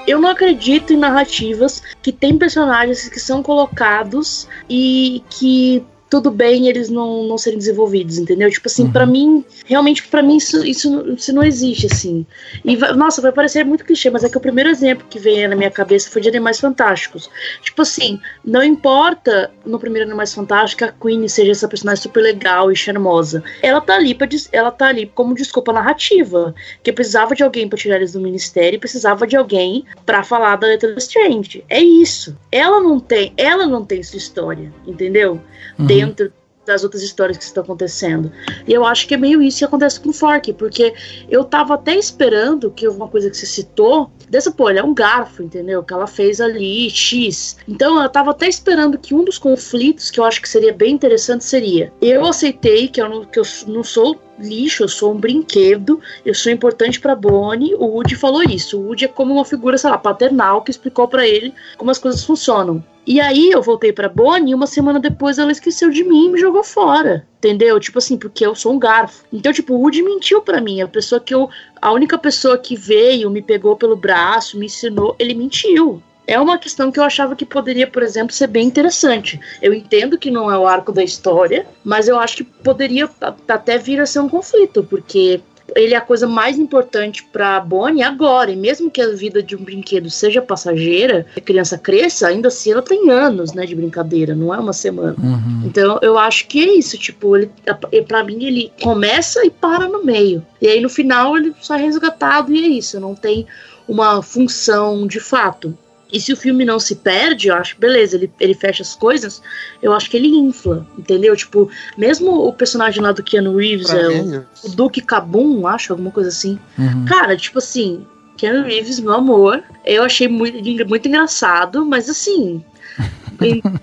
Eu não acredito em narrativas que tem personagens que são colocados e que tudo bem eles não serem desenvolvidos, entendeu? Tipo assim, pra mim, realmente pra mim isso não existe, assim. E, nossa, vai parecer muito clichê, mas é que o primeiro exemplo que veio na minha cabeça foi de Animais Fantásticos. Tipo assim, não importa no primeiro Animais Fantásticos que a Queen seja essa personagem super legal e charmosa. Ela tá ali como desculpa narrativa, que precisava de alguém pra tirar eles do ministério e precisava de alguém pra falar da letra do Strange. É isso. Ela não tem sua história, entendeu? Dentro das outras histórias que estão acontecendo. E eu acho que é meio isso que acontece com o Fork, porque eu tava até esperando que uma coisa que você citou, ele é um garfo, entendeu? Que ela fez ali, X. Então eu tava até esperando que um dos conflitos que eu acho que seria bem interessante seria, eu aceitei que eu não sou lixo, eu sou um brinquedo, eu sou importante pra Bonnie, o Woody falou isso. O Woody é como uma figura, sei lá, paternal que explicou pra ele como as coisas funcionam. E aí eu voltei pra Bonnie e uma semana depois ela esqueceu de mim e me jogou fora, entendeu? Tipo assim, porque eu sou um garfo. Então, tipo, o Woody mentiu pra mim, a única pessoa que veio, me pegou pelo braço, me ensinou, ele mentiu. É uma questão que eu achava que poderia, por exemplo, ser bem interessante. Eu entendo que não é o arco da história, mas eu acho que poderia até vir a ser um conflito, porque ele é a coisa mais importante pra Bonnie agora, e mesmo que a vida de um brinquedo seja passageira, a criança cresça, ainda assim ela tem anos, né, de brincadeira, não é uma semana. Então eu acho que é isso, tipo, pra mim ele começa e para no meio, e aí no final ele só é resgatado e é isso, não tem uma função de fato. E se o filme não se perde, eu acho, beleza, ele fecha as coisas, eu acho que ele infla, entendeu? Tipo, mesmo o personagem lá do Keanu Reeves, o Duke Cabum, acho, alguma coisa assim. Cara, tipo assim, Keanu Reeves, meu amor, eu achei muito, muito engraçado, mas assim,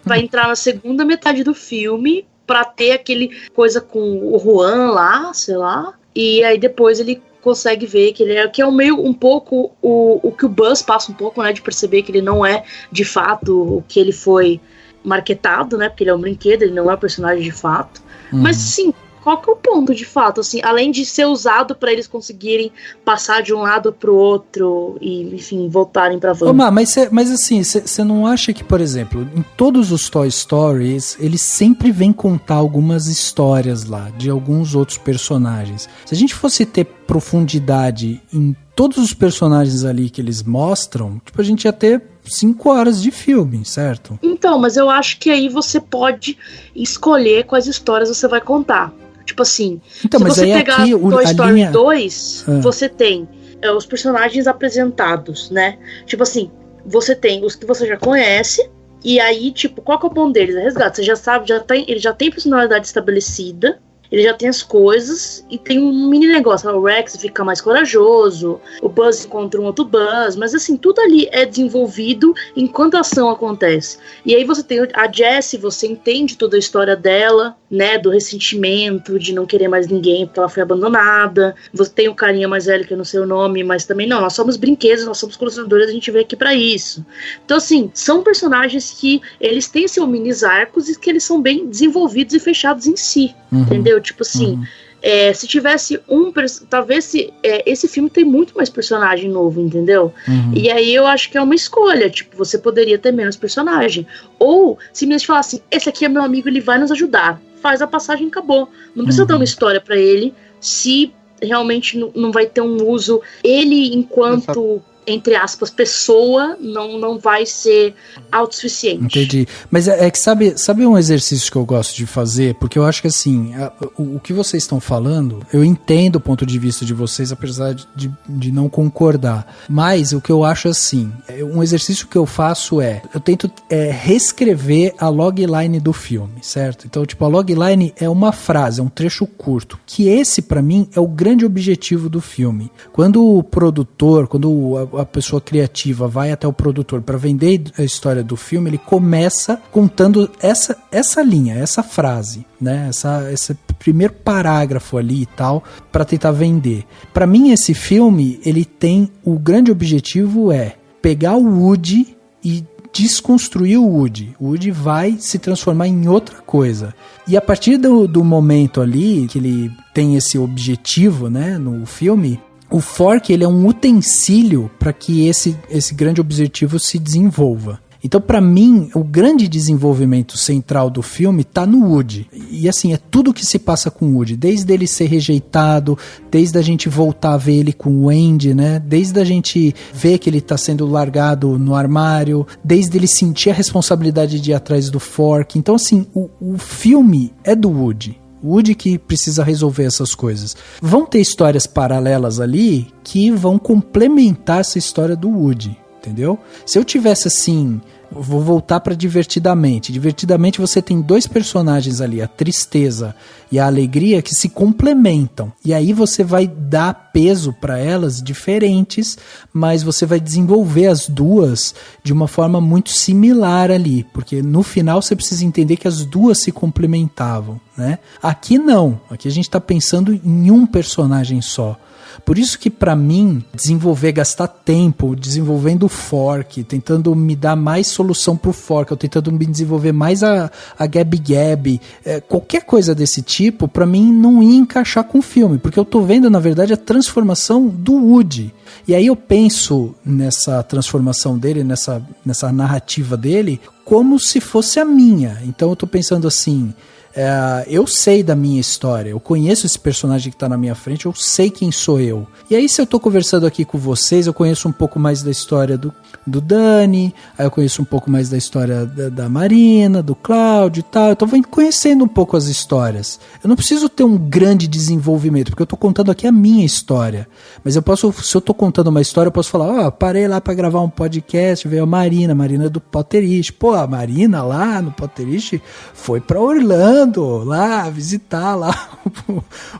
vai entrar na segunda metade do filme pra ter aquele coisa com o Juan lá, sei lá. E aí depois ele consegue ver que ele é, que é um pouco o que o Buzz passa um pouco, né, de perceber que ele não é de fato o que ele foi marketado, né, porque ele é um brinquedo, ele não é um personagem de fato. Mas sim, qual que é o ponto de fato, assim, além de ser usado pra eles conseguirem passar de um lado pro outro e, enfim, voltarem pra van? Mas assim, você não acha que, por exemplo, em todos os Toy Stories, eles sempre vêm contar algumas histórias lá, de alguns outros personagens. Se a gente fosse ter profundidade em todos os personagens ali que eles mostram, tipo, a gente ia ter 5 horas de filme, certo? Então, mas eu acho que aí você pode escolher quais histórias você vai contar. Tipo assim, então, se mas você aí pegar aqui, Toy Story linha... 2, você tem os personagens apresentados, né? Tipo assim, você tem os que você já conhece, e aí, tipo, qual que é o ponto deles? É resgate. Você já sabe, ele já tem personalidade estabelecida, ele já tem as coisas e tem um mini negócio. O Rex fica mais corajoso, o Buzz encontra um outro Buzz, mas assim, tudo ali é desenvolvido enquanto a ação acontece. E aí você tem a Jessie, você entende toda a história dela, né, do ressentimento, de não querer mais ninguém porque ela foi abandonada. Você tem o carinha mais velho, que eu não sei o nome, mas também não, nós somos brinquedos, nós somos colecionadores, a gente veio aqui pra isso. Então assim, são personagens que eles têm seus mini arcos e que eles são bem desenvolvidos e fechados em si, entendeu? Tipo assim, se tivesse talvez esse filme tem muito mais personagem novo, entendeu? E aí eu acho que é uma escolha, tipo, você poderia ter menos personagem, ou simplesmente falar assim, esse aqui é meu amigo, ele vai nos ajudar, faz a passagem e acabou, não precisa dar uma história pra ele, se realmente não vai ter um uso, ele enquanto entre aspas, pessoa, não vai ser autossuficiente. Entendi. Mas é que sabe um exercício que eu gosto de fazer? Porque eu acho que assim, o que vocês estão falando, eu entendo o ponto de vista de vocês, apesar de não concordar. Mas o que eu acho assim, um exercício que eu faço eu tento reescrever a logline do filme, certo? Então, tipo, a logline é uma frase, é um trecho curto, que esse, pra mim, é o grande objetivo do filme. Quando o produtor, quando a pessoa criativa vai até o produtor para vender a história do filme, ele começa contando essa linha, essa frase, né? Esse primeiro parágrafo ali e tal, para tentar vender. Para mim, esse filme, ele tem o grande objetivo pegar o Woody e desconstruir o Woody. O Woody vai se transformar em outra coisa. E a partir do momento ali que ele tem esse objetivo, né, no filme, o Fork, ele é um utensílio para que esse grande objetivo se desenvolva. Então, para mim, o grande desenvolvimento central do filme tá no Woody. E assim, é tudo que se passa com o Woody. Desde ele ser rejeitado, desde a gente voltar a ver ele com o Andy, né? Desde a gente ver que ele tá sendo largado no armário, desde ele sentir a responsabilidade de ir atrás do Fork. Então, assim, o filme é do Woody. O Woody que precisa resolver essas coisas. Vão ter histórias paralelas ali que vão complementar essa história do Woody, entendeu? Se eu tivesse assim, vou voltar para Divertidamente. Divertidamente você tem 2 personagens ali, a tristeza e a alegria, que se complementam. E aí você vai dar peso para elas diferentes, mas você vai desenvolver as duas de uma forma muito similar ali, porque no final você precisa entender que as duas se complementavam, né? Aqui não, aqui a gente tá pensando em um personagem só. Por isso que pra mim, gastar tempo desenvolvendo o Fork, tentando me dar mais solução pro Fork, eu tentando me desenvolver mais a Gabi, qualquer coisa desse tipo, pra mim não ia encaixar com o filme, porque eu tô vendo, na verdade, a transformação do Woody. E aí eu penso nessa transformação dele, nessa narrativa dele, como se fosse a minha. Então eu tô pensando assim, eu sei da minha história, eu conheço esse personagem que tá na minha frente, eu sei quem sou eu. E aí, se eu tô conversando aqui com vocês, eu conheço um pouco mais da história do Dani, aí eu conheço um pouco mais da história da Marina, do Cláudio e tal, eu tô conhecendo um pouco as histórias. Eu não preciso ter um grande desenvolvimento, porque eu tô contando aqui a minha história. Mas eu posso, se eu tô contando uma história, eu posso falar, parei lá pra gravar um podcast, veio a Marina do Potterish. Pô, a Marina lá no Potterish foi pra Orlando, lá, visitar lá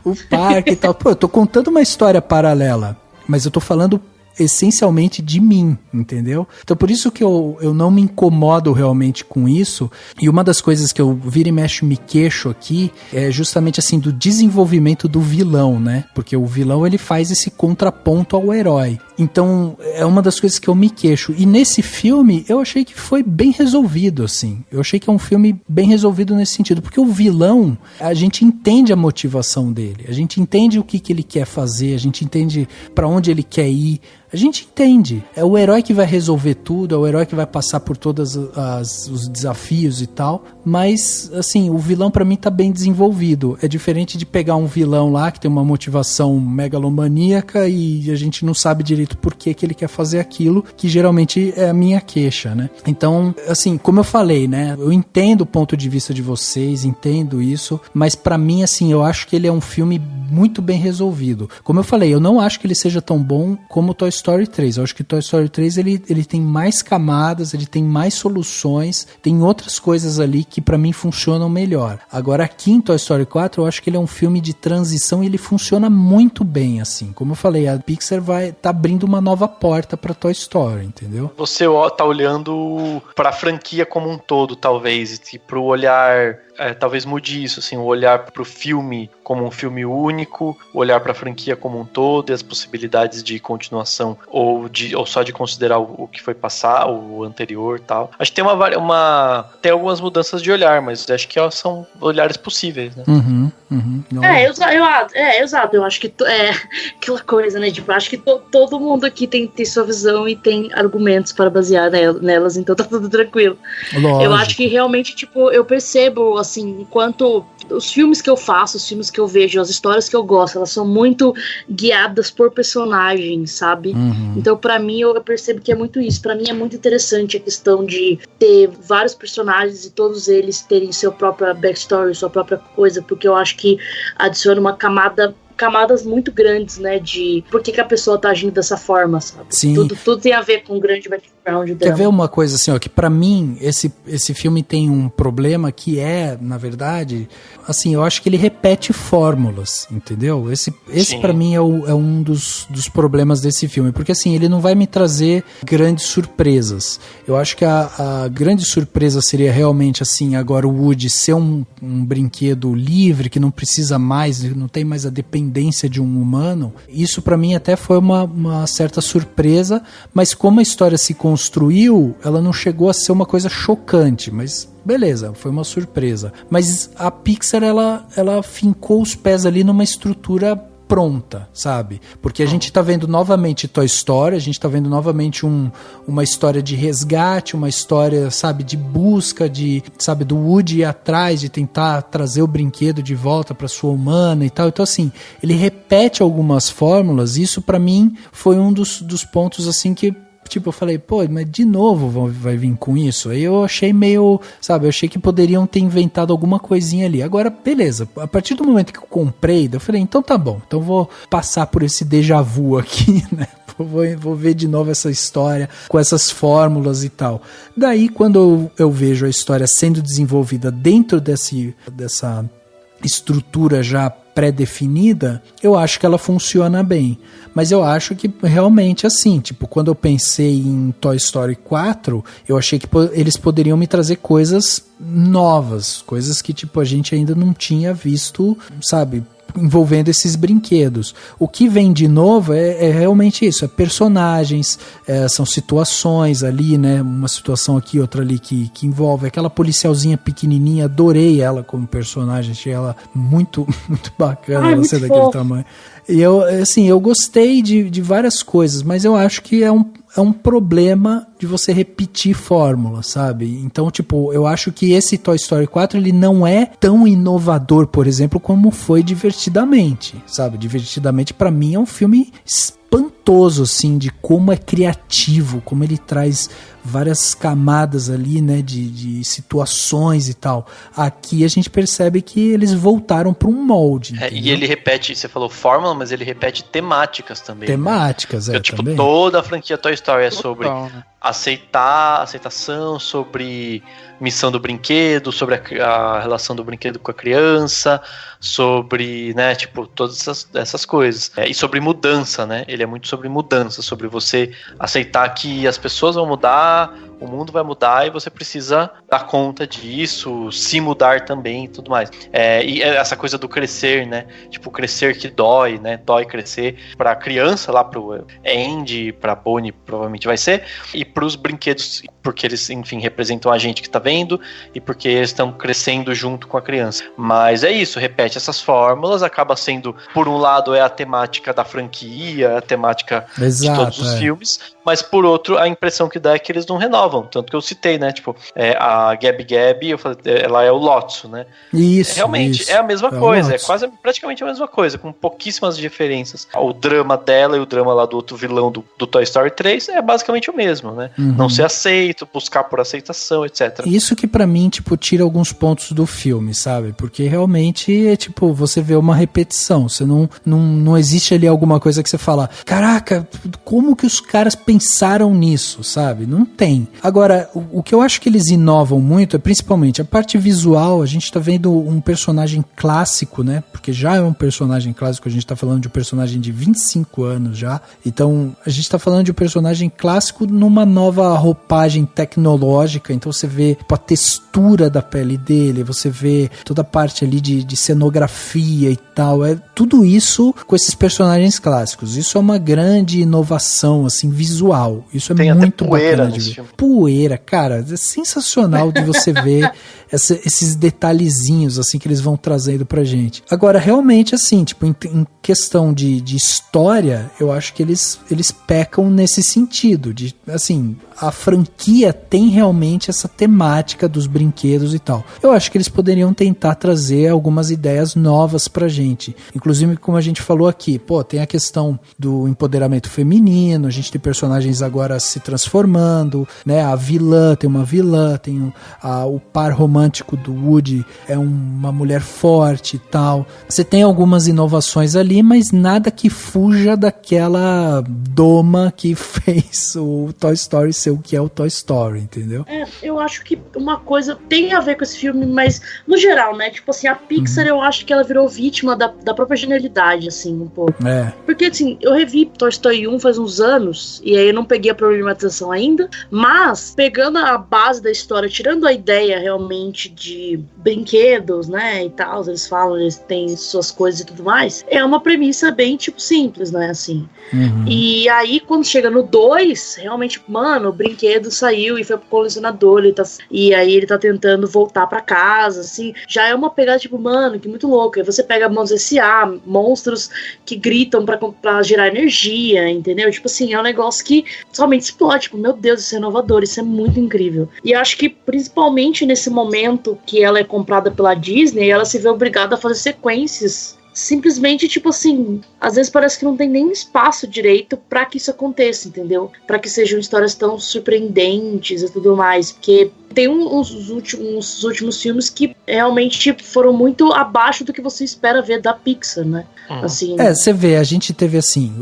o parque e tal. Pô, eu tô contando uma história paralela, mas eu tô falando essencialmente de mim, entendeu? Então por isso que eu não me incomodo realmente com isso, e uma das coisas que eu vira e mexe me queixo aqui é justamente assim do desenvolvimento do vilão, né? Porque o vilão ele faz esse contraponto ao herói. Então é uma das coisas que eu me queixo. E nesse filme eu achei que foi bem resolvido, assim. Eu achei que é um filme bem resolvido nesse sentido, porque o vilão, a gente entende a motivação dele, a gente entende o que ele quer fazer, a gente entende pra onde ele quer ir. A gente entende, é o herói que vai resolver tudo, é o herói que vai passar por todos os desafios e tal, mas assim, o vilão pra mim tá bem desenvolvido. É diferente de pegar um vilão lá que tem uma motivação megalomaníaca e a gente não sabe direito por que ele quer fazer aquilo, que geralmente é a minha queixa, né? Então, assim, como eu falei, né, eu entendo o ponto de vista de vocês, entendo isso, mas pra mim, assim, eu acho que ele é um filme muito bem resolvido. Como eu falei, eu não acho que ele seja tão bom como Toy Story 3. Eu acho que Toy Story 3 ele tem mais camadas, ele tem mais soluções, tem outras coisas ali que pra mim funcionam melhor. Agora aqui em Toy Story 4 eu acho que ele é um filme de transição e ele funciona muito bem, assim. Como eu falei, a Pixar tá abrindo uma nova porta pra Toy Story, entendeu? Você tá olhando pra franquia como um todo, talvez, e pro olhar... talvez mude isso, assim, o olhar pro filme como um filme único, o olhar pra franquia como um todo e as possibilidades de continuação ou só de considerar o que foi passar, o anterior e tal. Acho que tem tem algumas mudanças de olhar, mas acho que são olhares possíveis, né? Exato. Eu acho que aquela coisa, né? Tipo, acho que todo mundo aqui tem sua visão e tem argumentos para basear nelas, então tá tudo tranquilo. Lógico. Eu acho que realmente, tipo, eu percebo, assim, enquanto os filmes que eu faço, os filmes que eu vejo, as histórias que eu gosto, elas são muito guiadas por personagens, sabe? Então, pra mim, eu percebo que é muito isso. Pra mim é muito interessante a questão de ter vários personagens e todos eles terem sua própria backstory, sua própria coisa, porque eu acho que adiciona uma camadas muito grandes, né, de por que a pessoa tá agindo dessa forma, sabe? Sim. Tudo tem a ver com o grande background dela. Quer ver uma coisa assim, ó, que pra mim esse filme tem um problema que na verdade, assim, eu acho que ele repete fórmulas, entendeu? Esse pra mim é um dos problemas desse filme, porque assim, ele não vai me trazer grandes surpresas. Eu acho que a grande surpresa seria realmente assim, agora o Woody ser um brinquedo livre, que não precisa mais, não tem mais a dependência de um humano. Isso pra mim até foi uma certa surpresa, mas como a história se construiu, ela não chegou a ser uma coisa chocante, mas beleza, foi uma surpresa. Mas a Pixar, ela fincou os pés ali numa estrutura pronta, sabe? Porque a gente tá vendo novamente Toy Story, a gente tá vendo novamente uma história de resgate, uma história, sabe, de busca, sabe, do Woody ir atrás, de tentar trazer o brinquedo de volta pra sua humana e tal. Então, assim, ele repete algumas fórmulas, e isso pra mim foi um dos pontos, assim, que tipo, eu falei, pô, mas de novo vai vir com isso? Aí eu achei meio, sabe, eu achei que poderiam ter inventado alguma coisinha ali. Agora, beleza, a partir do momento que eu comprei, eu falei, então tá bom, então vou passar por esse déjà vu aqui, né? Vou ver de novo essa história com essas fórmulas e tal. Daí, quando eu vejo a história sendo desenvolvida dentro dessa estrutura já pré-definida, eu acho que ela funciona bem. Mas eu acho que realmente assim, tipo, quando eu pensei em Toy Story 4, eu achei que eles poderiam me trazer coisas novas, coisas que tipo a gente ainda não tinha visto, sabe, envolvendo esses brinquedos. O que vem de novo é realmente isso, é personagens, são situações ali, né, uma situação aqui, outra ali que envolve aquela policialzinha pequenininha, adorei ela como personagem, achei ela muito, muito bacana, ela ser daquele tamanho. E eu gostei de várias coisas, mas eu acho que é um problema de você repetir fórmula, sabe? Então, tipo, eu acho que esse Toy Story 4, ele não é tão inovador, por exemplo, como foi Divertidamente, sabe? Divertidamente, pra mim, é um filme espantoso, assim, de como é criativo, como ele traz várias camadas ali, né, de situações e tal. Aqui a gente percebe que eles voltaram para um molde. E ele repete, você falou fórmula, mas ele repete temáticas também. Temáticas, né? Tipo, também. Toda a franquia Toy Story é sobre aceitação, sobre missão do brinquedo, sobre a relação do brinquedo com a criança, sobre, né, tipo, todas essas coisas. E sobre mudança, né? Ele é muito sobre mudança, sobre você aceitar que as pessoas vão mudar, o mundo vai mudar e você precisa dar conta disso, se mudar também e tudo mais. E essa coisa do crescer, né? Tipo, crescer que dói, né? Dói crescer pra criança, lá pro Andy, pra Bonnie, provavelmente vai ser, e pros brinquedos, porque eles, enfim, representam a gente que tá vendo e porque eles estão crescendo junto com a criança. Mas é isso, repete essas fórmulas, acaba sendo, por um lado, é a temática da franquia, a temática de todos os filmes, mas por outro, a impressão que dá é que eles não renovam, tanto que eu citei, né, tipo, a Gabi Gabi, eu falei, ela é o Lotso, né? Isso, realmente, isso. É a mesma coisa, praticamente a mesma coisa, com pouquíssimas diferenças. O drama dela e o drama lá do outro vilão do Toy Story 3 é basicamente o mesmo, né? Não ser aceito, buscar por aceitação, etc. Isso que pra mim, tipo, tira alguns pontos do filme, sabe? Porque realmente é tipo, você vê uma repetição, você não existe ali alguma coisa que você fala, caraca, como que os caras pensaram nisso, sabe? Não tem. Agora, o que eu acho que eles inovam muito é principalmente a parte visual. A gente tá vendo um personagem clássico, né? Porque já é um personagem clássico, a gente tá falando de um personagem de 25 anos já. Então, a gente tá falando de um personagem clássico numa nova roupagem tecnológica. Então, você vê a textura da pele dele, você vê toda a parte ali de cenografia e tal. É tudo isso com esses personagens clássicos. Isso é uma grande inovação, assim, visual. Isso é tem muito até poeira bacana de ver. Poeira, cara, é sensacional de você ver esses detalhezinhos, assim, que eles vão trazendo pra gente. Agora, realmente, assim, tipo, em questão de história, eu acho que eles pecam nesse sentido, de, assim, a franquia tem realmente essa temática dos brinquedos e tal. Eu acho que eles poderiam tentar trazer algumas ideias novas pra gente. Inclusive, como a gente falou aqui, pô, tem a questão do empoderamento feminino, a gente tem personagens agora se transformando, né? A vilã, tem uma vilã, tem o par romântico do Woody, é uma mulher forte e tal. Você tem algumas inovações ali, mas nada que fuja daquela doma que fez o Toy Story ser o que é o Toy Story, entendeu? Eu acho que uma coisa tem a ver com esse filme, mas no geral, né? Tipo assim, a Pixar, eu acho que ela virou vítima da própria genialidade, assim, um pouco. Porque, assim, eu revi Toy Story 1 faz uns anos, e aí eu não peguei a problematização ainda, mas pegando a base da história, tirando a ideia realmente de brinquedos, né, e tal, eles falam, eles têm suas coisas e tudo mais, é uma premissa bem, tipo, simples, né, assim. E aí, quando chega no 2, realmente, mano, o brinquedo saiu e foi pro colecionador, e aí ele tá tentando voltar pra casa, assim, já é uma pegada, tipo, mano, que muito louco. Aí você pega Monstros S.A., monstros que gritam pra gerar energia, entendeu? Tipo assim, é um negócio que somente explode, tipo, meu Deus, isso é inovador, isso é muito incrível. E acho que, principalmente nesse momento que ela é comprada pela Disney, ela se vê obrigada a fazer sequências simplesmente, tipo assim, às vezes parece que não tem nem espaço direito pra que isso aconteça, entendeu? Pra que sejam histórias tão surpreendentes e tudo mais, porque tem uns últimos filmes que realmente foram muito abaixo do que você espera ver da Pixar, né? Assim, você vê, a gente teve assim,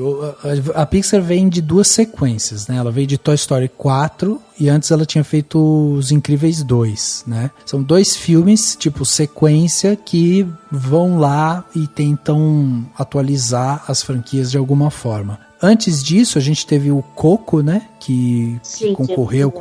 a Pixar vem de duas sequências, né? Ela veio de Toy Story 4 e antes ela tinha feito Os Incríveis 2, né? São dois filmes, tipo, sequência, que vão lá e tentam atualizar as franquias de alguma forma. Antes disso, a gente teve o Coco, né? Que concorreu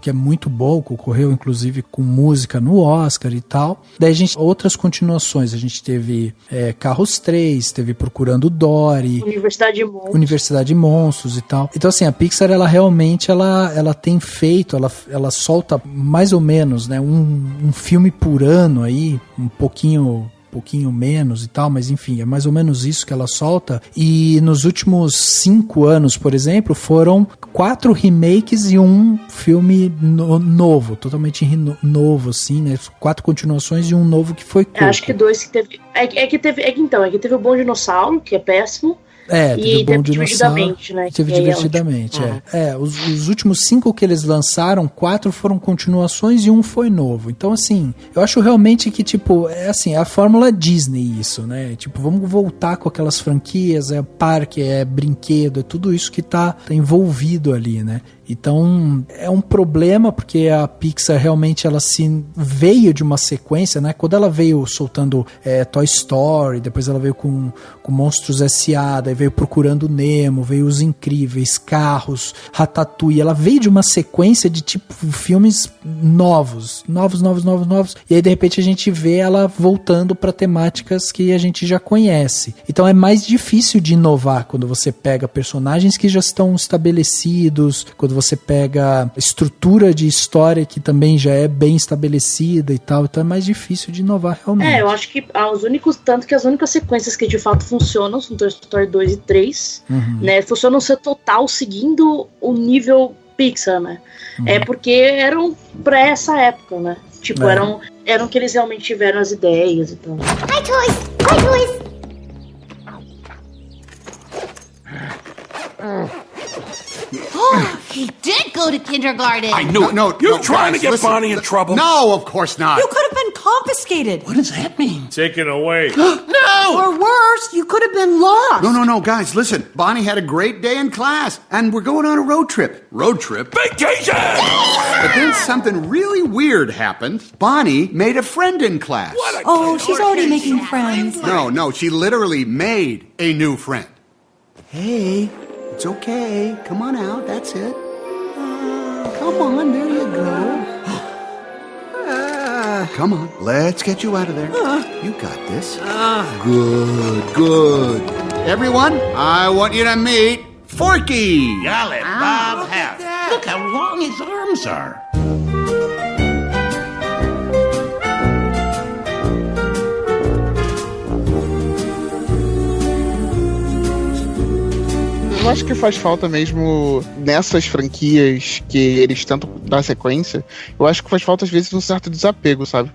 que é muito bom, concorreu inclusive com música no Oscar e tal. Daí a gente, outras continuações, a gente teve Carros 3, teve Procurando Dory, Universidade de Monstros e tal. Então assim, a Pixar, ela realmente, ela tem feito, ela solta mais ou menos, né, um filme por ano aí, um pouquinho menos e tal, mas enfim, é mais ou menos isso que ela solta. E nos últimos 5 anos, por exemplo, foram 4 remakes e um filme novo, totalmente novo, assim, né? 4 continuações e um novo que foi Coco. Acho que 2 que teve. É que teve o Bom Dinossauro, que é péssimo. teve o Bom Dinossauro. Né? Teve Divertidamente, os últimos 5 que eles lançaram, 4 foram continuações e 1 foi novo. Então, assim, eu acho realmente que, tipo, é a fórmula Disney isso, né? Tipo, vamos voltar com aquelas franquias, parque, brinquedo, é tudo isso que tá envolvido ali, né? Então, é um problema porque a Pixar realmente ela veio de uma sequência, né? Quando ela veio soltando Toy Story, depois ela veio com Monstros S.A., daí veio Procurando Nemo, veio Os Incríveis, Carros, Ratatouille. Ela veio de uma sequência de tipo filmes novos. E aí, de repente, a gente vê ela voltando para temáticas que a gente já conhece. Então, é mais difícil de inovar quando você pega personagens que já estão estabelecidos, quando você pega estrutura de história que também já é bem estabelecida e tal, então é mais difícil de inovar realmente. Eu acho que as únicas sequências que de fato funcionam são Toy Story 2 e 3, né, funcionam ser total seguindo o nível Pixar, né, porque eram pra essa época, né, tipo, eram que eles realmente tiveram as ideias e tal. Hi toys! Oh, he did go to kindergarten. I knew it. No, You're trying guys, to get listen. Bonnie in trouble. No, of course not. You could have been confiscated. What does that mean? Taken away. No! Or worse, you could have been lost. No, guys, listen. Bonnie had a great day in class, and we're going on a road trip. Road trip? Vacation! But then something really weird happened. Bonnie made a friend in class. Oh, she's already making friends. No, she literally made a new friend. Hey, it's okay. Come on out, that's it. Come on, there you go. Come on, let's get you out of there. You got this. Good. Everyone, I want you to meet Forky. Golly, Bob Howe. Look how long his arms are. Eu acho que faz falta mesmo nessas franquias que eles tentam dar sequência. Eu acho que faz falta às vezes um certo desapego, sabe?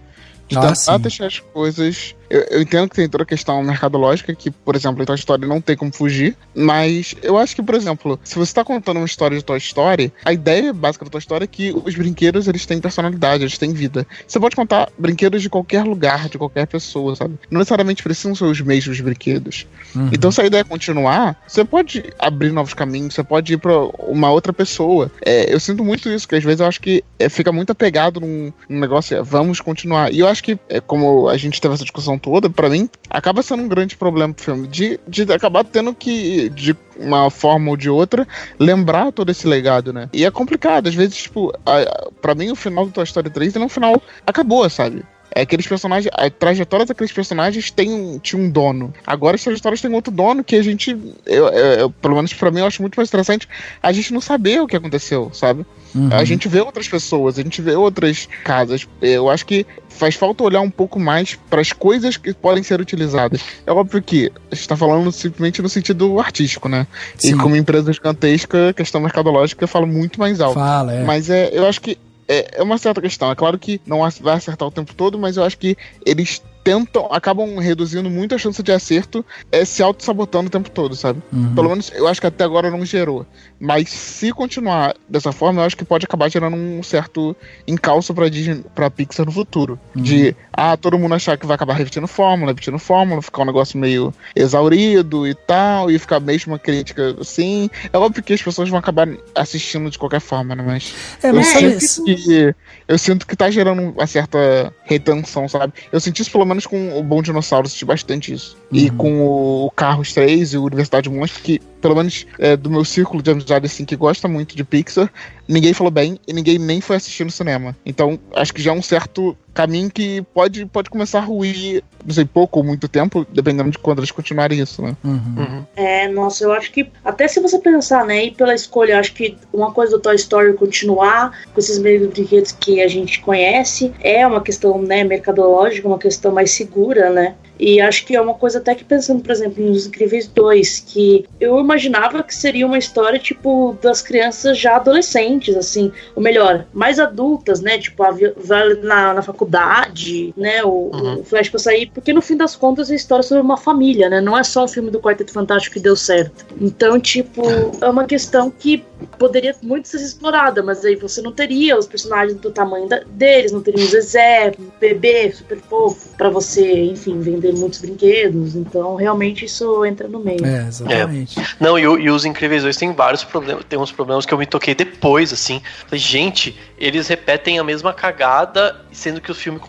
De tentar deixar as coisas... Eu entendo que tem toda a questão mercadológica, que, por exemplo, em Toy Story não tem como fugir, mas eu acho que, por exemplo, se você tá contando uma história de Toy Story, a ideia básica da Toy Story é que os brinquedos, eles têm personalidade, eles têm vida. Você pode contar brinquedos de qualquer lugar, de qualquer pessoa, sabe? Não necessariamente precisam ser os mesmos brinquedos. Então, se a ideia é continuar, você pode abrir novos caminhos, você pode ir pra uma outra pessoa. Eu sinto muito isso, que às vezes eu acho que fica muito apegado num negócio, vamos continuar. E eu acho que, como a gente teve essa discussão toda, pra mim, acaba sendo um grande problema pro filme, de acabar tendo que, de uma forma ou de outra, lembrar todo esse legado, né? E é complicado, às vezes, tipo, pra mim o final do Toy Story 3 é um final, acabou, sabe? Aqueles personagens, a trajetória daqueles personagens tinha um dono. Agora as trajetórias têm outro dono que a gente, pelo menos pra mim, eu acho muito mais interessante a gente não saber o que aconteceu, sabe? A gente vê outras pessoas, a gente vê outras casas. Eu acho que faz falta olhar um pouco mais para as coisas que podem ser utilizadas. É óbvio que a gente tá falando simplesmente no sentido artístico, né? Sim. E como empresa gigantesca, a questão mercadológica fala muito mais alto. Mas eu acho que é uma certa questão. É claro que não vai acertar o tempo todo, mas eu acho que eles acabam reduzindo muito a chance de acerto, se auto-sabotando o tempo todo, sabe? Pelo menos eu acho que até agora não gerou. Mas se continuar dessa forma, eu acho que pode acabar gerando um certo encalço pra Pixar no futuro. De, todo mundo achar que vai acabar repetindo fórmula, ficar um negócio meio exaurido e tal, e ficar mesmo uma crítica assim. É óbvio que as pessoas vão acabar assistindo de qualquer forma, né? Mas eu sinto que tá gerando uma certa retenção, sabe? Eu senti isso pelo menos com o Bom Dinossauro, senti bastante isso. E com o Carros 3 e o Universidade Monstro, que pelo menos do meu círculo de amizade assim, que gosta muito de Pixar, ninguém falou bem e ninguém nem foi assistir no cinema. Então acho que já é um certo caminho que pode começar a ruir, não sei, pouco ou muito tempo, dependendo de quando eles continuarem isso, né? Nossa, eu acho que até se você pensar, né, e pela escolha, acho que uma coisa do Toy Story continuar com esses mesmos brinquedos que a gente conhece é uma questão, né, mercadológica, uma questão mais segura, né? E acho que é uma coisa até que pensando, por exemplo, nos Incríveis 2, que eu imaginava que seria uma história, tipo, das crianças já adolescentes, assim, ou melhor, mais adultas, né, tipo, na faculdade, né, o Flash pra sair, porque no fim das contas é a história sobre uma família, né, não é só um filme do Quarteto Fantástico que deu certo. Então, tipo, é uma questão que poderia muito ser explorada, mas aí você não teria os personagens do tamanho deles, não teria o Zezé, o bebê super fofo, pra você, enfim, vender muitos brinquedos. Então, realmente, isso entra no meio. Exatamente. Não, e os Incríveis 2 tem vários problemas, tem uns problemas que eu me toquei depois, assim. Falei, gente, eles repetem a mesma cagada, sendo que o filme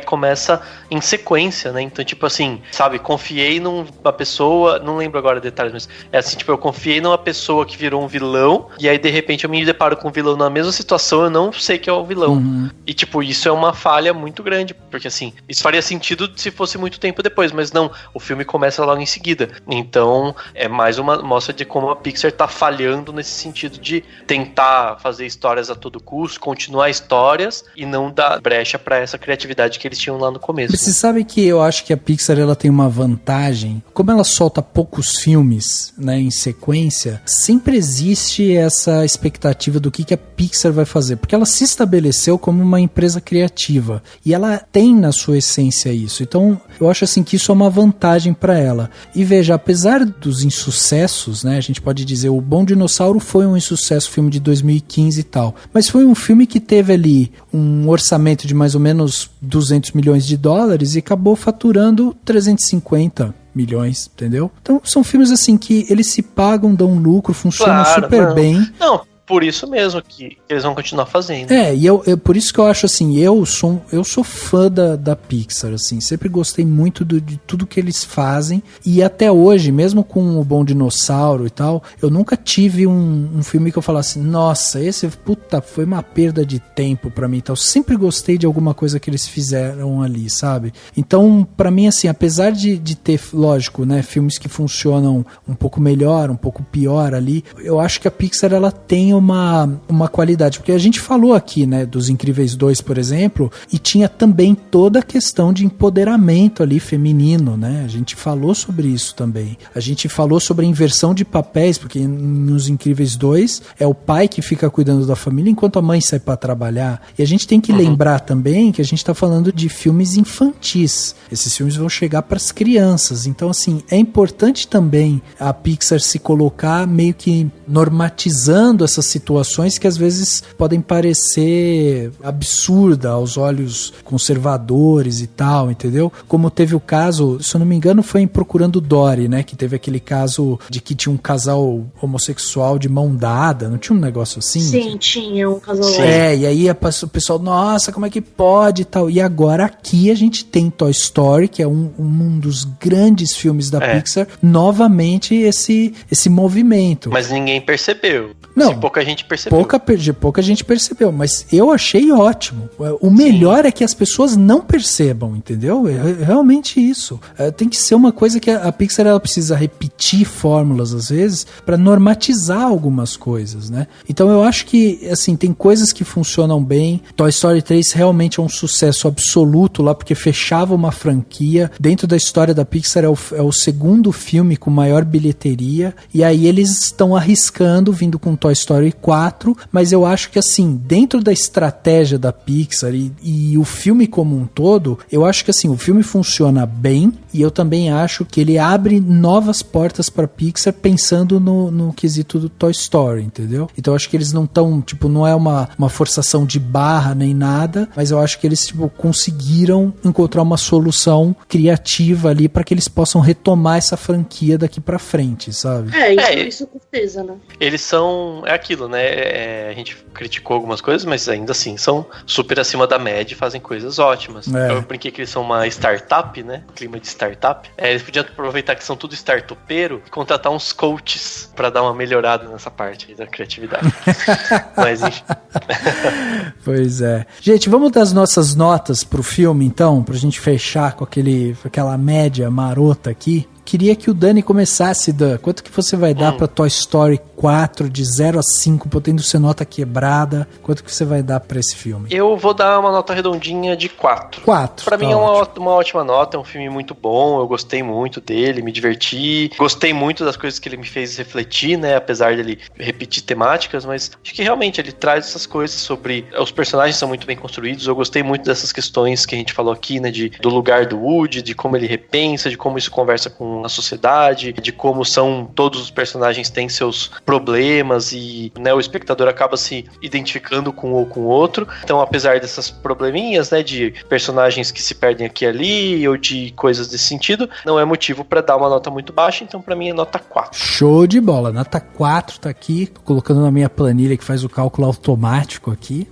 começa em sequência, né? Então, tipo assim, sabe, confiei numa pessoa, não lembro agora detalhes, mas é assim, tipo, eu confiei numa pessoa que virou um vilão, e aí, de repente, eu me deparo com um vilão na mesma situação, eu não sei que é o vilão. E, tipo, isso é uma falha muito grande, porque, assim, isso faria sentido se fosse muito tempo depois, mas não, o filme começa logo em seguida. Então, é mais uma mostra de como a Pixar tá falhando nesse sentido de tentar fazer histórias a todo custo, continuar histórias e não dar brecha pra essa criatividade que eles tinham lá no começo. Você sabe que eu acho que a Pixar ela tem uma vantagem, como ela solta poucos filmes, né, em sequência, sempre existe essa expectativa do que a Pixar vai fazer, porque ela se estabeleceu como uma empresa criativa e ela tem na sua essência isso. Então, eu acho assim que isso é uma vantagem para ela. E veja, apesar dos insucessos, né, a gente pode dizer, o Bom Dinossauro foi um insucesso, filme de 2015 e tal, mas foi um filme que teve ali um orçamento de mais ou menos 200 milhões de dólares e acabou faturando 350 milhões, entendeu? Então são filmes assim que eles se pagam, dão lucro, funcionam super bem. Não, por isso mesmo que eles vão continuar fazendo. E por isso que eu acho assim, eu sou fã da Pixar, assim, sempre gostei muito de tudo que eles fazem, e até hoje, mesmo com o Bom Dinossauro e tal, eu nunca tive um filme que eu falasse, nossa, esse, foi uma perda de tempo pra mim e tal. Sempre gostei de alguma coisa que eles fizeram ali, sabe? Então, pra mim, assim, apesar de ter, lógico, né, filmes que funcionam um pouco melhor, um pouco pior ali, eu acho que a Pixar, ela tem uma qualidade, porque a gente falou aqui, né, dos Incríveis 2, por exemplo, e tinha também toda a questão de empoderamento ali feminino, né, a gente falou sobre isso também, a gente falou sobre a inversão de papéis, porque nos Incríveis 2 é o pai que fica cuidando da família enquanto a mãe sai para trabalhar, e a gente tem que lembrar também que a gente tá falando de filmes infantis, esses filmes vão chegar para as crianças, então assim, é importante também a Pixar se colocar meio que normatizando essas situações que às vezes podem parecer absurda aos olhos conservadores e tal, entendeu? Como teve o caso, se eu não me engano, foi em Procurando Dory, né? Que teve aquele caso de que tinha um casal homossexual de mão dada, não tinha um negócio assim? Sim, tinha um casal. E aí o pessoal, nossa, como é que pode e tal. E agora aqui a gente tem Toy Story, que é um dos grandes filmes da Pixar, novamente esse movimento. Mas ninguém percebeu. Não, pouca gente percebeu. Pouca gente percebeu, mas eu achei ótimo. O melhor é que as pessoas não percebam, entendeu? É realmente isso. Tem que ser uma coisa que a Pixar ela precisa repetir fórmulas às vezes para normatizar algumas coisas, né? Então eu acho que assim, tem coisas que funcionam bem. Toy Story 3 realmente é um sucesso absoluto lá, porque fechava uma franquia. Dentro da história da Pixar é o segundo filme com maior bilheteria, e aí eles estão arriscando, vindo com Toy Story 4, mas eu acho que assim, dentro da estratégia da Pixar e o filme como um todo, eu acho que assim, o filme funciona bem, e eu também acho que ele abre novas portas pra Pixar pensando no quesito do Toy Story, entendeu? Então eu acho que eles não estão, tipo, não é uma forçação de barra nem nada, mas eu acho que eles, tipo, conseguiram encontrar uma solução criativa ali pra que eles possam retomar essa franquia daqui pra frente, sabe? Isso com certeza, né? Eles são, é aquilo, né? A gente criticou algumas coisas, mas ainda assim são super acima da média e fazem coisas ótimas. Eu brinquei que eles são uma startup, né? Clima de startup. Eles podiam aproveitar que são tudo startupeiro e contratar uns coaches pra dar uma melhorada nessa parte aí da criatividade. Mas enfim. Pois é. Gente, vamos dar as nossas notas pro filme, então, pra gente fechar com aquela média marota aqui. Queria que o Dani começasse, Dan. Quanto que você vai dar pra Toy Story 4, de 0 a 5, podendo ser nota quebrada. Quanto que você vai dar pra esse filme? Eu vou dar uma nota redondinha de 4. 4. Pra mim é uma ótima nota, é um filme muito bom, eu gostei muito dele, me diverti. Gostei muito das coisas que ele me fez refletir, né? Apesar dele repetir temáticas, mas acho que realmente ele traz essas coisas sobre... Os personagens são muito bem construídos, eu gostei muito dessas questões que a gente falou aqui, né? Do lugar do Woody, de como ele repensa, de como isso conversa com a sociedade, de como todos os personagens têm seus problemas e, né, o espectador acaba se identificando com um ou com o outro. Então, apesar dessas probleminhas, né, de personagens que se perdem aqui e ali, ou de coisas desse sentido, não é motivo pra dar uma nota muito baixa, então pra mim é nota 4. Show de bola, nota 4 tá aqui, tô colocando na minha planilha que faz o cálculo automático aqui.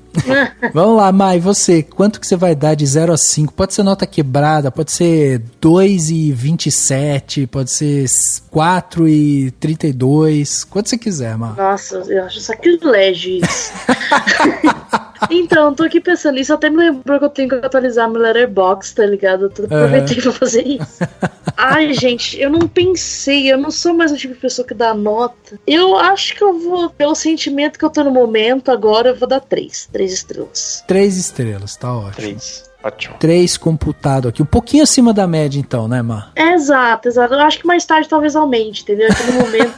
Vamos lá, Mai, você, quanto que você vai dar de 0 a 5? Pode ser nota quebrada, pode ser 2,27, pode ser 4,32, quanto você quiser, Mai. Nossa, eu acho sacrilégio isso. Então, tô aqui pensando nisso, até me lembrou que eu tenho que atualizar meu Letterboxd, tá ligado? Eu aproveitei pra fazer isso. Ai, gente, eu não pensei, eu não sou mais o tipo de pessoa que dá nota. Eu acho que eu vou, pelo sentimento que eu tô no momento, agora eu vou dar 3 estrelas. 3 estrelas, tá ótimo. 3, ótimo. 3 computado aqui, um pouquinho acima da média então, né, Mar? Exato. Eu acho que mais tarde talvez aumente, entendeu? Aqui no momento...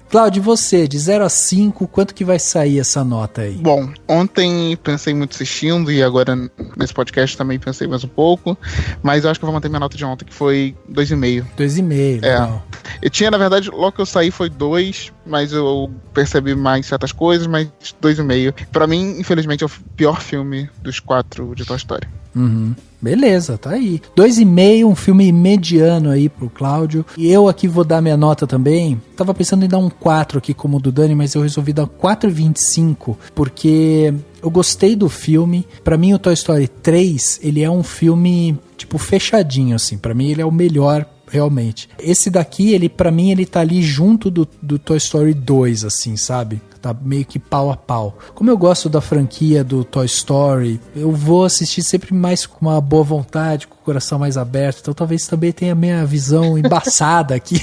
Cláudio, você, de 0 a 5, quanto que vai sair essa nota aí? Bom, ontem pensei muito assistindo e agora nesse podcast também pensei mais um pouco, mas eu acho que eu vou manter minha nota de ontem, que foi 2,5. 2,5, legal. Eu tinha, na verdade, logo que eu saí foi 2, mas eu percebi mais certas coisas, mas 2,5. Pra mim, infelizmente, é o pior filme dos 4 de Toy Story. Uhum. Beleza, tá aí. 2,5, um filme mediano aí pro Cláudio. E eu aqui vou dar minha nota também. Tava pensando em dar um 4 aqui como o do Dani, mas eu resolvi dar 4,25, porque eu gostei do filme. Pra mim, o Toy Story 3, ele é um filme, tipo, fechadinho, assim. Pra mim, ele é o melhor, realmente. Esse daqui, ele, pra mim, ele tá ali junto do Toy Story 2, assim, sabe? Tá meio que pau a pau. Como eu gosto da franquia do Toy Story, eu vou assistir sempre mais com uma boa vontade, com o coração mais aberto. Então talvez também tenha a minha visão embaçada aqui.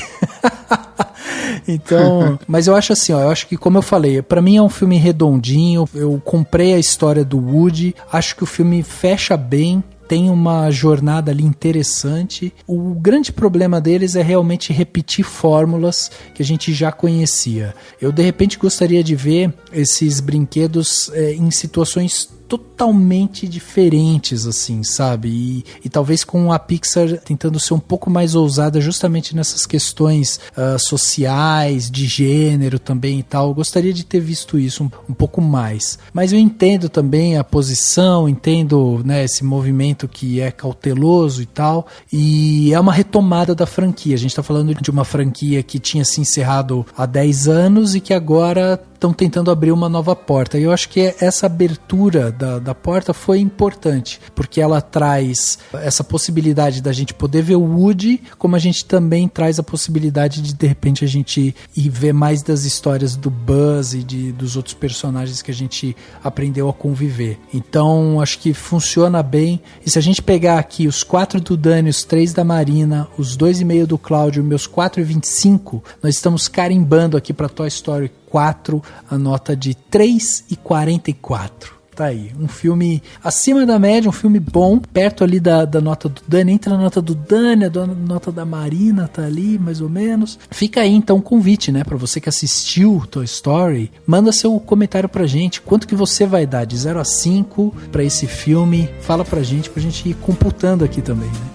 Então, mas eu acho assim, ó, eu acho que, como eu falei, pra mim é um filme redondinho. Eu comprei a história do Woody, acho que o filme fecha bem. Tem uma jornada ali interessante. O grande problema deles é realmente repetir fórmulas que a gente já conhecia. Eu, de repente, gostaria de ver esses brinquedos em situações totalmente diferentes, assim, sabe? E talvez com a Pixar tentando ser um pouco mais ousada justamente nessas questões sociais, de gênero também e tal. Eu gostaria de ter visto isso um pouco mais. Mas eu entendo também a posição, entendo, né, esse movimento que é cauteloso e tal. E é uma retomada da franquia. A gente tá falando de uma franquia que tinha se encerrado há 10 anos e que agora estão tentando abrir uma nova porta. E eu acho que essa abertura da porta foi importante, porque ela traz essa possibilidade da gente poder ver o Woody, como a gente também traz a possibilidade de repente, a gente ir ver mais das histórias do Buzz e dos outros personagens que a gente aprendeu a conviver. Então, acho que funciona bem. E se a gente pegar aqui os 4 do Dani, os 3 da Marina, os 2,5 do Cláudio, meus 4,25, nós estamos carimbando aqui para Toy Story 4 a nota de 3,44. Tá aí, um filme acima da média, um filme bom, perto ali da nota do Dani, entre a nota do Dani, a nota da Marina tá ali, mais ou menos. Fica aí então o convite, né, pra você que assistiu Toy Story, manda seu comentário pra gente, quanto que você vai dar de 0 a 5 pra esse filme, fala pra gente ir computando aqui também, né.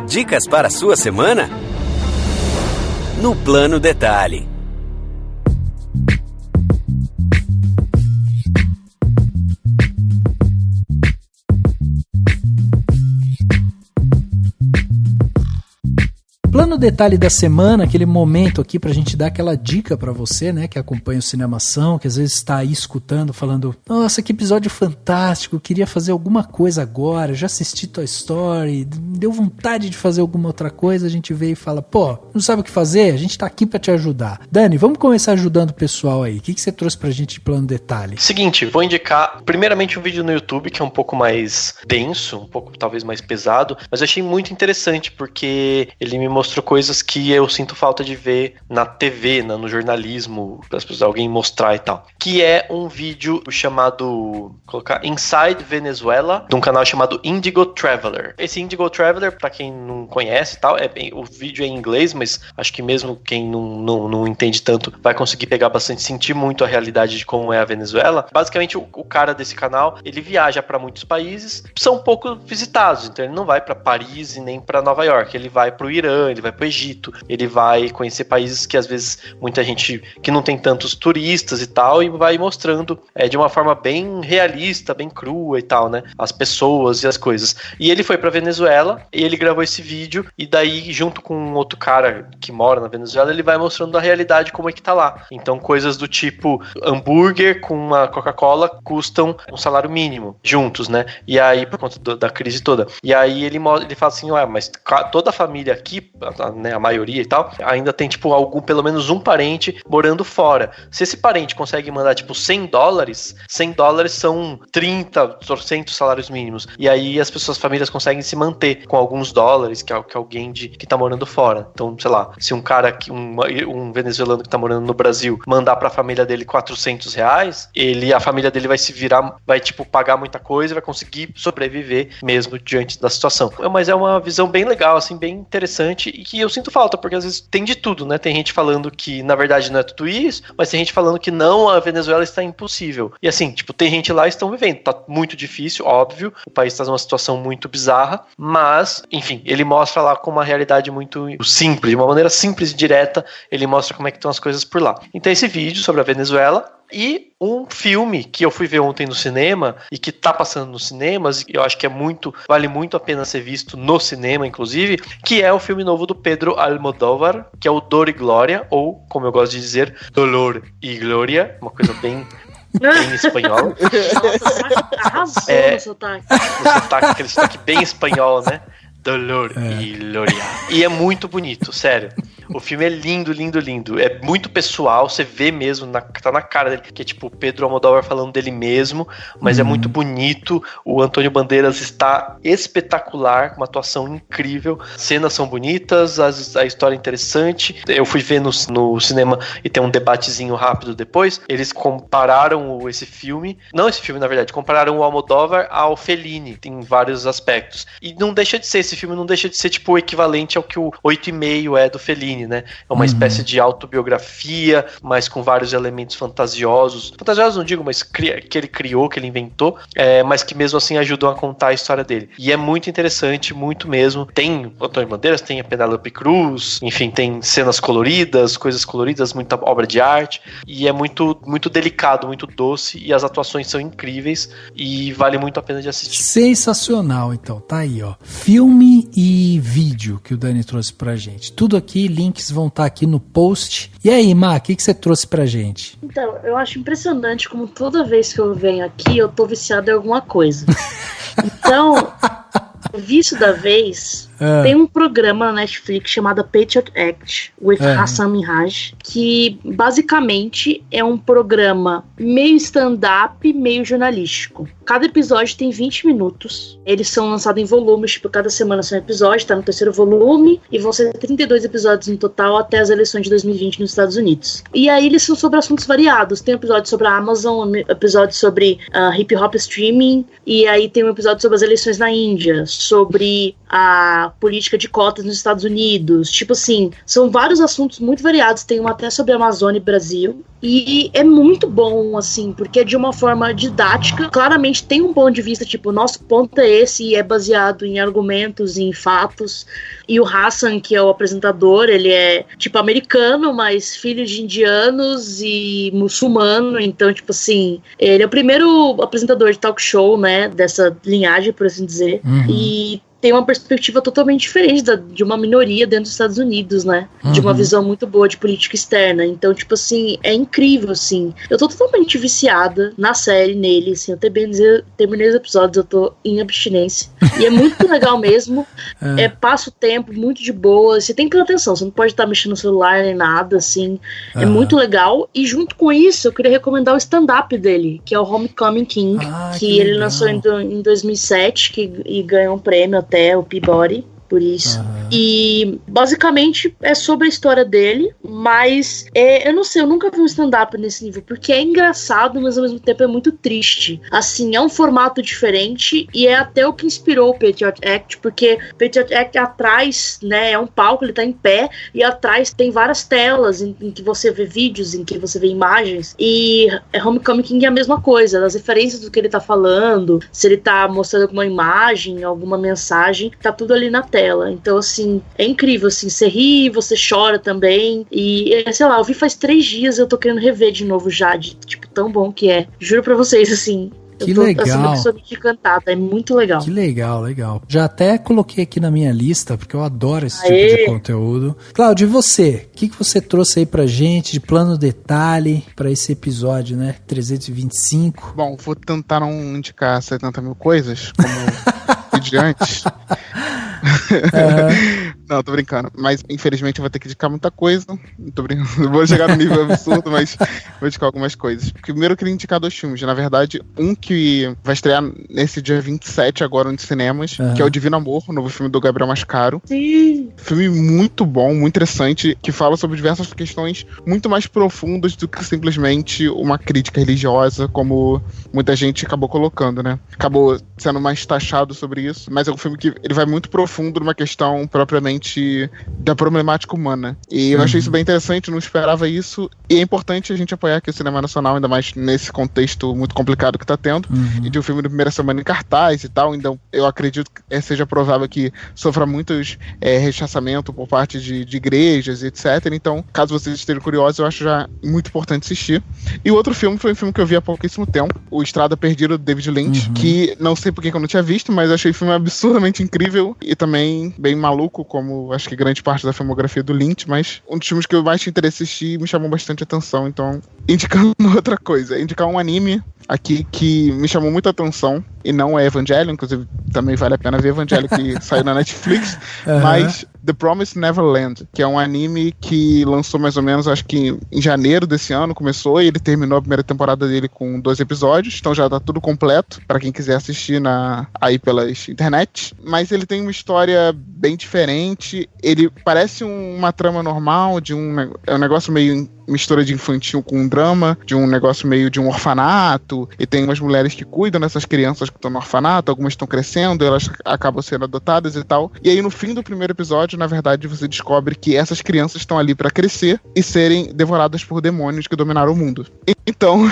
Dicas para a sua semana? No Plano Detalhe. Plano detalhe da semana, aquele momento aqui pra gente dar aquela dica pra você, né, que acompanha o Cinemação, que às vezes está aí escutando, falando, nossa, que episódio fantástico, queria fazer alguma coisa agora, já assisti Toy Story, deu vontade de fazer alguma outra coisa, a gente veio e fala, pô, não sabe o que fazer? A gente tá aqui pra te ajudar. Dani, vamos começar ajudando o pessoal aí. O que você trouxe pra gente de plano detalhe? Seguinte, vou indicar primeiramente um vídeo no YouTube que é um pouco mais denso, um pouco talvez mais pesado, mas eu achei muito interessante porque ele me mostrou coisas que eu sinto falta de ver na TV, no jornalismo, para as pessoas, alguém mostrar e tal. Que é um vídeo chamado, vou colocar Inside Venezuela, de um canal chamado Indigo Traveler. Esse Indigo Traveler, para quem não conhece e tal, o vídeo é em inglês, mas acho que mesmo quem não entende tanto vai conseguir pegar bastante, sentir muito a realidade de como é a Venezuela. Basicamente, o cara desse canal, ele viaja para muitos países, são pouco visitados, então ele não vai para Paris e nem para Nova York, ele vai para o Irã, ele vai para o Egito, ele vai conhecer países que às vezes muita gente que não tem tantos turistas e tal, e vai mostrando de uma forma bem realista, bem crua e tal, né, as pessoas e as coisas. E ele foi para Venezuela e ele gravou esse vídeo, e daí junto com um outro cara que mora na Venezuela, ele vai mostrando a realidade como é que tá lá. Então coisas do tipo, hambúrguer com uma Coca-Cola custam um salário mínimo juntos, né, e aí por conta da crise toda. E aí ele fala assim, mas toda a família aqui, né, a maioria e tal, ainda tem tipo pelo menos um parente morando fora. Se esse parente consegue mandar tipo $100 são 400 salários mínimos. E aí as famílias conseguem se manter com alguns dólares que alguém que tá morando fora. Então, sei lá, se um cara, um venezuelano que tá morando no Brasil mandar pra família dele R$400, a família dele vai se virar, vai tipo pagar muita coisa e vai conseguir sobreviver mesmo diante da situação. Mas é uma visão bem legal, assim, bem interessante, e que eu sinto falta, porque às vezes tem de tudo, né? Tem gente falando que na verdade não é tudo isso, mas tem gente falando que não, a Venezuela está impossível. E assim, tipo, tem gente lá que estão vivendo. Tá muito difícil, óbvio, o país está numa situação muito bizarra, mas, enfim, ele mostra lá com uma realidade muito simples, de uma maneira simples e direta, ele mostra como é que estão as coisas por lá. Então esse vídeo sobre a Venezuela, e um filme que eu fui ver ontem no cinema e que tá passando nos cinemas, e eu acho que vale muito a pena ser visto no cinema, inclusive, que é o filme novo do Pedro Almodóvar, que é o Dor e Glória, ou, como eu gosto de dizer, Dolor e Glória, uma coisa bem espanhol. Arrasou no sotaque. Aquele sotaque bem espanhol, né? Dolor e Glória. E é muito bonito, sério. O filme é lindo, lindo, lindo. É muito pessoal, você vê mesmo, tá na cara dele, que é tipo o Pedro Almodóvar falando dele mesmo, mas é muito bonito. O Antônio Bandeiras está espetacular, com uma atuação incrível. Cenas são bonitas, a história é interessante. Eu fui ver no cinema e tem um debatezinho rápido depois. Eles compararam esse filme compararam o Almodóvar ao Fellini, em vários aspectos. E não deixa de ser, esse filme não deixa de ser tipo o equivalente ao que o 8,5 é do Fellini, né? É uma espécie de autobiografia, mas com vários elementos fantasiosos. Fantasiosos não digo, mas que ele criou, que ele inventou, mas que mesmo assim ajudam a contar a história dele. E é muito interessante, muito mesmo. Tem o Antônio Bandeiras, tem a Penélope Cruz, enfim, tem cenas coloridas, coisas coloridas, muita obra de arte, e é muito, muito delicado, muito doce, e as atuações são incríveis, e vale muito a pena de assistir. Sensacional, então, tá aí, ó. Filme e vídeo que o Dani trouxe pra gente. Tudo aqui, links vão estar aqui no post. E aí, Má, o que você trouxe pra gente? Então, eu acho impressionante como toda vez que eu venho aqui, eu tô viciado em alguma coisa. Então, o vício da vez... Tem um programa na Netflix chamado Patriot Act, with Hassan Minhaj, que basicamente é um programa meio stand-up, meio jornalístico. Cada episódio tem 20 minutos. Eles são lançados em volumes, tipo, cada semana são um episódio, tá no 3º volume, e vão ser 32 episódios no total até as eleições de 2020 nos Estados Unidos. E aí eles são sobre assuntos variados. Tem episódio sobre a Amazon, um episódio sobre hip hop streaming, e aí tem um episódio sobre as eleições na Índia, sobre a política de cotas nos Estados Unidos, tipo assim, são vários assuntos muito variados, tem um até sobre a Amazônia e Brasil, e é muito bom, assim, porque é de uma forma didática, claramente tem um ponto de vista, tipo, nosso ponto é esse, e é baseado em argumentos, em fatos, e o Hassan, que é o apresentador, ele é, tipo, americano, mas filho de indianos e muçulmano, então, tipo assim, ele é o primeiro apresentador de talk show, né, dessa linhagem, por assim dizer, e tem uma perspectiva totalmente diferente de uma minoria dentro dos Estados Unidos, né? De uma visão muito boa de política externa. Então, tipo assim, é incrível, assim. Eu tô totalmente viciada na série, nele, assim. Eu terminei os episódios, eu tô em abstinência. E é muito legal mesmo. Passa o tempo muito de boa. Você tem que ter atenção, você não pode estar mexendo no celular nem nada, assim. É muito legal. E junto com isso, eu queria recomendar o stand-up dele, que é o Homecoming King, que ele lançou em 2007, e ganhou um prêmio até, o Peabody, por isso. E basicamente é sobre a história dele, mas eu não sei, eu nunca vi um stand-up nesse nível, porque é engraçado, mas ao mesmo tempo é muito triste. Assim, é um formato diferente e é até o que inspirou o Patriot Act, porque o Patriot Act atrás, né, é um palco, ele tá em pé, e atrás tem várias telas em que você vê vídeos, em que você vê imagens, e Homecoming King é a mesma coisa, as referências do que ele tá falando, se ele tá mostrando alguma imagem, alguma mensagem, tá tudo ali na tela. Então, assim, é incrível, assim, você ri, você chora também, e, sei lá, eu vi faz 3 dias, eu tô querendo rever de novo já, de, tipo, tão bom que é. Juro pra vocês, assim, que legal. Assim, uma pessoa encantada, é muito legal. Que legal, legal. Já até coloquei aqui na minha lista, porque eu adoro esse tipo de conteúdo. Cláudio, e você? O que você trouxe aí pra gente de plano detalhe pra esse episódio, né? 325. Bom, vou tentar não indicar 70 mil coisas, como pedi antes. Não, tô brincando. Mas, infelizmente, eu vou ter que indicar muita coisa. Tô brincando. Não vou chegar no nível absurdo, mas vou indicar algumas coisas. Primeiro, eu queria indicar 2 filmes. Na verdade, um que vai estrear nesse dia 27, agora nos cinemas, que é o Divino Amor, o novo filme do Gabriel Mascaro. Sim. Filme muito bom, muito interessante, que fala sobre diversas questões muito mais profundas do que simplesmente uma crítica religiosa, como muita gente acabou colocando, né? Acabou sendo mais taxado sobre isso, mas é um filme que ele vai muito profundo numa questão propriamente da problemática humana. E eu achei isso bem interessante, não esperava isso, e é importante a gente apoiar aqui o cinema nacional, ainda mais nesse contexto muito complicado que tá tendo, e de um filme da primeira semana em cartaz e tal, então eu acredito que seja provável que sofra muitos rechaçamento por parte de igrejas e etc. Então, caso vocês estejam curiosos, eu acho já muito importante assistir. E o outro filme foi um filme que eu vi há pouquíssimo tempo, o Estrada Perdida, do David Lynch, que não sei por que eu não tinha visto, mas achei o filme absurdamente incrível e também bem maluco, como acho que grande parte da filmografia do Lynch, mas um dos filmes que eu mais tinha interesse em assistir me chamou bastante atenção, então indicando outra coisa, indicar um anime aqui que me chamou muita atenção, e não é Evangelion, inclusive também vale a pena ver Evangelion, que saiu na Netflix, mas The Promised Neverland, que é um anime que lançou mais ou menos, acho que em janeiro desse ano, começou, e ele terminou a primeira temporada dele com 2 episódios, então já tá tudo completo, pra quem quiser assistir aí pelas internet, mas ele tem uma história bem diferente, ele parece uma trama normal, é um negócio meio mistura de infantil com um drama, de um negócio meio de um orfanato, e tem umas mulheres que cuidam dessas crianças que estão no orfanato, algumas estão crescendo, elas acabam sendo adotadas e tal, e aí no fim do primeiro episódio, na verdade, você descobre que essas crianças estão ali pra crescer e serem devoradas por demônios que dominaram o mundo. Então,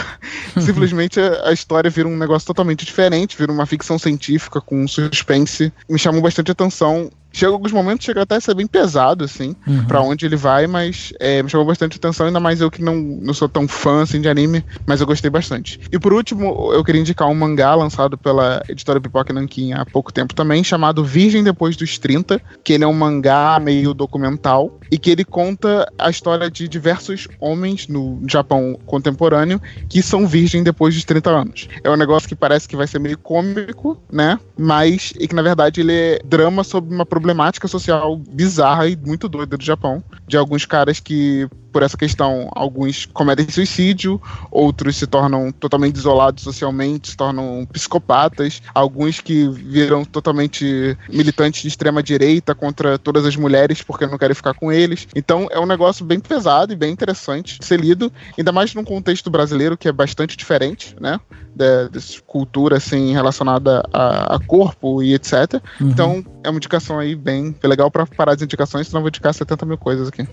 simplesmente a história vira um negócio totalmente diferente, vira uma ficção científica com um suspense, me chamou bastante atenção. Chega alguns momentos, chega até a ser bem pesado, assim, pra onde ele vai, mas me chamou bastante atenção, ainda mais eu que não sou tão fã, assim, de anime, mas eu gostei bastante. E por último, eu queria indicar um mangá lançado pela editora Pipoca Nankin há pouco tempo também, chamado Virgem Depois dos 30, que ele é um mangá meio documental, e que ele conta a história de diversos homens no Japão contemporâneo que são virgem depois dos 30 anos. É um negócio que parece que vai ser meio cômico, né, mas, e que na verdade ele é drama sobre uma problemática social bizarra e muito doida do Japão, de alguns caras que, por essa questão, alguns cometem suicídio, outros se tornam totalmente isolados socialmente, se tornam psicopatas, alguns que viram totalmente militantes de extrema direita contra todas as mulheres porque não querem ficar com eles. Então é um negócio bem pesado e bem interessante de ser lido, ainda mais num contexto brasileiro que é bastante diferente, né, dessa cultura assim relacionada a corpo e etc. Então é uma indicação aí bem legal pra parar as indicações, senão eu vou indicar 70 mil coisas aqui.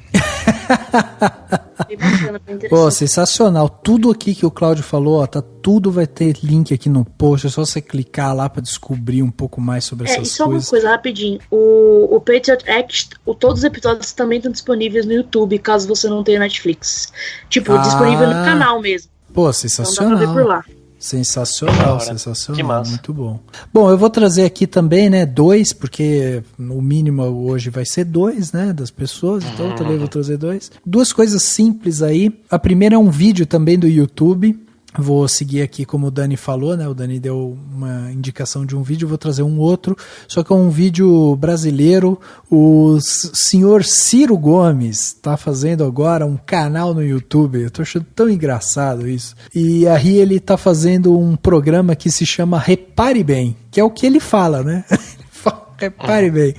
Pô, sensacional. Tudo aqui que o Cláudio falou, ó, tudo vai ter link aqui no post, é só você clicar lá pra descobrir um pouco mais sobre essas coisas. E só uma coisa, rapidinho, o Patriot Act, todos os episódios também estão disponíveis no YouTube, caso você não tenha Netflix. Tipo, disponível no canal mesmo. Pô, sensacional. Então dá pra ver por lá. Sensacional, sensacional. Que massa. Muito bom. Bom, eu vou trazer aqui também, né, 2, porque o mínimo hoje vai ser 2, né, das pessoas, então eu também vou trazer 2. 2 coisas simples aí. A primeira é um vídeo também do YouTube. Vou seguir aqui como o Dani falou, né? O Dani deu uma indicação de um vídeo, vou trazer um outro, só que é um vídeo brasileiro. O senhor Ciro Gomes está fazendo agora um canal no YouTube. Eu tô achando tão engraçado isso. E aí ele tá fazendo um programa que se chama Repare Bem, que é o que ele fala, né? Ele fala, repare bem.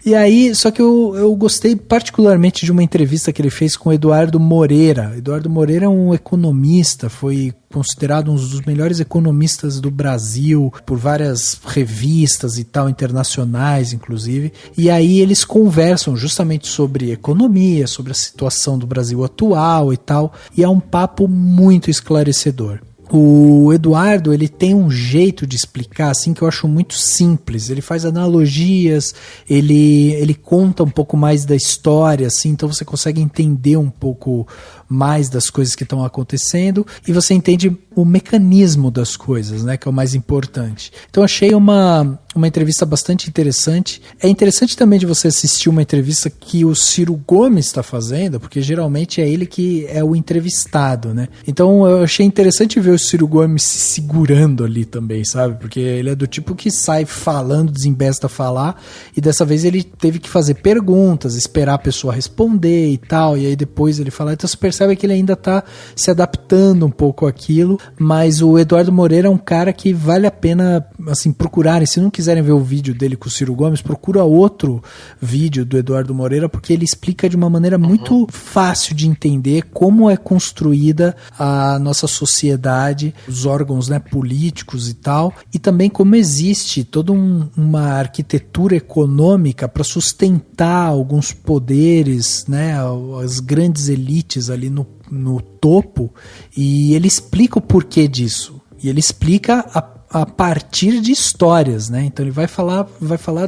E aí, só que eu gostei particularmente de uma entrevista que ele fez com o Eduardo Moreira. Eduardo Moreira é um economista, foi considerado um dos melhores economistas do Brasil por várias revistas e tal, internacionais inclusive. E aí eles conversam justamente sobre economia, sobre a situação do Brasil atual e tal. E é um papo muito esclarecedor. O Eduardo, ele tem um jeito de explicar assim que eu acho muito simples. Ele faz analogias, ele conta um pouco mais da história, assim, então você consegue entender um pouco mais das coisas que estão acontecendo e você entende o mecanismo das coisas, né, que é o mais importante. Então achei uma entrevista bastante interessante. É interessante também de você assistir uma entrevista que o Ciro Gomes está fazendo, porque geralmente é ele que é o entrevistado, né? Então eu achei interessante ver o Ciro Gomes se segurando ali também, sabe? Porque ele é do tipo que sai falando, desembesta a falar, e dessa vez ele teve que fazer perguntas, esperar a pessoa responder e tal, e aí depois ele fala. Então você percebe que ele ainda está se adaptando um pouco àquilo, mas o Eduardo Moreira é um cara que vale a pena, assim, procurarem. Se não quiserem ver o vídeo dele com o Ciro Gomes, procura outro vídeo do Eduardo Moreira, porque ele explica de uma maneira muito fácil de entender como é construída a nossa sociedade, os órgãos, né, políticos e tal, e também como existe toda uma arquitetura econômica para sustentar alguns poderes, né, as grandes elites ali no topo, e ele explica o porquê disso, e ele explica a partir de histórias, né? Então ele vai falar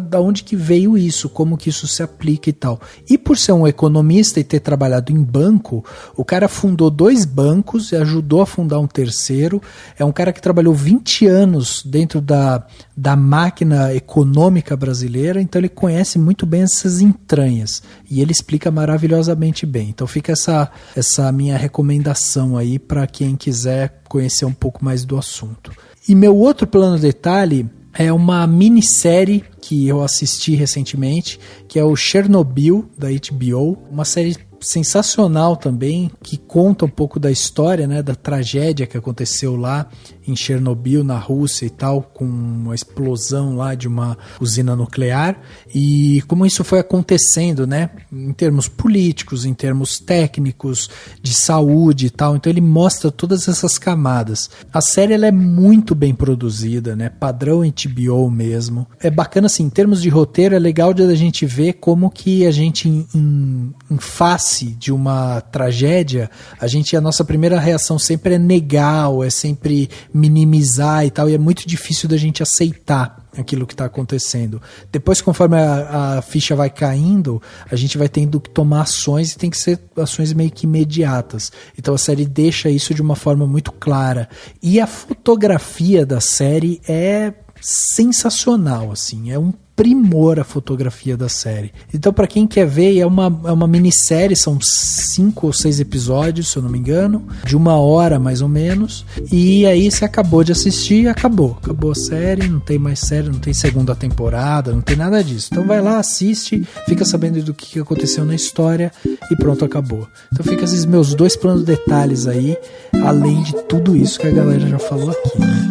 da onde que veio isso, como que isso se aplica e tal. E por ser um economista e ter trabalhado em banco, o cara fundou 2 bancos e ajudou a fundar um terceiro. É um cara que trabalhou 20 anos dentro da máquina econômica brasileira, então ele conhece muito bem essas entranhas e ele explica maravilhosamente bem. Então fica essa minha recomendação aí para quem quiser conhecer um pouco mais do assunto. E meu outro plano detalhe é uma minissérie que eu assisti recentemente, que é o Chernobyl, da HBO, uma série sensacional também, que conta um pouco da história, né, da tragédia que aconteceu lá em Chernobyl, na Rússia e tal, com uma explosão lá de uma usina nuclear, e como isso foi acontecendo, né, em termos políticos, em termos técnicos, de saúde e tal. Então ele mostra todas essas camadas. A série ela é muito bem produzida, né, padrão HBO mesmo. É bacana assim, em termos de roteiro, é legal de a gente ver como que a gente em face de uma tragédia, a nossa primeira reação sempre é negar, ou é sempre minimizar e tal, e é muito difícil da gente aceitar aquilo que está acontecendo. Depois, conforme a ficha vai caindo, a gente vai tendo que tomar ações, e tem que ser ações meio que imediatas. Então a série deixa isso de uma forma muito clara. E a fotografia da série é sensacional, assim, é um primor a fotografia da série. Então, para quem quer ver, é uma minissérie, são 5 ou 6 episódios, se eu não me engano, de 1 hora mais ou menos, e aí você acabou de assistir, acabou a série, não tem mais série, não tem segunda temporada, não tem nada disso. Então vai lá, assiste, fica sabendo do que aconteceu na história e pronto, acabou. Então fica esses meus 2 planos detalhes aí, além de tudo isso que a galera já falou aqui, né?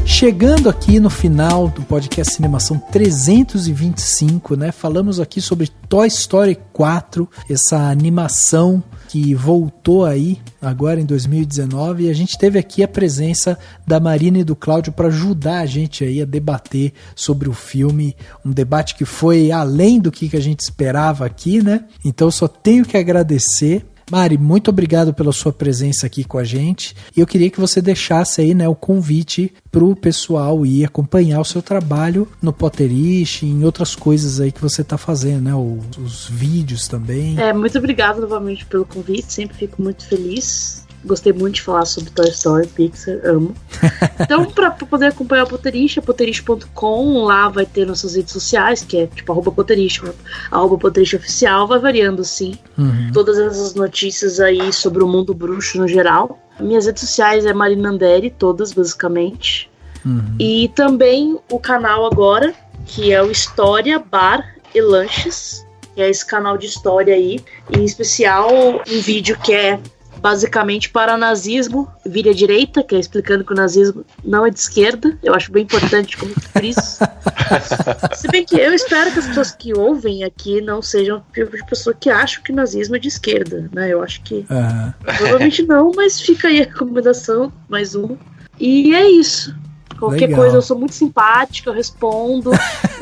Chegando aqui no final do podcast Cinemação 325, né? Falamos aqui sobre Toy Story 4, essa animação que voltou aí agora em 2019, e a gente teve aqui a presença da Marina e do Cláudio para ajudar a gente aí a debater sobre o filme, um debate que foi além do que a gente esperava aqui, né? Então eu só tenho que agradecer. Mari, muito obrigado pela sua presença aqui com a gente. E eu queria que você deixasse aí, né, o convite pro pessoal ir acompanhar o seu trabalho no Potterish e em outras coisas aí que você tá fazendo, né? Os vídeos também. Muito obrigado novamente pelo convite, sempre fico muito feliz. Gostei muito de falar sobre Toy Story, Pixar, amo. Então, pra poder acompanhar o Potterish, é potterish.com, lá vai ter nossas redes sociais, que é tipo @Potterish, @Potterish oficial, vai variando assim. Todas essas notícias aí sobre o mundo bruxo no geral. Minhas redes sociais é Marina Andere, todas basicamente. E também o canal agora, que é o História, Bar e Lanches, que é esse canal de história aí. Em especial, um vídeo que é basicamente para nazismo, vira direita, que é explicando que o nazismo não é de esquerda. Eu acho bem importante como por isso. Se bem que eu espero que as pessoas que ouvem aqui não sejam o tipo de pessoa que acham que o nazismo é de esquerda, né? Eu acho que provavelmente não, mas fica aí a recomendação, mais uma. E é isso. Qualquer coisa, eu sou muito simpática, eu respondo.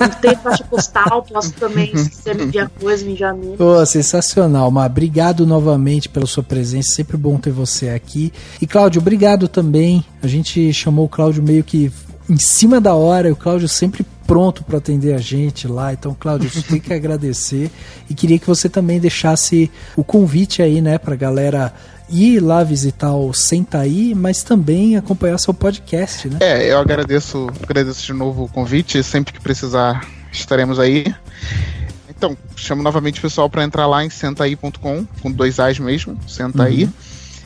Eu tenho caixa postal, posso também, se quiser me enviar coisa, me enviar mesmo. Sensacional, Mar. Obrigado novamente pela sua presença, sempre bom ter você aqui. E Cláudio, obrigado também. A gente chamou o Cláudio meio que em cima da hora, o Cláudio sempre pronto para atender a gente lá. Então, Cláudio, você tem que agradecer. E queria que você também deixasse o convite aí, né, pra galera ir lá visitar o Senta Aí, mas também acompanhar seu podcast, né? Eu agradeço de novo o convite, sempre que precisar estaremos aí. Então, chamo novamente o pessoal para entrar lá em sentaí.com, com 2 A's mesmo, Senta Aí.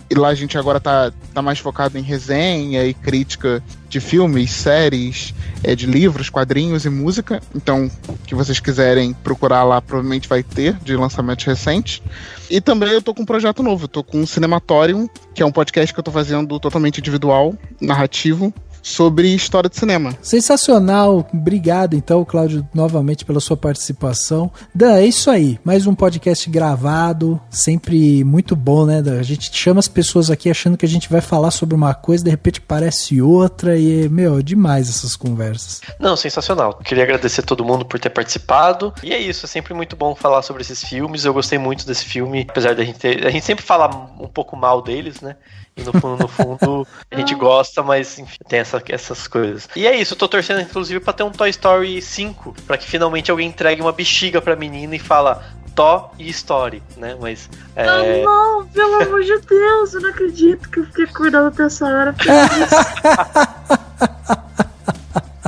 E lá a gente agora tá mais focado em resenha e crítica de filmes, séries, de livros, quadrinhos e música. Então, o que vocês quiserem procurar lá, provavelmente vai ter, de lançamentos recentes. E também eu tô com um projeto novo, eu tô com o Cinematorium, que é um podcast que eu tô fazendo totalmente individual, narrativo, sobre história de cinema. Sensacional, obrigado então, Cláudio, novamente pela sua participação. Dan, é isso aí, mais um podcast gravado, sempre muito bom, né? A gente chama as pessoas aqui achando que a gente vai falar sobre uma coisa, de repente parece outra e, é demais essas conversas. Não, sensacional. Queria agradecer a todo mundo por ter participado, e é isso, é sempre muito bom falar sobre esses filmes. Eu gostei muito desse filme, apesar da a gente sempre fala um pouco mal deles, né? E no fundo a gente gosta, mas enfim, tem essas coisas. E é isso, eu tô torcendo inclusive pra ter um Toy Story 5, pra que finalmente alguém entregue uma bexiga pra menina e fala Toy Story, né? Mas não, pelo amor de Deus, eu não acredito que eu fiquei acordado até essa hora.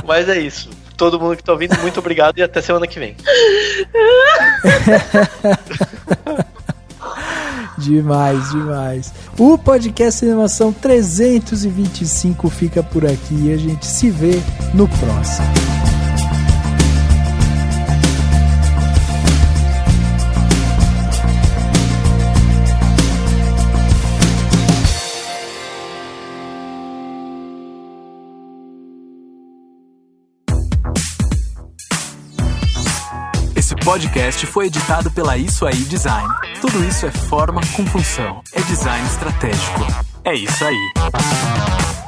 Mas é isso. Todo mundo que tá ouvindo, muito obrigado e até semana que vem. Demais. O podcast Cinemação 325 fica por aqui e a gente se vê no próximo. Esse podcast foi editado pela Isso Aí Design. Tudo isso é forma com função. É design estratégico. É isso aí.